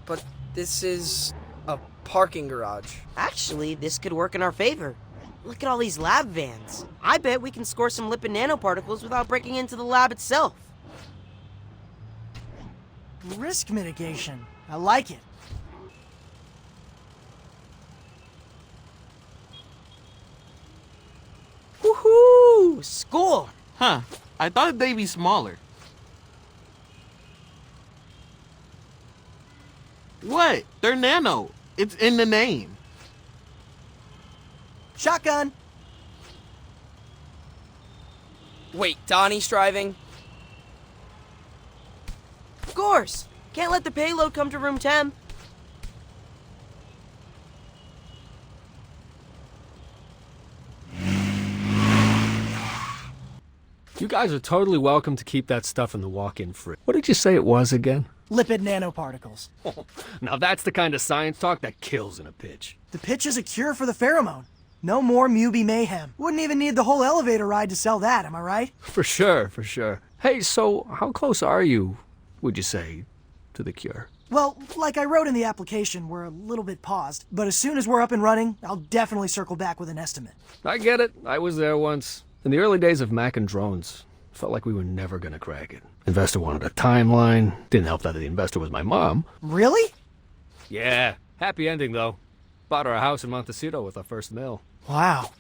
But this is a parking garage. Actually, this could work in our favor. Look at all these lab vans. I bet we can score some lipid nanoparticles without breaking into the lab itself. Risk mitigation. I like it. Woohoo! Score! Huh. I thought they'd be smaller. What? They're nano. It's in the name. Shotgun! Wait, Donnie's driving? Of course! Can't let the payload come to room temp. You guys are totally welcome to keep that stuff in the walk-in fridge. What did you say it was again? Lipid nanoparticles. Now that's the kind of science talk that kills in a pitch. The pitch is a cure for the pheromone. No more Mubi mayhem. Wouldn't even need the whole elevator ride to sell that, am I right? For sure, for sure. Hey, so how close are you, would you say, to the cure? Well, like I wrote in the application, we're a little bit paused, but as soon as we're up and running, I'll definitely circle back with an estimate. I get it. I was there once. In the early days of Mac and drones, felt like we were never gonna crack it. Investor wanted a timeline. Didn't help that the investor was my mom. Really? Yeah. Happy ending, though. Bought her a house in Montecito with our first mill. Wow.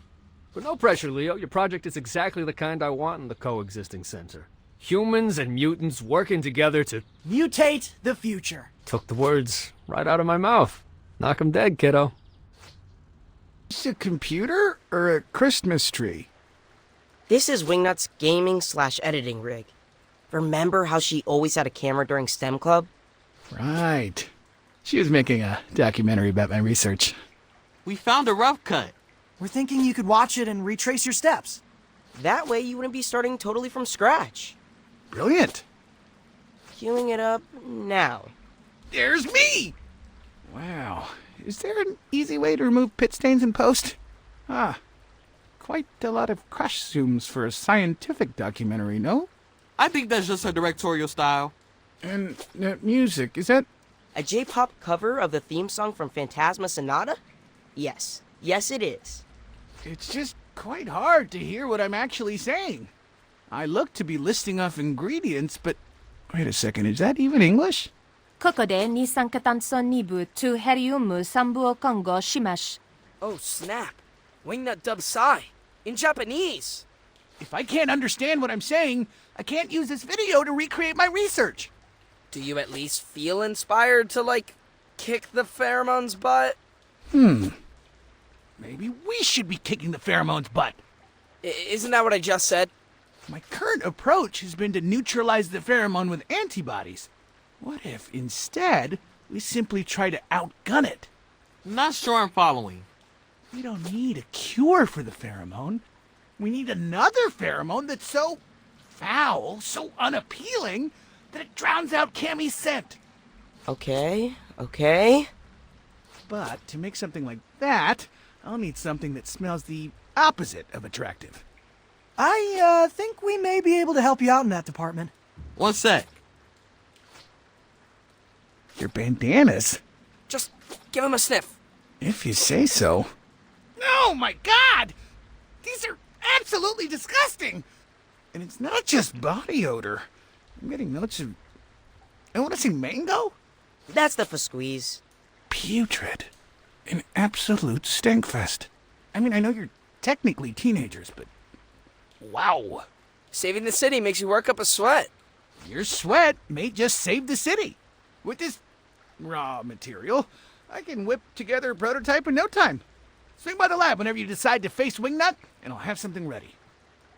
But no pressure, Leo. Your project is exactly the kind I want in the coexisting center. Humans and mutants working together to mutate the future. Took the words right out of my mouth. Knock 'em dead, kiddo. Is it a computer or a Christmas tree? This is Wingnut's gaming/editing rig. Remember how she always had a camera during STEM Club? Right. She was making a documentary about my research. We found a rough cut. We're thinking you could watch it and retrace your steps. That way you wouldn't be starting totally from scratch. Brilliant. Queuing it up now. There's me! Wow. Is there an easy way to remove pit stains in post? Quite a lot of crush zooms for a scientific documentary, no? I think that's just her directorial style. And that music, is that... A J-pop cover of the theme song from Phantasma Sonata? Yes. Yes, it is. It's just quite hard to hear what I'm actually saying. I look to be listing off ingredients, but... Wait a second, is that even English? ここで二酸化炭素2部to helium 3部を混合します。 Oh, snap. Wingnut dub Psy. In Japanese. If I can't understand what I'm saying, I can't use this video to recreate my research. Do you at least feel inspired to, like, kick the pheromones' butt? Maybe we should be kicking the pheromones' butt. Isn't that what I just said? My current approach has been to neutralize the pheromone with antibodies. What if, instead, we simply try to outgun it? Not sure I'm following. We don't need a cure for the pheromone. We need another pheromone that's so foul, so unappealing, that it drowns out Cammy's scent. Okay. But to make something like that, I'll need something that smells the opposite of attractive. I think we may be able to help you out in that department. One sec. Your bandanas? Just give him a sniff. If you say so. Oh my god! These are absolutely disgusting! And it's not just body odor. I'm getting notes of... I want to say mango? That's the squeeze. Putrid. An absolute stinkfest. I mean, I know you're technically teenagers, but... Wow. Saving the city makes you work up a sweat. Your sweat may just save the city. With this raw material, I can whip together a prototype in no time. Swing by the lab whenever you decide to face Wingnut, and I'll have something ready.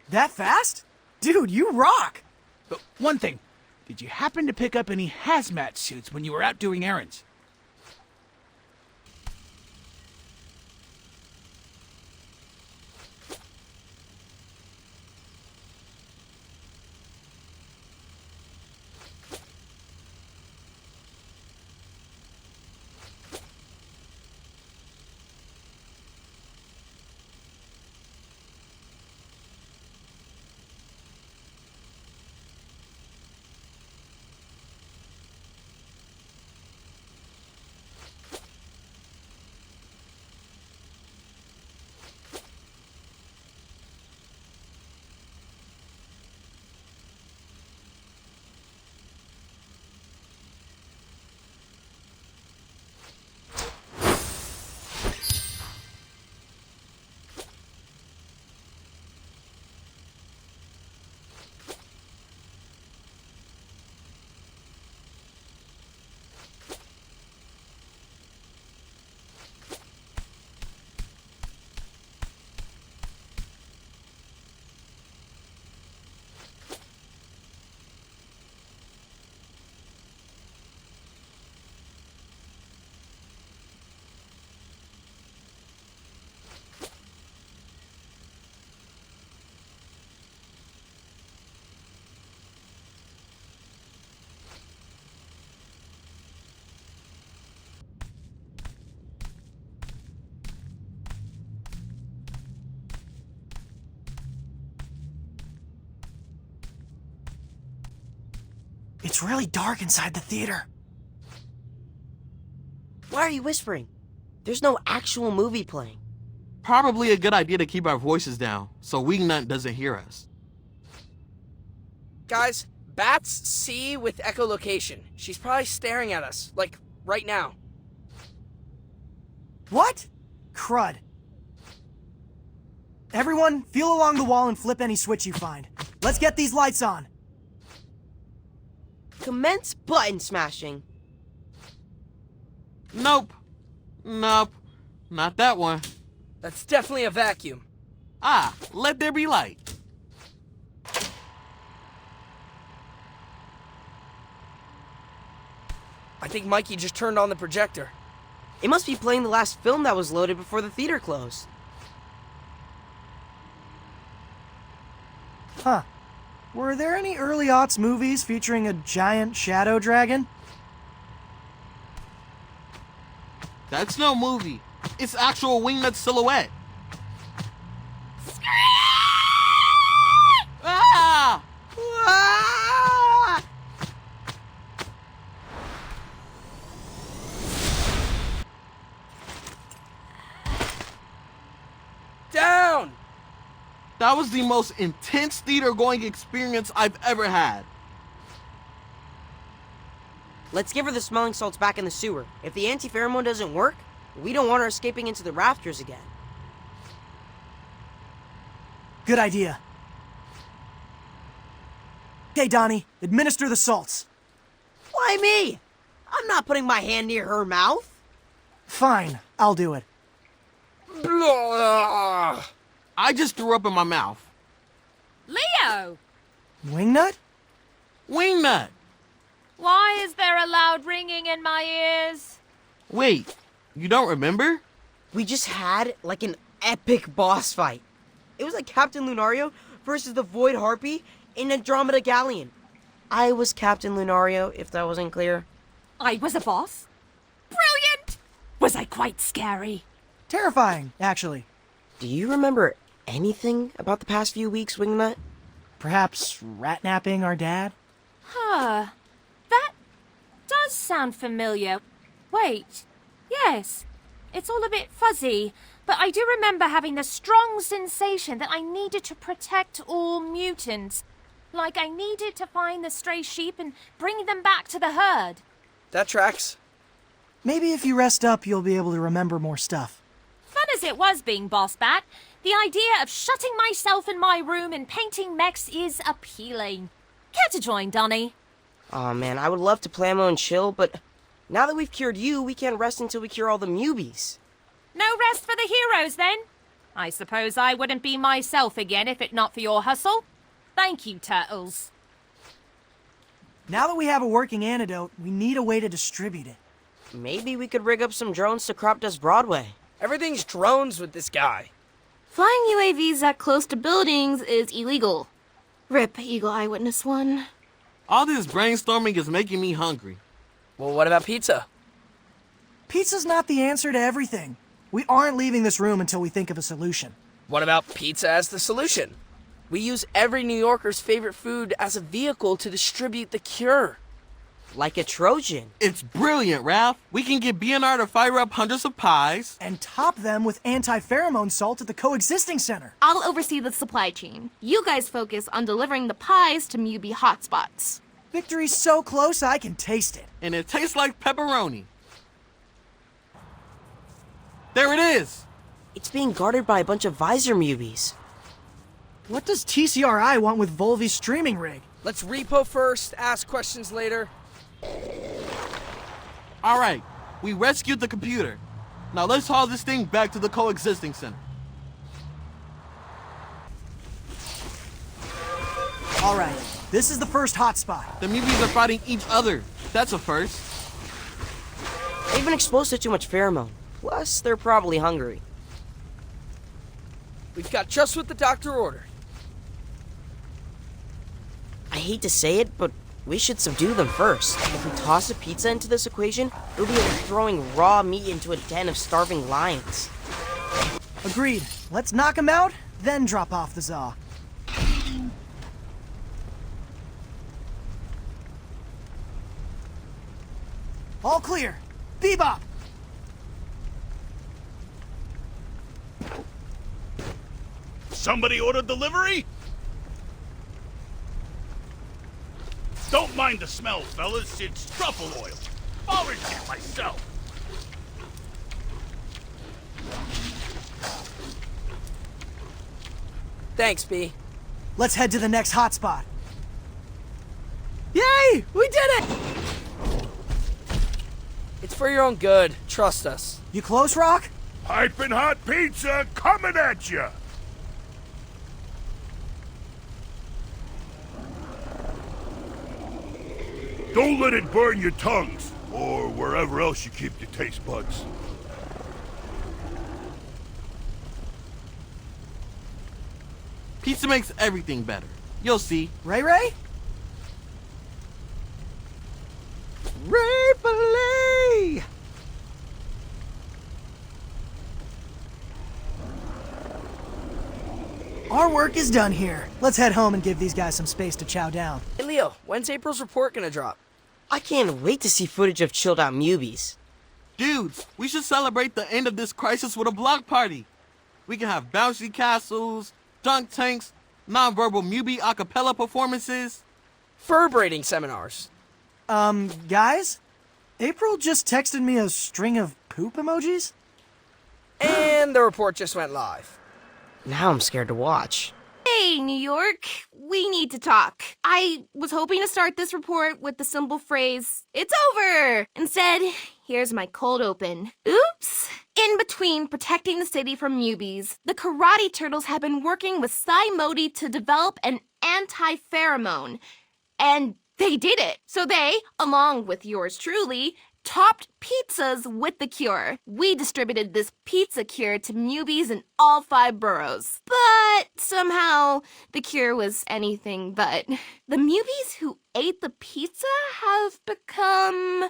That fast? Dude, you rock! But one thing, did you happen to pick up any hazmat suits when you were out doing errands? It's really dark inside the theater. Why are you whispering? There's no actual movie playing. Probably a good idea to keep our voices down, so Wingnut doesn't hear us. Guys, Bats C with echolocation. She's probably staring at us, like, right now. What? Crud. Everyone, feel along the wall and flip any switch you find. Let's get these lights on. Commence button smashing. Nope. Nope. Not that one. That's definitely a vacuum. Ah, let there be light. I think Mikey just turned on the projector. It must be playing the last film that was loaded before the theater closed. Huh. Were there any early aughts movies featuring a giant shadow dragon? That's no movie. It's actual Wingnut silhouette. Ah! Ah! Down! That was the most intense theater-going experience I've ever had. Let's give her the smelling salts back in the sewer. If the anti-pheromone doesn't work, we don't want her escaping into the rafters again. Good idea. Okay, Donnie, administer the salts. Why me? I'm not putting my hand near her mouth. Fine, I'll do it. Blah. I just threw up in my mouth. Leo! Wingnut? Wingnut! Why is there a loud ringing in my ears? Wait, you don't remember? We just had, like, an epic boss fight. It was like Captain Lunario versus the Void Harpy in Andromeda Galleon. I was Captain Lunario, if that wasn't clear. I was a boss? Brilliant! Was I quite scary? Terrifying, actually. Do you remember anything about the past few weeks, Wingnut? Perhaps rat-napping our dad? Huh. That does sound familiar. Wait. Yes. It's all a bit fuzzy, but I do remember having the strong sensation that I needed to protect all mutants. Like I needed to find the stray sheep and bring them back to the herd. That tracks. Maybe if you rest up, you'll be able to remember more stuff. Fun as it was being Boss Bat, the idea of shutting myself in my room and painting mechs is appealing. Care to join, Donnie? Aw, man, I would love to play and chill, but now that we've cured you, we can't rest until we cure all the mubies. No rest for the heroes, then? I suppose I wouldn't be myself again if it not for your hustle. Thank you, Turtles. Now that we have a working antidote, we need a way to distribute it. Maybe we could rig up some drones to crop dust Broadway. Everything's drones with this guy. Flying UAVs that close to buildings is illegal. RIP Eagle Eyewitness 1. All this brainstorming is making me hungry. Well, what about pizza? Pizza's not the answer to everything. We aren't leaving this room until we think of a solution. What about pizza as the solution? We use every New Yorker's favorite food as a vehicle to distribute the cure. Like a Trojan. It's brilliant, Ralph. We can get BNR to fire up hundreds of pies. And top them with anti-pheromone salt at the coexisting center. I'll oversee the supply chain. You guys focus on delivering the pies to Mubi hotspots. Victory's so close I can taste it. And it tastes like pepperoni. There it is! It's being guarded by a bunch of visor mubies. What does TCRI want with Volvi's streaming rig? Let's repo first, ask questions later. Alright, we rescued the computer. Now let's haul this thing back to the coexisting center. Alright, this is the first hotspot. The mubies are fighting each other. That's a first. They've been exposed to too much pheromone. Plus, they're probably hungry. We've got just what the doctor ordered. I hate to say it, but we should subdue them first. If we toss a pizza into this equation, it'll be like throwing raw meat into a den of starving lions. Agreed. Let's knock them out, then drop off the Zaw. All clear. Bebop! Somebody ordered delivery? Don't mind the smell, fellas. It's truffle oil. Foraged it myself. Thanks, B. Let's head to the next hotspot. Yay! We did it! It's for your own good. Trust us. You close, Rock? Piping hot pizza coming at you. Don't let it burn your tongues, or wherever else you keep your taste buds. Pizza makes everything better. You'll see. Ray Ray? Ray Filet! Our work is done here. Let's head home and give these guys some space to chow down. Hey, Leo, when's April's report gonna drop? I can't wait to see footage of chilled out Mubies. Dudes, we should celebrate the end of this crisis with a block party. We can have bouncy castles, dunk tanks, non-verbal Mubi a cappella performances. Fur braiding seminars. Guys? April just texted me a string of poop emojis? And the report just went live. Now I'm scared to watch. Hey, New York, we need to talk. I was hoping to start this report with the simple phrase, "It's over!" Instead, here's my cold open. Oops! In between protecting the city from newbies, the Karate Turtles have been working with Sai Modi to develop an anti-pheromone. And they did it. So they, along with yours truly, topped pizzas with the cure. We distributed this pizza cure to newbies in all 5 boroughs. But somehow the cure was anything but. The newbies who ate the pizza have become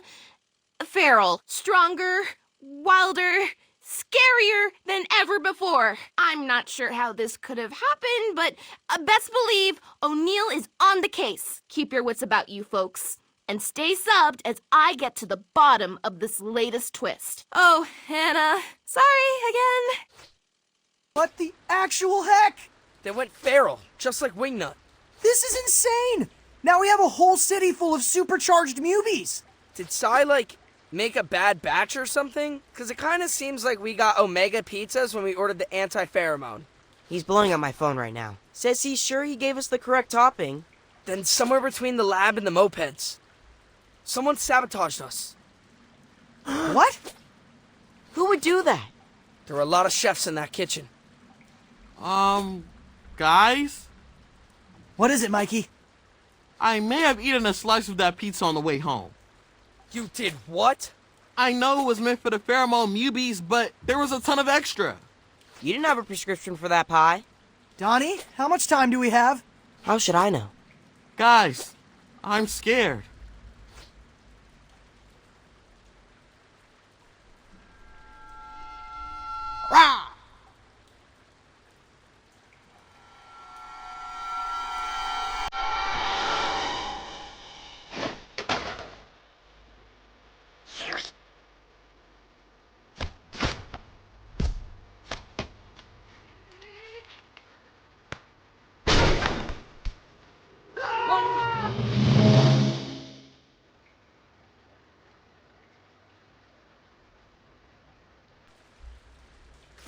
feral, stronger, wilder, scarier than ever before. I'm not sure how this could have happened, but best believe O'Neill is on the case. Keep your wits about you, folks. And stay subbed as I get to the bottom of this latest twist. Oh, Hannah, sorry again. What the actual heck? They went feral, just like Wingnut. This is insane! Now we have a whole city full of supercharged Mubies. Did Sai, make a bad batch or something? Because it kind of seems like we got Omega pizzas when we ordered the anti-pheromone. He's blowing up my phone right now. Says he's sure he gave us the correct topping. Then somewhere between the lab and the mopeds. Someone sabotaged us. What? Who would do that? There were a lot of chefs in that kitchen. Guys? What is it, Mikey? I may have eaten a slice of that pizza on the way home. You did what? I know it was meant for the pheromone mubies, but there was a ton of extra. You didn't have a prescription for that pie. Donnie, how much time do we have? How should I know? Guys, I'm scared. Rah!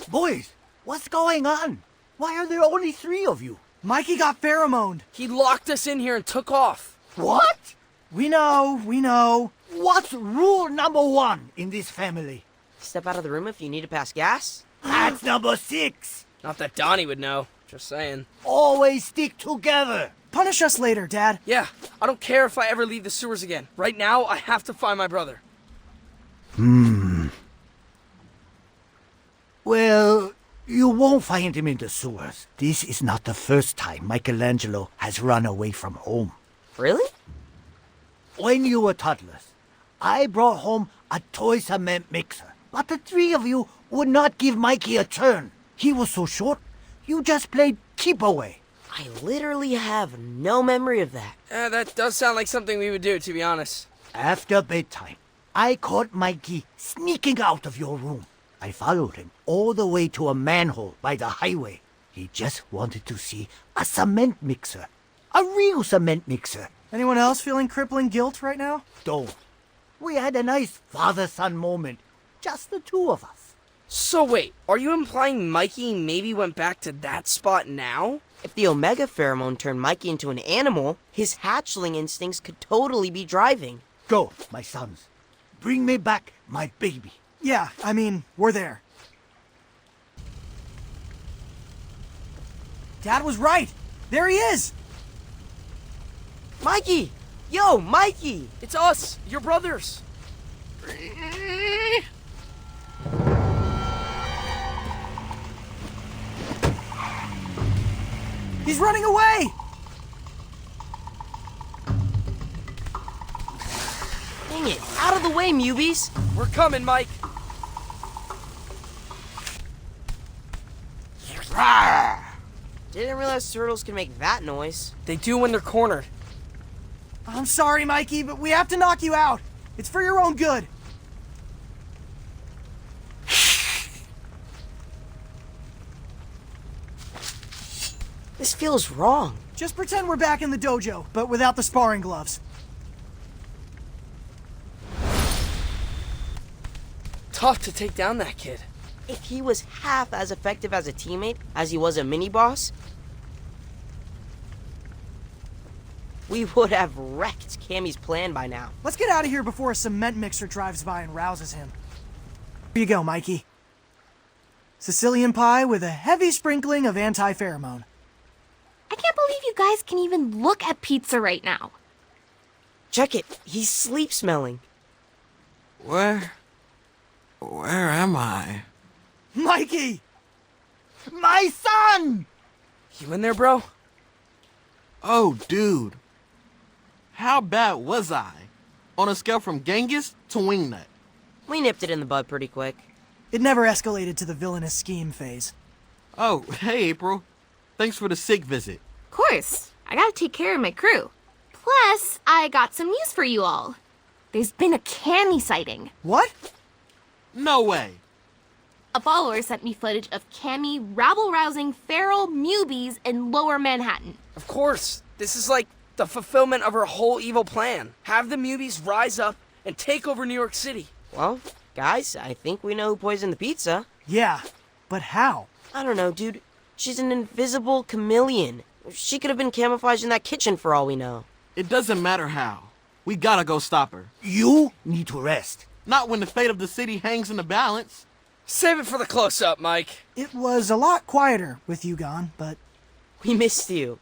Boys, what's going on? Why are there only 3 of you? Mikey got pheromoned. He locked us in here and took off. What? We know. What's rule number 1 in this family? Step out of the room if you need to pass gas. That's number 6. Not that Donnie would know. Just saying. Always stick together. Punish us later, Dad. Yeah, I don't care if I ever leave the sewers again. Right now, I have to find my brother. Well, you won't find him in the sewers. This is not the first time Michelangelo has run away from home. Really? When you were toddlers, I brought home a toy cement mixer. But the 3 of you would not give Mikey a turn. He was so short, you just played keep away. I literally have no memory of that. That does sound like something we would do, to be honest. After bedtime, I caught Mikey sneaking out of your room. I followed him all the way to a manhole by the highway. He just wanted to see a cement mixer. A real cement mixer. Anyone else feeling crippling guilt right now? Don't. We had a nice father-son moment. Just the two of us. So wait, are you implying Mikey maybe went back to that spot now? If the Omega pheromone turned Mikey into an animal, his hatchling instincts could totally be driving. Go, my sons. Bring me back my baby. Yeah, I mean, we're there. Dad was right. There he is. Mikey! Yo, Mikey! It's us, your brothers. He's running away! Dang it, out of the way, Mubies! We're coming, Mike. Didn't realize turtles can make that noise. They do when they're cornered. I'm sorry, Mikey, but we have to knock you out. It's for your own good. This feels wrong. Just pretend we're back in the dojo, but without the sparring gloves. Tough to take down that kid. If he was half as effective as a teammate as he was a mini-boss, we would have wrecked Cammy's plan by now. Let's get out of here before a cement mixer drives by and rouses him. Here you go, Mikey. Sicilian pie with a heavy sprinkling of anti-pheromone. I can't believe you guys can even look at pizza right now. Check it. He's sleep smelling. Where am I? Mikey! My son! You in there, bro? Oh, dude. How bad was I? On a scale from Genghis to Wingnut. We nipped it in the bud pretty quick. It never escalated to the villainous scheme phase. Oh, hey, April. Thanks for the sick visit. Of course, I gotta take care of my crew. Plus, I got some news for you all. There's been a Cammy sighting. What? No way. A follower sent me footage of Cammy rabble-rousing feral mubies in Lower Manhattan. Of course. This is like the fulfillment of her whole evil plan. Have the mubies rise up and take over New York City. Well, guys, I think we know who poisoned the pizza. Yeah, but how? I don't know, dude. She's an invisible chameleon. She could have been camouflaged in that kitchen for all we know. It doesn't matter how. We gotta go stop her. You need to rest. Not when the fate of the city hangs in the balance. Save it for the close-up, Mike. It was a lot quieter with you gone, but... We missed you.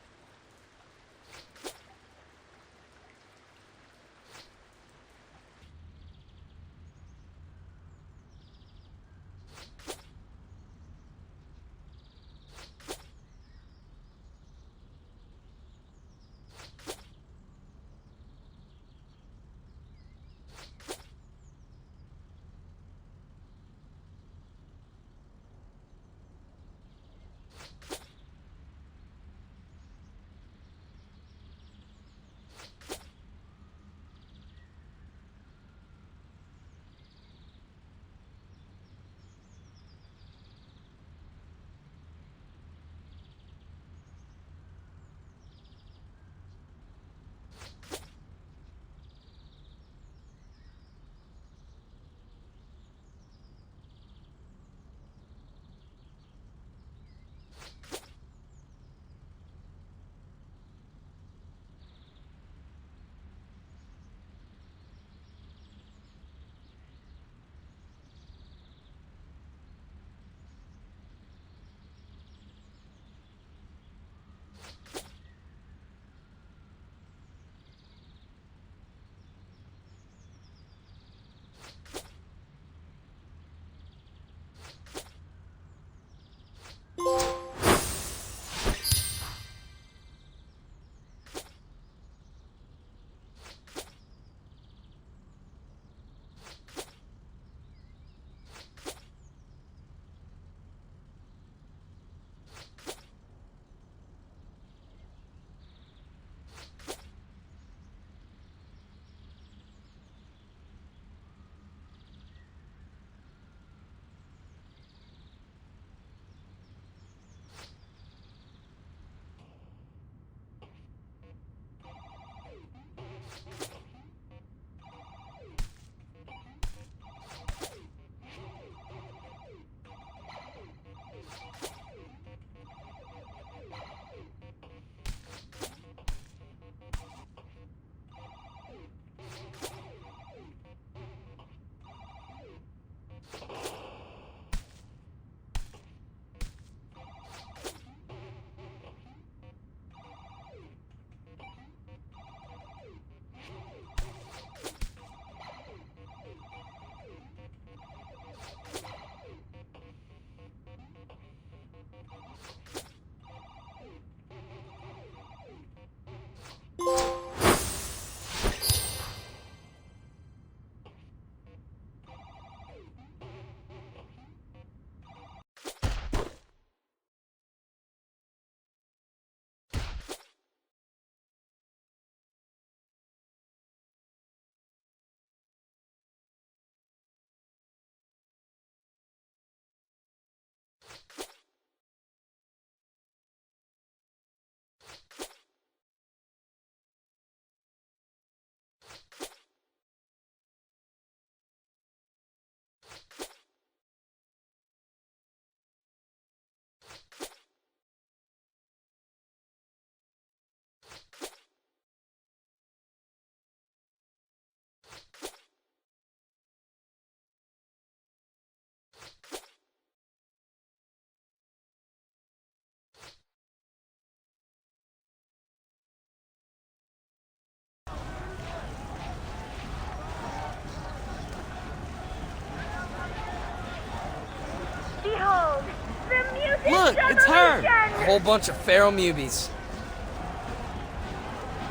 Behold, the mutant Look, it's her! A whole bunch of feral mubies.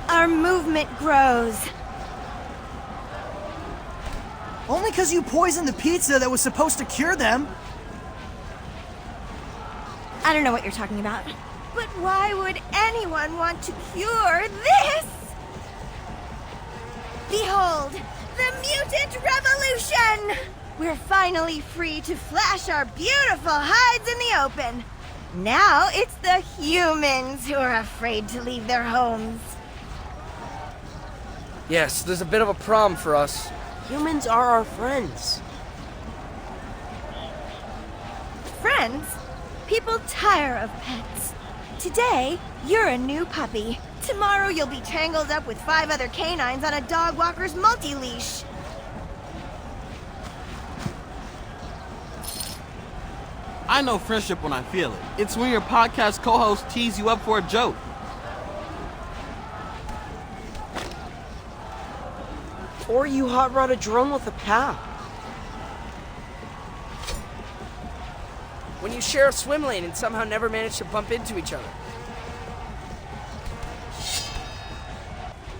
Our movement grows. Only 'cause you poisoned the pizza that was supposed to cure them. I don't know what you're talking about. But why would anyone want to cure this? Behold, the mutant revolution! We're finally free to flash our beautiful hides in the open. Now it's the humans who are afraid to leave their homes. Yes, there's a bit of a problem for us. Humans are our friends. Friends? People tire of pets. Today, you're a new puppy. Tomorrow you'll be tangled up with 5 other canines on a dog walker's multi-leash. I know friendship when I feel it. It's when your podcast co-host tease you up for a joke. Or you hot rod a drone with a pal. When you share a swim lane and somehow never manage to bump into each other.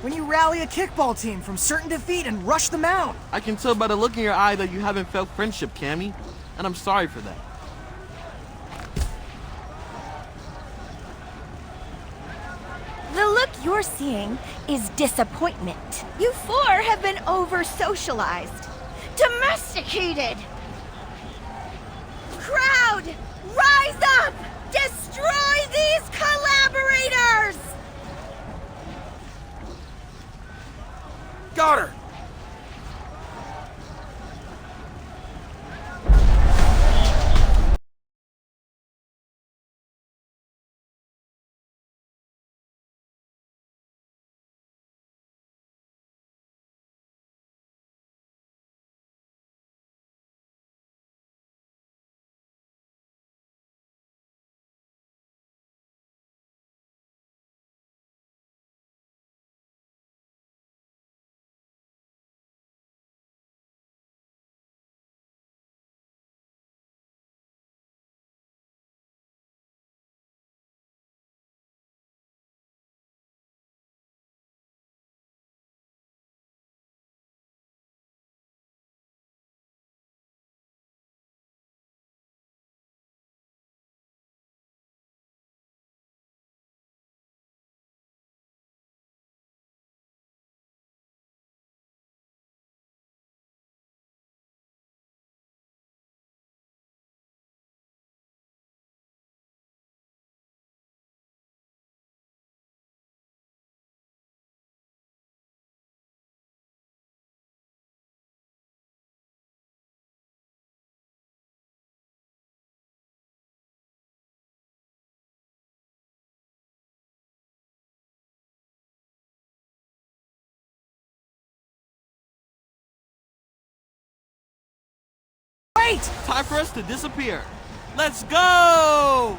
When you rally a kickball team from certain defeat and rush them out. I can tell by the look in your eye that you haven't felt friendship, Cammy. And I'm sorry for that. The look you're seeing is disappointment. You 4 have been over-socialized, domesticated. Crowd, rise up! Destroy these collaborators! Got her! Wait! Time for us to disappear. Let's go!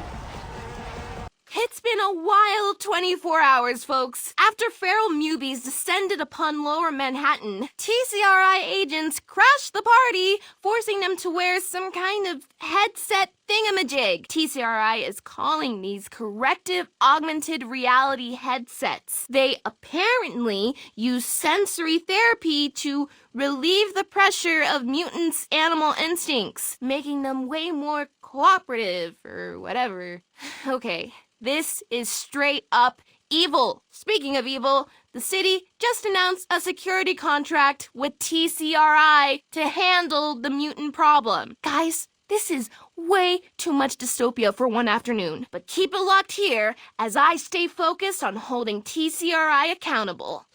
It's been a wild 24 hours, folks. After feral mubies descended upon Lower Manhattan, TCRI agents crashed the party, forcing them to wear some kind of headset thingamajig. TCRI is calling these corrective augmented reality headsets. They apparently use sensory therapy to relieve the pressure of mutants' animal instincts, making them way more cooperative or whatever. Okay. This is straight up evil. Speaking of evil, the city just announced a security contract with TCRI to handle the mutant problem. Guys, this is way too much dystopia for one afternoon, but keep it locked here as I stay focused on holding TCRI accountable.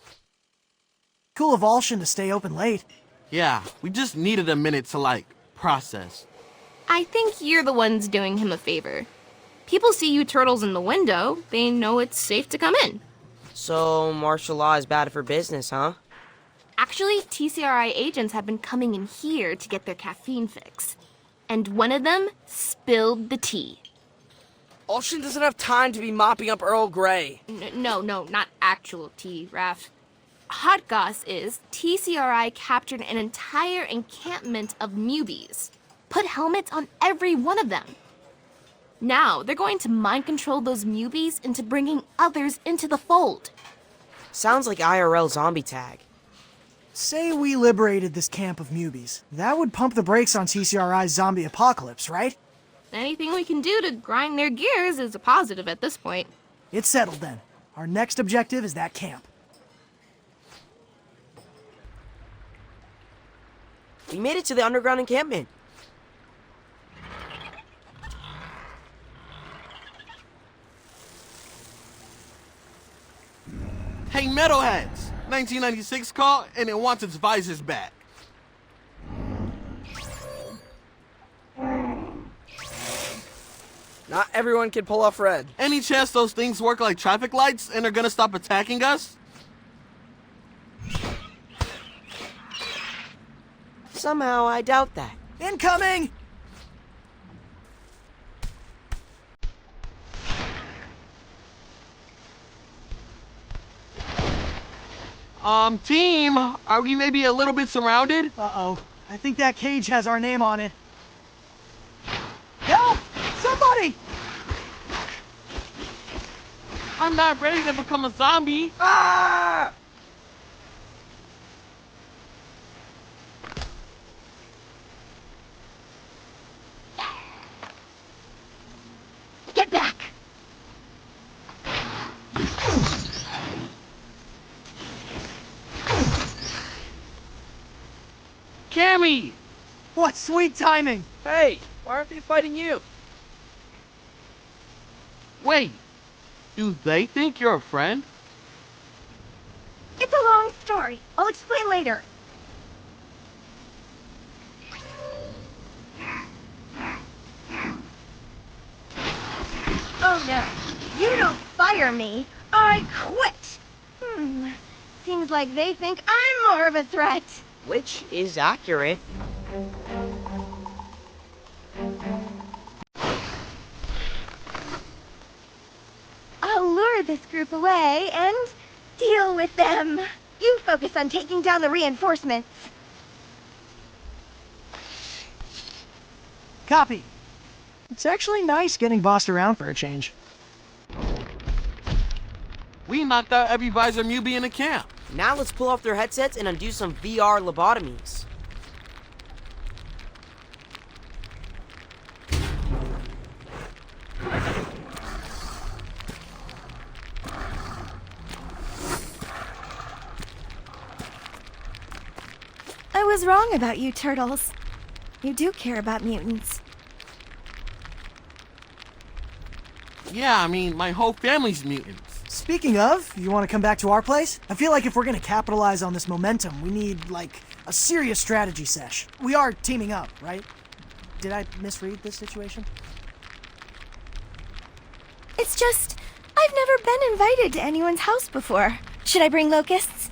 Cool of Alshin to stay open late. Yeah, we just needed a minute to, process. I think you're the ones doing him a favor. People see you turtles in the window, they know it's safe to come in. So, martial law is bad for business, huh? Actually, TCRI agents have been coming in here to get their caffeine fix. And one of them spilled the tea. Alshin doesn't have time to be mopping up Earl Grey. No, not actual tea, Raph. Hot goss is TCRI captured an entire encampment of mubies. Put helmets on every one of them. Now, they're going to mind control those mubies into bringing others into the fold. Sounds like IRL zombie tag. Say we liberated this camp of mubies. That would pump the brakes on TCRI's zombie apocalypse, right? Anything we can do to grind their gears is a positive at this point. It's settled then. Our next objective is that camp. We made it to the underground encampment. Hey, Metalheads! 1996 call, and it wants its visors back. Not everyone can pull off red. Any chance those things work like traffic lights and are gonna stop attacking us? Somehow, I doubt that. Incoming! Team, are we maybe a little bit surrounded? Uh-oh. I think that cage has our name on it. Help! Somebody! I'm not ready to become a zombie. Ah! Get back! Cammy! What sweet timing! Hey, why aren't they fighting you? Wait, do they think you're a friend? It's a long story. I'll explain later. Oh no, you don't fire me. I quit. Seems like they think I'm more of a threat. Which is accurate. I'll lure this group away and deal with them. You focus on taking down the reinforcements. Copy. It's actually nice getting bossed around for a change. We knocked out every visor mubi in the camp. Now let's pull off their headsets and undo some VR lobotomies. I was wrong about you, turtles. You do care about mutants. Yeah, I mean, my whole family's mutants. Speaking of, you want to come back to our place? I feel like if we're going to capitalize on this momentum, we need, a serious strategy sesh. We are teaming up, right? Did I misread this situation? It's just, I've never been invited to anyone's house before. Should I bring locusts?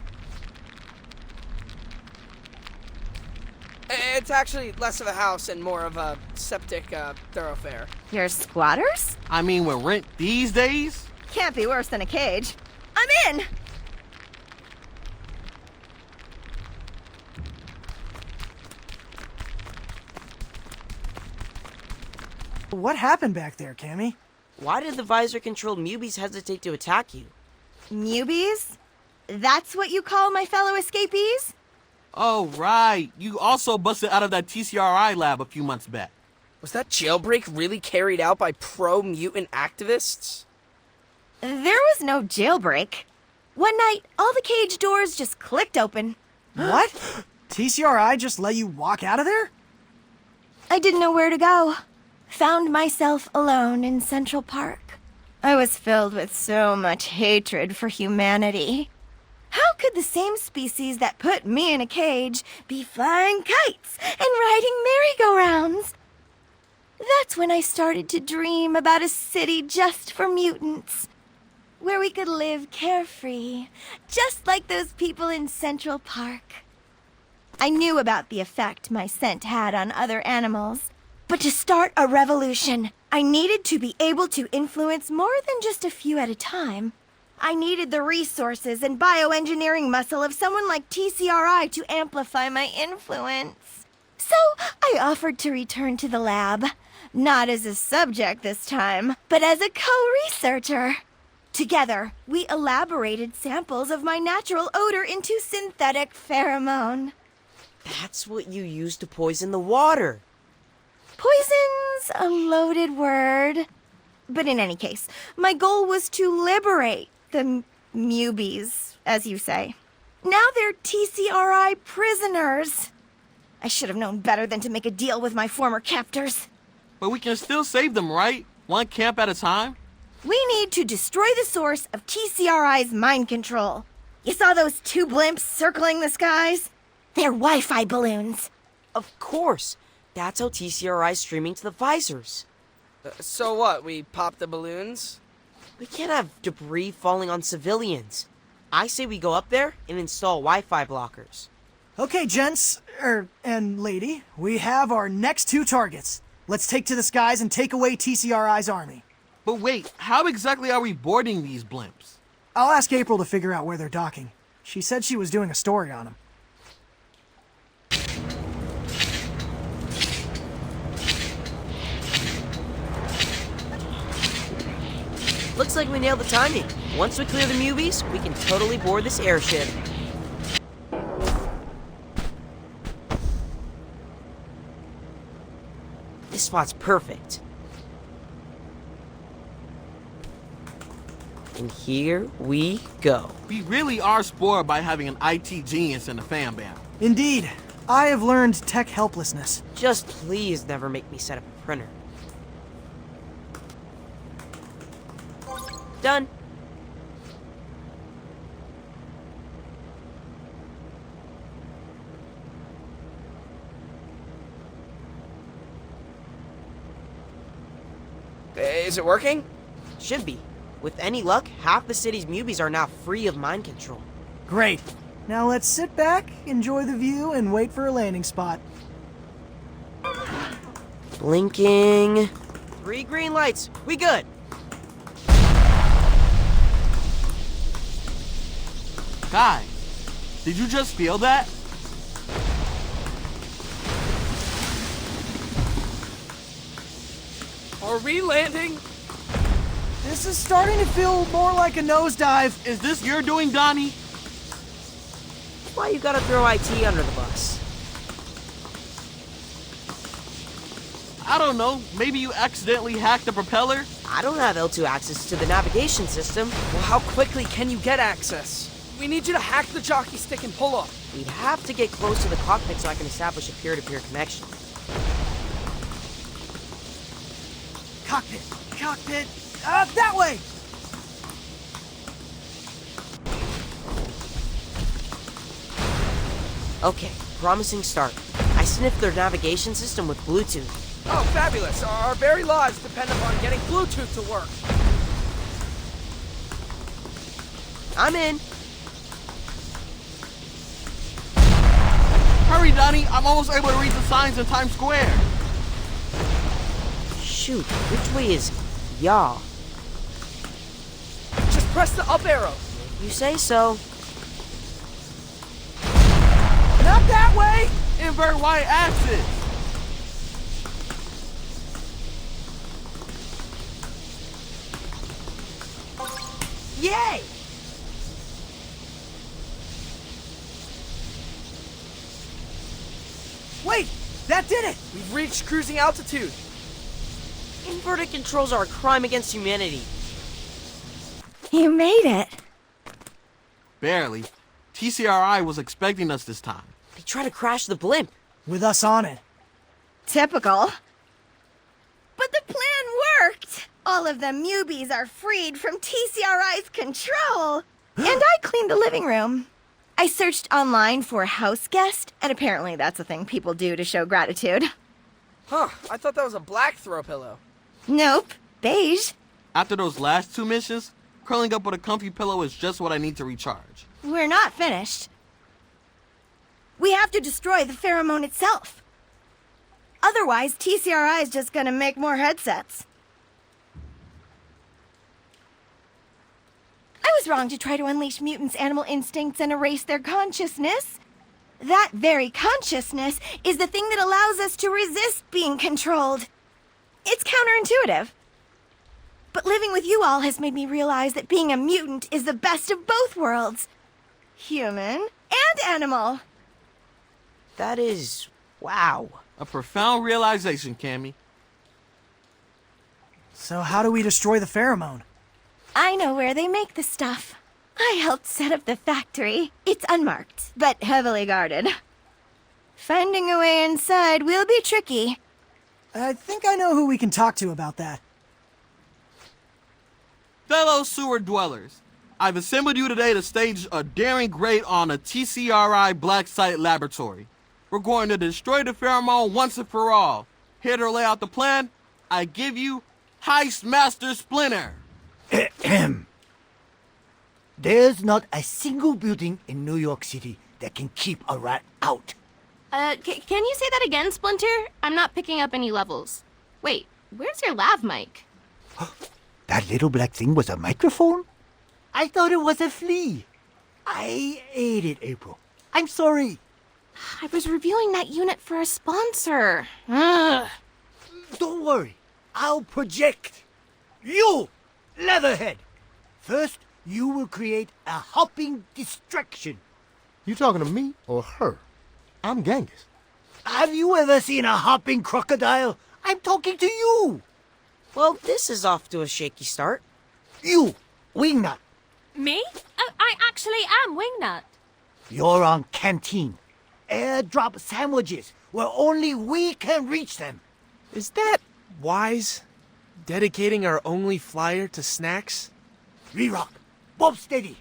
It's actually less of a house and more of a septic thoroughfare. You're squatters? I mean, with rent these days? Can't be worse than a cage. I'm in! What happened back there, Cammy? Why did the visor-controlled mubies hesitate to attack you? Newbies? That's what you call my fellow escapees? Oh, right. You also busted out of that TCRI lab a few months back. Was that jailbreak really carried out by pro-mutant activists? There was no jailbreak. One night, all the cage doors just clicked open. What? TCRI just let you walk out of there? I didn't know where to go. Found myself alone in Central Park. I was filled with so much hatred for humanity. How could the same species that put me in a cage be flying kites and riding merry-go-rounds? That's when I started to dream about a city just for mutants, where we could live carefree, just like those people in Central Park. I knew about the effect my scent had on other animals, but to start a revolution, I needed to be able to influence more than just a few at a time. I needed the resources and bioengineering muscle of someone like TCRI to amplify my influence. So I offered to return to the lab, not as a subject this time, but as a co-researcher. Together, we elaborated samples of my natural odor into synthetic pheromone. That's what you used to poison the water. Poison's a loaded word. But in any case, my goal was to liberate the mubies, as you say. Now they're TCRI prisoners. I should have known better than to make a deal with my former captors. But we can still save them, right? One camp at a time? We need to destroy the source of TCRI's mind control. You saw those two blimps circling the skies? They're Wi-Fi balloons. Of course. That's how TCRI's streaming to the visors. So what, we pop the balloons? We can't have debris falling on civilians. I say we go up there and install Wi-Fi blockers. Okay, gents, and lady, we have our next two targets. Let's take to the skies and take away TCRI's army. But wait, how exactly are we boarding these blimps? I'll ask April to figure out where they're docking. She said she was doing a story on them. Looks like we nailed the timing. Once we clear the mubies, we can totally board this airship. This spot's perfect. And here we go. We really are spoiled by having an IT genius in the fan band. Indeed. I have learned tech helplessness. Just please never make me set up a printer. Done. Is it working? Should be. With any luck, half the city's mubies are now free of mind control. Great. Now let's sit back, enjoy the view, and wait for a landing spot. Blinking. 3 green lights. We good. Guys, did you just feel that? Are we landing? This is starting to feel more like a nosedive. Is this your doing, Donnie? Why you gotta throw IT under the bus? I don't know. Maybe you accidentally hacked the propeller? I don't have L2 access to the navigation system. Well, how quickly can you get access? We need you to hack the jockey stick and pull up. We'd have to get close to the cockpit so I can establish a peer-to-peer connection. Cockpit. That way! Okay, promising start. I sniffed their navigation system with Bluetooth. Oh, fabulous. Our very lives depend upon getting Bluetooth to work. I'm in. Hurry, Donnie! I'm almost able to read the signs in Times Square. Shoot, which way is ya? Just press the up arrow. You say so. Not that way! Invert y-axis. Yay! Wait! That did it! We've reached cruising altitude. Inverted controls are a crime against humanity. You made it. Barely. TCRI was expecting us this time. They tried to crash the blimp. With us on it. Typical. But the plan worked! All of the Mubies are freed from TCRI's control! And I cleaned the living room. I searched online for house guest, and apparently that's a thing people do to show gratitude. Huh, I thought that was a black throw pillow. Nope, beige. After those last two missions, curling up with a comfy pillow is just what I need to recharge. We're not finished. We have to destroy the pheromone itself. Otherwise, TCRI is just gonna make more headsets. I was wrong to try to unleash mutants' animal instincts and erase their consciousness. That very consciousness is the thing that allows us to resist being controlled. It's counterintuitive. But living with you all has made me realize that being a mutant is the best of both worlds. Human and animal. That is... wow. A profound realization, Cammy. So how do we destroy the pheromone? I know where they make the stuff. I helped set up the factory. It's unmarked, but heavily guarded. Finding a way inside will be tricky. I think I know who we can talk to about that. Fellow sewer dwellers, I've assembled you today to stage a daring raid on a TCRI black site laboratory. We're going to destroy the pheromone once and for all. Here to lay out the plan, I give you Heist Master Splinter. Ahem. There's not a single building in New York City that can keep a rat out. Can you say that again, Splinter? I'm not picking up any levels. Wait, where's your lav mic? That little black thing was a microphone? I thought it was a flea. I ate it, April. I'm sorry. I was reviewing that unit for a sponsor. Ugh. Don't worry. I'll project. You, Leatherhead. First, you will create a hopping distraction. You talking to me or her? I'm Genghis. Have you ever seen a hopping crocodile? I'm talking to you. Well, this is off to a shaky start. You, Wingnut. Me? Oh, I actually am Wingnut. You're on Canteen. Airdrop sandwiches where only we can reach them. Is that wise? Dedicating our only flyer to snacks? Re-rock. Bob steady.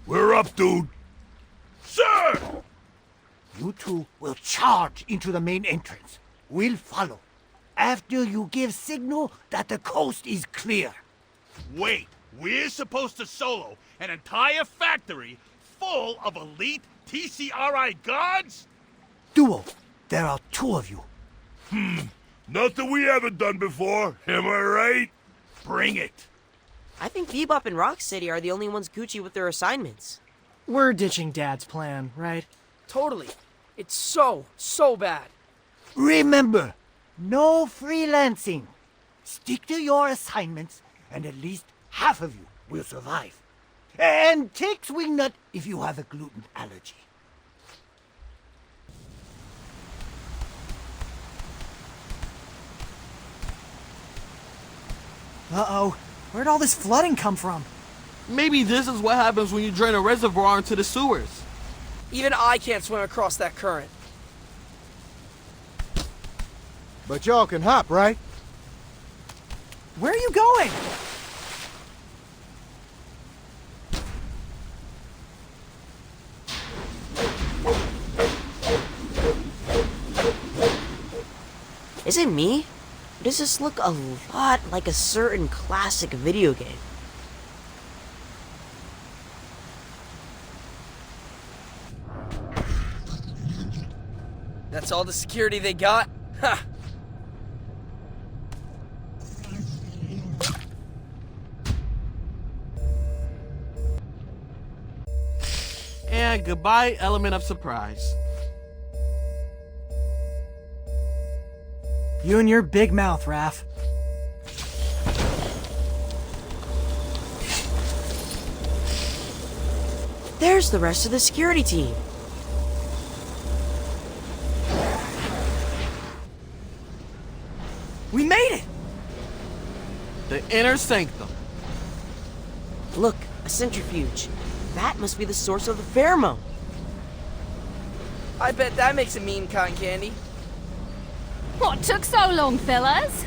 We're up, dude. Sir! You two will charge into the main entrance. We'll follow. After you give signal that the coast is clear. Wait, we're supposed to solo an entire factory full of elite TCRI guards? Duo, there are two of you. Nothing we haven't done before, am I right? Bring it. I think Bebop and Rocksteady are the only ones Gucci with their assignments. We're ditching Dad's plan, right? Totally. It's so bad. Remember, no freelancing. Stick to your assignments, and at least half of you will survive. And take Wingnut if you have a gluten allergy. Uh-oh. Where'd all this flooding come from? Maybe this is what happens when you drain a reservoir into the sewers. Even I can't swim across that current. But y'all can hop, right? Where are you going? Is it me? Or does this look a lot like a certain classic video game? That's all the security they got? Ha! And goodbye, element of surprise. You and your big mouth, Raph. There's the rest of the security team. We made it! The inner sanctum. Look, a centrifuge. That must be the source of the pheromone. I bet that makes a mean cotton candy. What took so long, fellas?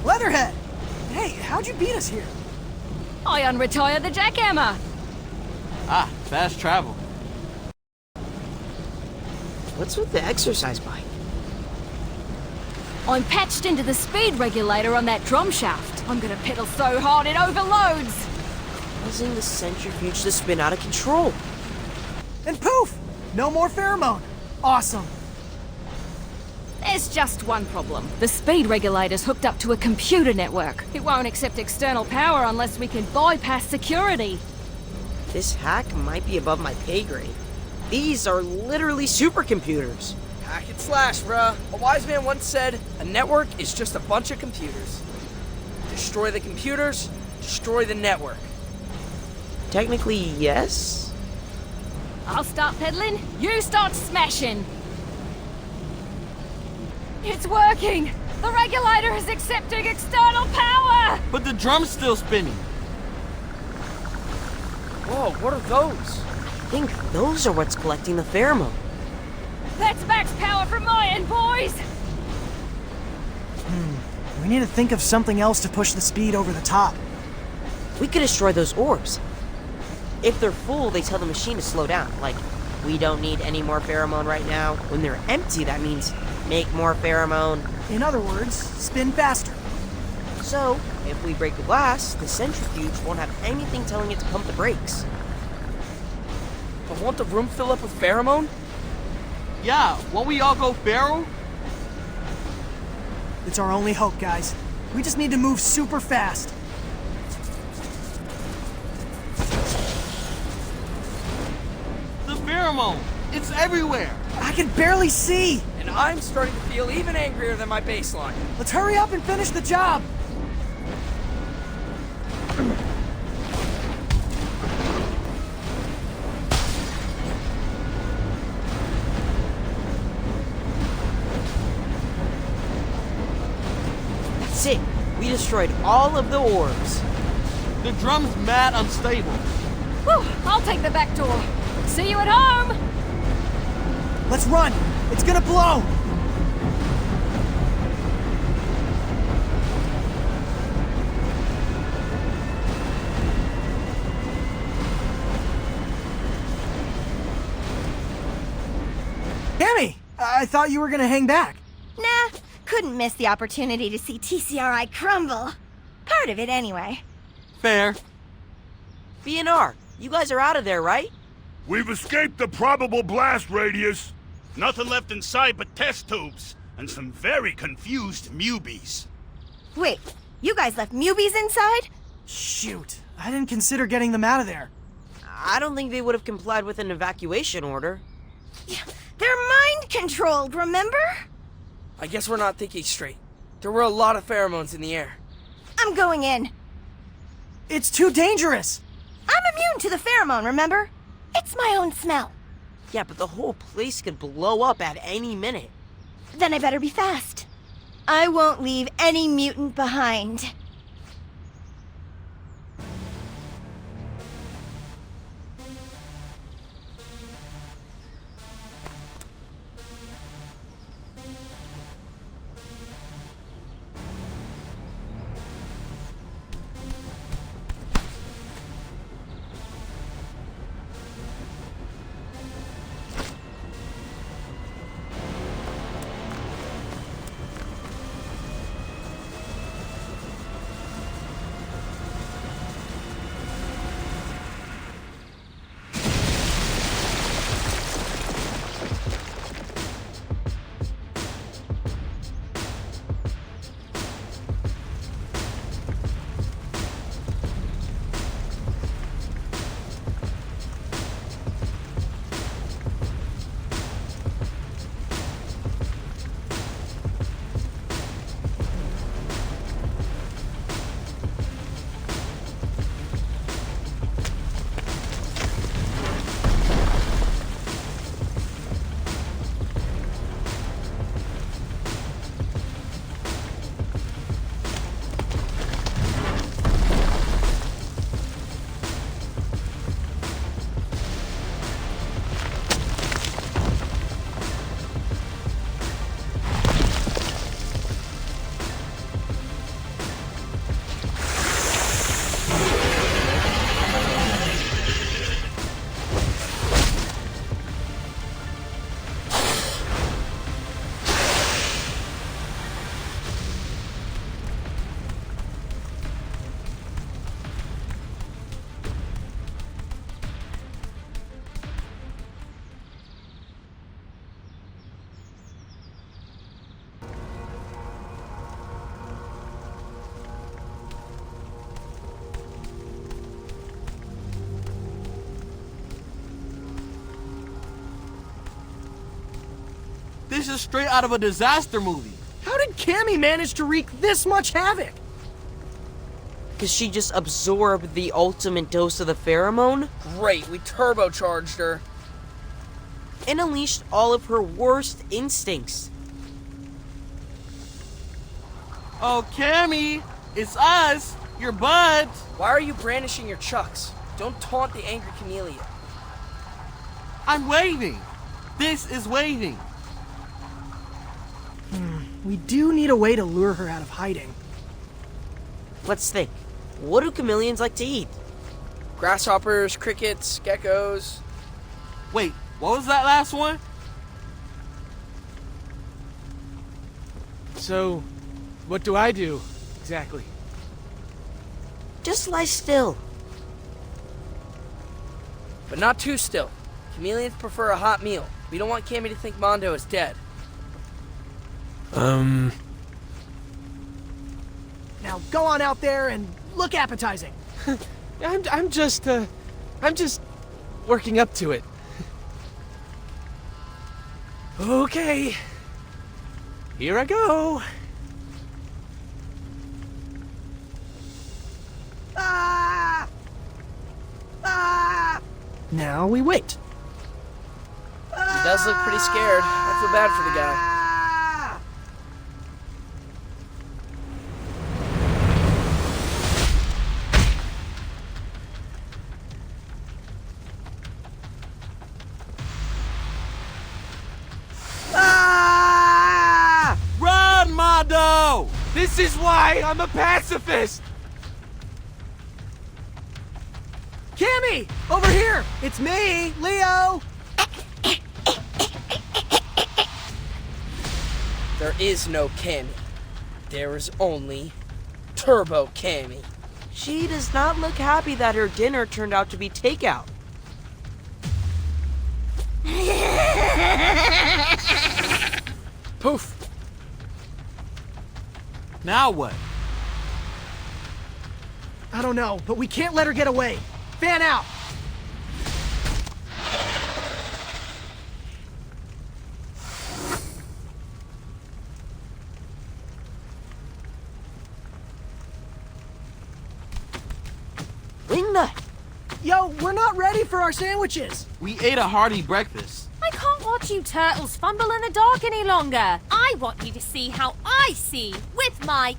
Leatherhead! Hey, how'd you beat us here? I unretired the jackhammer. Ah, fast travel. What's with the exercise bike? I'm patched into the speed regulator on that drum shaft. I'm gonna pedal so hard it overloads. Causing the centrifuge to spin out of control. And poof! No more pheromone. Awesome. There's just one problem. The speed regulator's hooked up to a computer network. It won't accept external power unless we can bypass security. This hack might be above my pay grade. These are literally supercomputers. Hack and slash, bruh. A wise man once said, a network is just a bunch of computers. Destroy the computers, destroy the network. Technically, yes. I'll start pedaling, you start smashing. It's working! The regulator is accepting external power! But the drum's still spinning. Whoa, what are those? I think those are what's collecting the pheromone. That's max power from my end, boys! We need to think of something else to push the speed over the top. We could destroy those orbs. If they're full, they tell the machine to slow down. Like, we don't need any more pheromone right now. When they're empty, that means make more pheromone. In other words, spin faster. So, if we break the glass, the centrifuge won't have anything telling it to pump the brakes. But won't the room fill up with pheromone? Yeah, won't we all go feral? It's our only hope, guys. We just need to move super fast. The pheromone! It's everywhere! I can barely see! And I'm starting to feel even angrier than my baseline. Let's hurry up and finish the job! That's it. We destroyed all of the orbs. The drum's mad unstable. Whew, I'll take the back door. See you at home! Let's run! It's gonna blow! Cammy! I thought you were gonna hang back. Nah, couldn't miss the opportunity to see TCRI crumble. Part of it, anyway. Fair. BNR, you guys are out of there, right? We've escaped the probable blast radius. Nothing left inside but test tubes and some very confused mubies. Wait, you guys left mubies inside? Shoot, I didn't consider getting them out of there. I don't think they would have complied with an evacuation order. They're mind-controlled, remember? I guess we're not thinking straight. There were a lot of pheromones in the air. I'm going in. It's too dangerous! I'm immune to the pheromone, remember? It's my own smell. Yeah, but the whole place could blow up at any minute. Then I better be fast. I won't leave any mutant behind. This is straight out of a disaster movie. How did Cammy manage to wreak this much havoc? Because she just absorbed the ultimate dose of the pheromone Great, we turbocharged her. and unleashed all of her worst instincts. Oh, Cammy, it's us, your buds. Why are you brandishing your chucks? Don't taunt the angry chameleon. I'm waving. This is waving. We do need a way to lure her out of hiding. Let's think. What do chameleons like to eat? Grasshoppers, crickets, geckos. Wait, what was that last one? So, what do I do, exactly? Just lie still. But not too still. Chameleons prefer a hot meal. We don't want Cammy to think Mondo is dead. Now go on out there and look appetizing. I'm just working up to it. Okay. Here I go. Ah! Ah! Now we wait. He does look pretty scared. I feel bad for the guy. Ah! Run, Mondo! This is why I'm a pacifist! Cammy! Over here! It's me, Leo! There is no Cammy. There is only Turbo Cammy. She does not look happy that her dinner turned out to be takeout. Poof. Now what? I don't know, but we can't let her get away. Fan out! Wingnut! Yo, we're not ready for our sandwiches! We ate a hearty breakfast. I can't watch you turtles fumble in the dark any longer. I want you to see how I see with my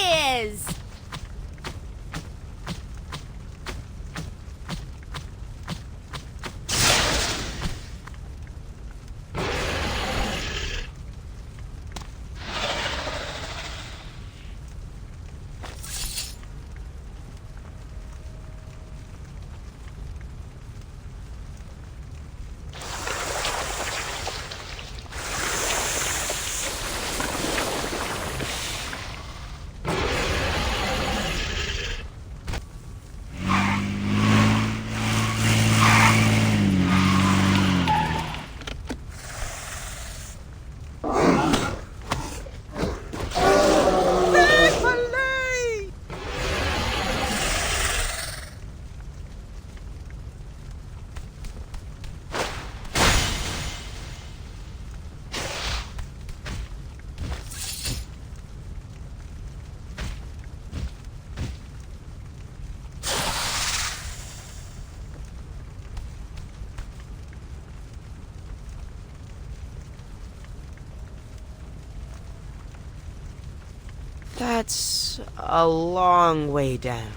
ears. That's a long way down.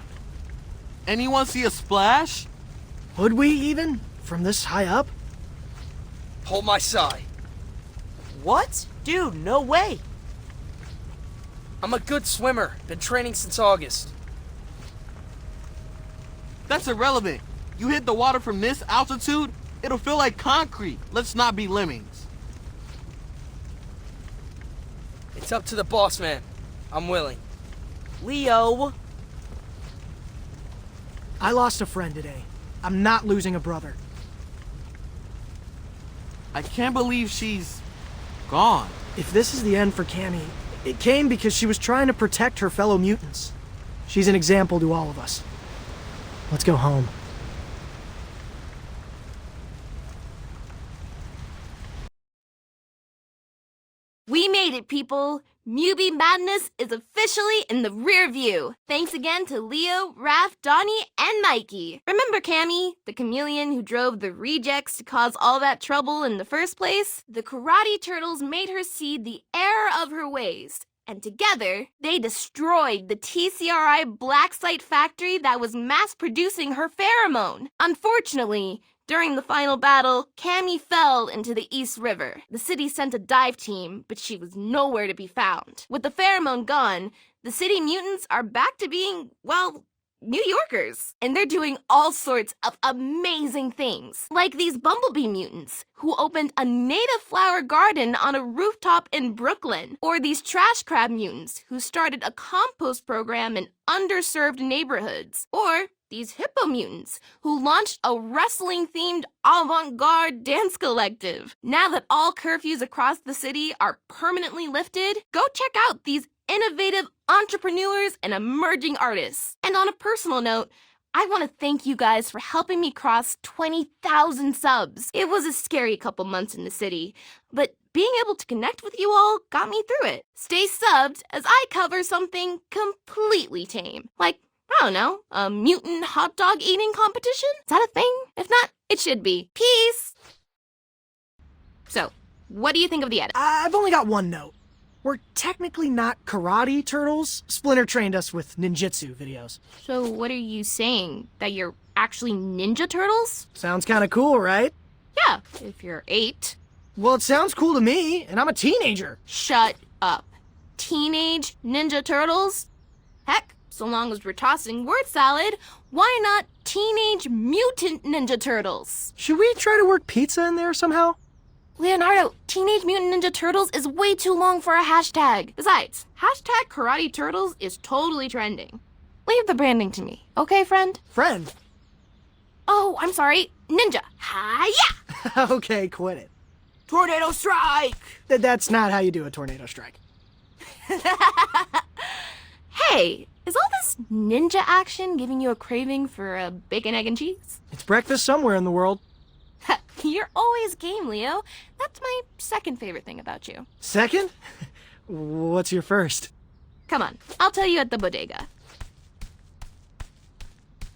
Anyone see a splash? Would we even? From this high up? Hold my side. What? Dude, no way. I'm a good swimmer. Been training since August. That's irrelevant. You hit the water from this altitude, it'll feel like concrete. Let's not be lemmings. It's up to the boss man. I'm willing. Leo! I lost a friend today. I'm not losing a brother. I can't believe she's gone. If this is the end for Cammy, it came because she was trying to protect her fellow mutants. She's an example to all of us. Let's go home. right, people. Mubi Madness is officially in the rear view. Thanks again to Leo, Raph, Donnie, and Mikey. Remember Cammy, the chameleon who drove the rejects to cause all that trouble in the first place? The Karate Turtles made her see the error of her ways. And together, they destroyed the TCRI black site factory that was mass-producing her pheromone. Unfortunately, during the final battle, Cammy fell into the East River. The city sent a dive team, but she was nowhere to be found. With the pheromone gone, the city mutants are back to being, well, New Yorkers. And they're doing all sorts of amazing things. Like these bumblebee mutants, who opened a native flower garden on a rooftop in Brooklyn. Or these trash crab mutants, who started a compost program in underserved neighborhoods. Or these hippo mutants, who launched a wrestling-themed avant-garde dance collective. Now that all curfews across the city are permanently lifted, go check out these innovative entrepreneurs and emerging artists. And on a personal note, I want to thank you guys for helping me cross 20,000 subs. It was a scary couple months in the city, but being able to connect with you all got me through it. Stay subbed as I cover something completely tame, like, I don't know, a mutant hot dog eating competition? Is that a thing? If not, it should be. Peace! So, what do you think of the edit? I've only got one note. We're technically not karate turtles. Splinter trained us with ninjutsu videos. So what are you saying? That you're actually Ninja Turtles? Sounds kind of cool, right? Yeah, if you're 8. Well, it sounds cool to me, and I'm a teenager. Shut up. Teenage Ninja Turtles? Heck, so long as we're tossing word salad, why not Teenage Mutant Ninja Turtles? Should we try to work pizza in there somehow? Leonardo, Teenage Mutant Ninja Turtles is way too long for a hashtag. Besides, hashtag Karate Turtles is totally trending. Leave the branding to me, okay, friend? Friend? Oh, I'm sorry. Ninja. Hi-ya! Okay, quit it. Tornado strike! That's not how you do a tornado strike. Hey, is all this ninja action giving you a craving for a bacon, egg, and cheese? It's breakfast somewhere in the world. You're always game, Leo. That's my second favorite thing about you. Second? What's your first? Come on, I'll tell you at the bodega.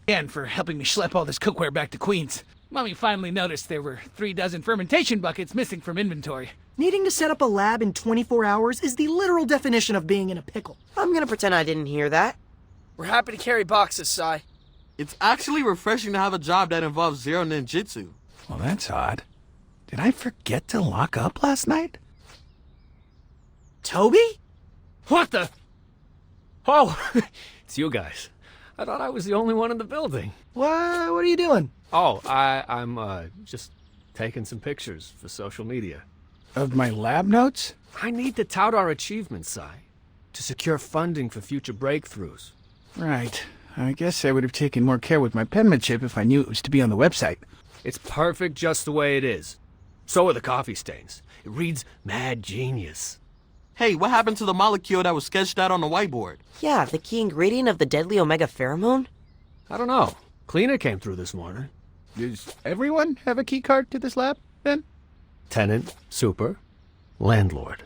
And for helping me schlep all this cookware back to Queens. Mommy finally noticed there were 36 fermentation buckets missing from inventory. Needing to set up a lab in 24 hours is the literal definition of being in a pickle. I'm gonna pretend I didn't hear that. We're happy to carry boxes, Sai. It's actually refreshing to have a job that involves zero ninjutsu. Well, that's odd. Did I forget to lock up last night? Toby? What the? Oh, it's you guys. I thought I was the only one in the building. What are you doing? Oh, I'm just taking some pictures for social media. Of my lab notes? I need to tout our achievements, Si, to secure funding for future breakthroughs. Right. I guess I would have taken more care with my penmanship if I knew it was to be on the website. It's perfect just the way it is. So are the coffee stains. It reads mad genius. Hey, what happened to the molecule that was sketched out on the whiteboard? Yeah, the key ingredient of the deadly omega pheromone? I don't know. Cleaner came through this morning. Does everyone have a key card to this lab, then? Tenant, super, landlord.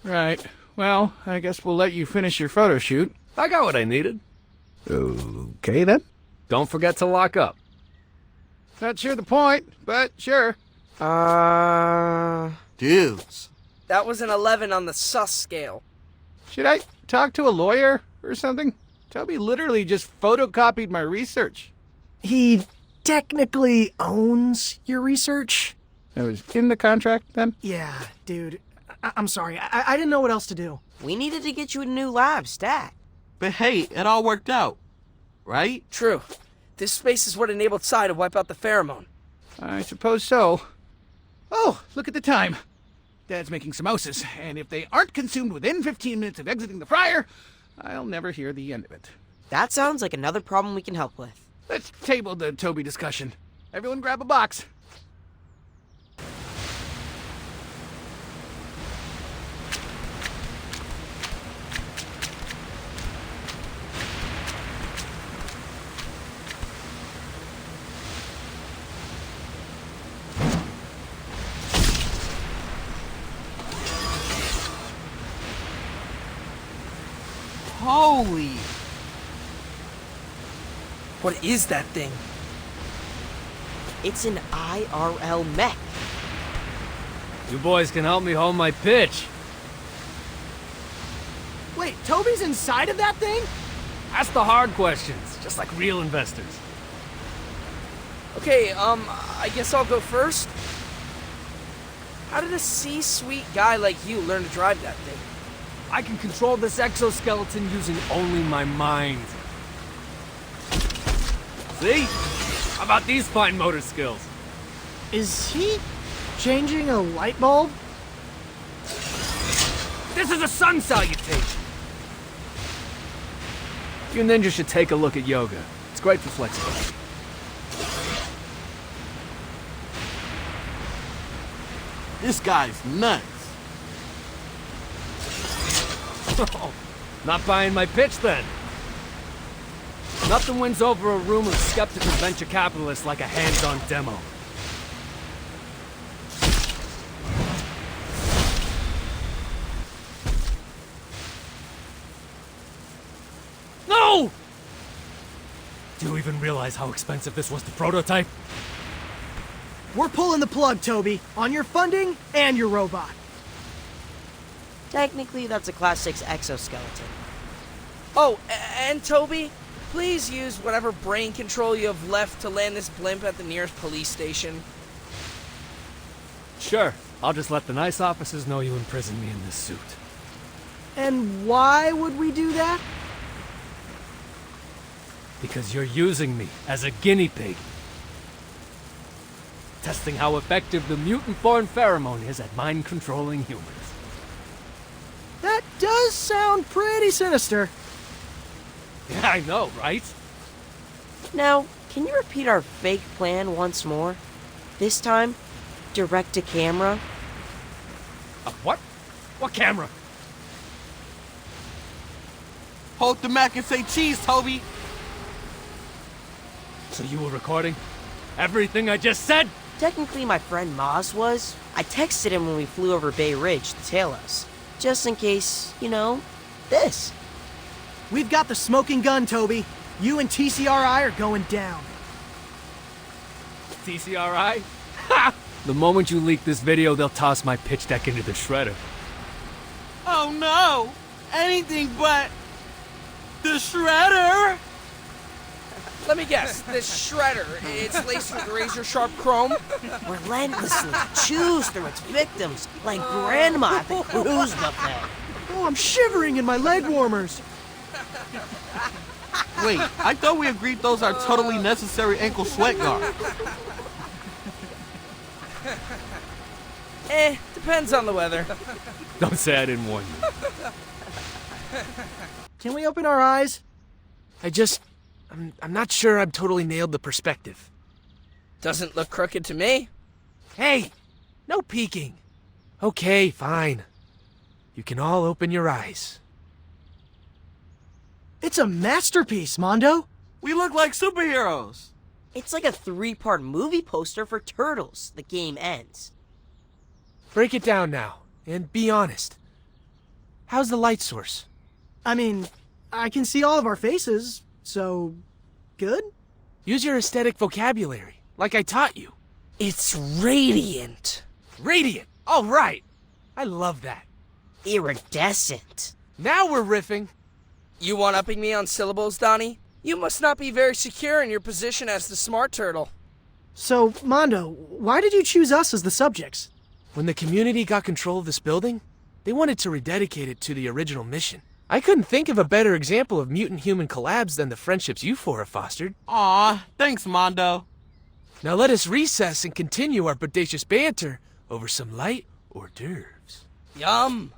Right. Well, I guess we'll let you finish your photo shoot. I got what I needed. Okay, then. Don't forget to lock up. Not sure the point, but sure. Dudes. That was an 11 on the sus scale. Should I talk to a lawyer or something? Toby literally just photocopied my research. He technically owns your research? That was in the contract, then? Yeah, dude. I'm sorry. I didn't know what else to do. We needed to get you a new lab, stat. But hey, it all worked out. Right? True. This space is what enabled Sai to wipe out the pheromone. I suppose so. Oh, look at the time. Dad's making samosas, and if they aren't consumed within 15 minutes of exiting the fryer, I'll never hear the end of it. That sounds like another problem we can help with. Let's table the Toby discussion. Everyone grab a box. Holy. What is that thing? It's an IRL mech. You boys can help me hold my pitch. Wait, Toby's inside of that thing? Ask the hard questions, just like real investors. Okay, I guess I'll go first. How did a C-suite guy like you learn to drive that thing? I can control this exoskeleton using only my mind. See? How about these fine motor skills? Is he changing a light bulb? This is a sun salutation! You ninjas should take a look at yoga. It's great for flexibility. This guy's nuts. Not buying my pitch then. Nothing wins over a room of skeptical venture capitalists like a hands-on demo. No! Do you even realize how expensive this was to prototype? We're pulling the plug, Toby, on your funding and your robot. Technically, that's a Class 6 exoskeleton. Oh, and Toby, please use whatever brain control you have left to land this blimp at the nearest police station. Sure. I'll just let the nice officers know you imprisoned me in this suit. And why would we do that? Because you're using me as a guinea pig. Testing how effective the mutant-born pheromone is at mind-controlling humans. That does sound pretty sinister. Yeah, I know, right? Now, can you repeat our fake plan once more? This time, direct to camera. What? What camera? Hold the mac and say cheese, Toby. So you were recording everything I just said? Technically, my friend Moz was. I texted him when we flew over Bay Ridge to tail us. Just in case, you know, this. We've got the smoking gun, Toby. You and TCRI are going down. TCRI? Ha! The moment you leak this video, they'll toss my pitch deck into the shredder. Oh no! Anything but the shredder! Let me guess, this shredder, it's laced with razor-sharp chrome? Relentlessly chews through its victims like grandma at the cruise buffet. Oh, I'm shivering in my leg warmers. Wait, I thought we agreed those are totally necessary ankle sweat guards. Depends on the weather. Don't say I didn't warn you. Can we open our eyes? I'm not sure I've totally nailed the perspective. Doesn't look crooked to me. Hey, no peeking. Okay, fine. You can all open your eyes. It's a masterpiece, Mondo. We look like superheroes. It's like a 3-part movie poster for Turtles. The game ends. Break it down now, and be honest. How's the light source? I mean, I can see all of our faces, so good? Use your aesthetic vocabulary, like I taught you. It's radiant. Radiant! All right! I love that. Iridescent. Now we're riffing. You one-upping me on syllables, Donnie? You must not be very secure in your position as the smart turtle. So, Mondo, why did you choose us as the subjects? When the community got control of this building, they wanted to rededicate it to the original mission. I couldn't think of a better example of mutant-human collabs than the friendships you four have fostered. Aw, thanks, Mondo. Now let us recess and continue our bodacious banter over some light hors d'oeuvres. Yum!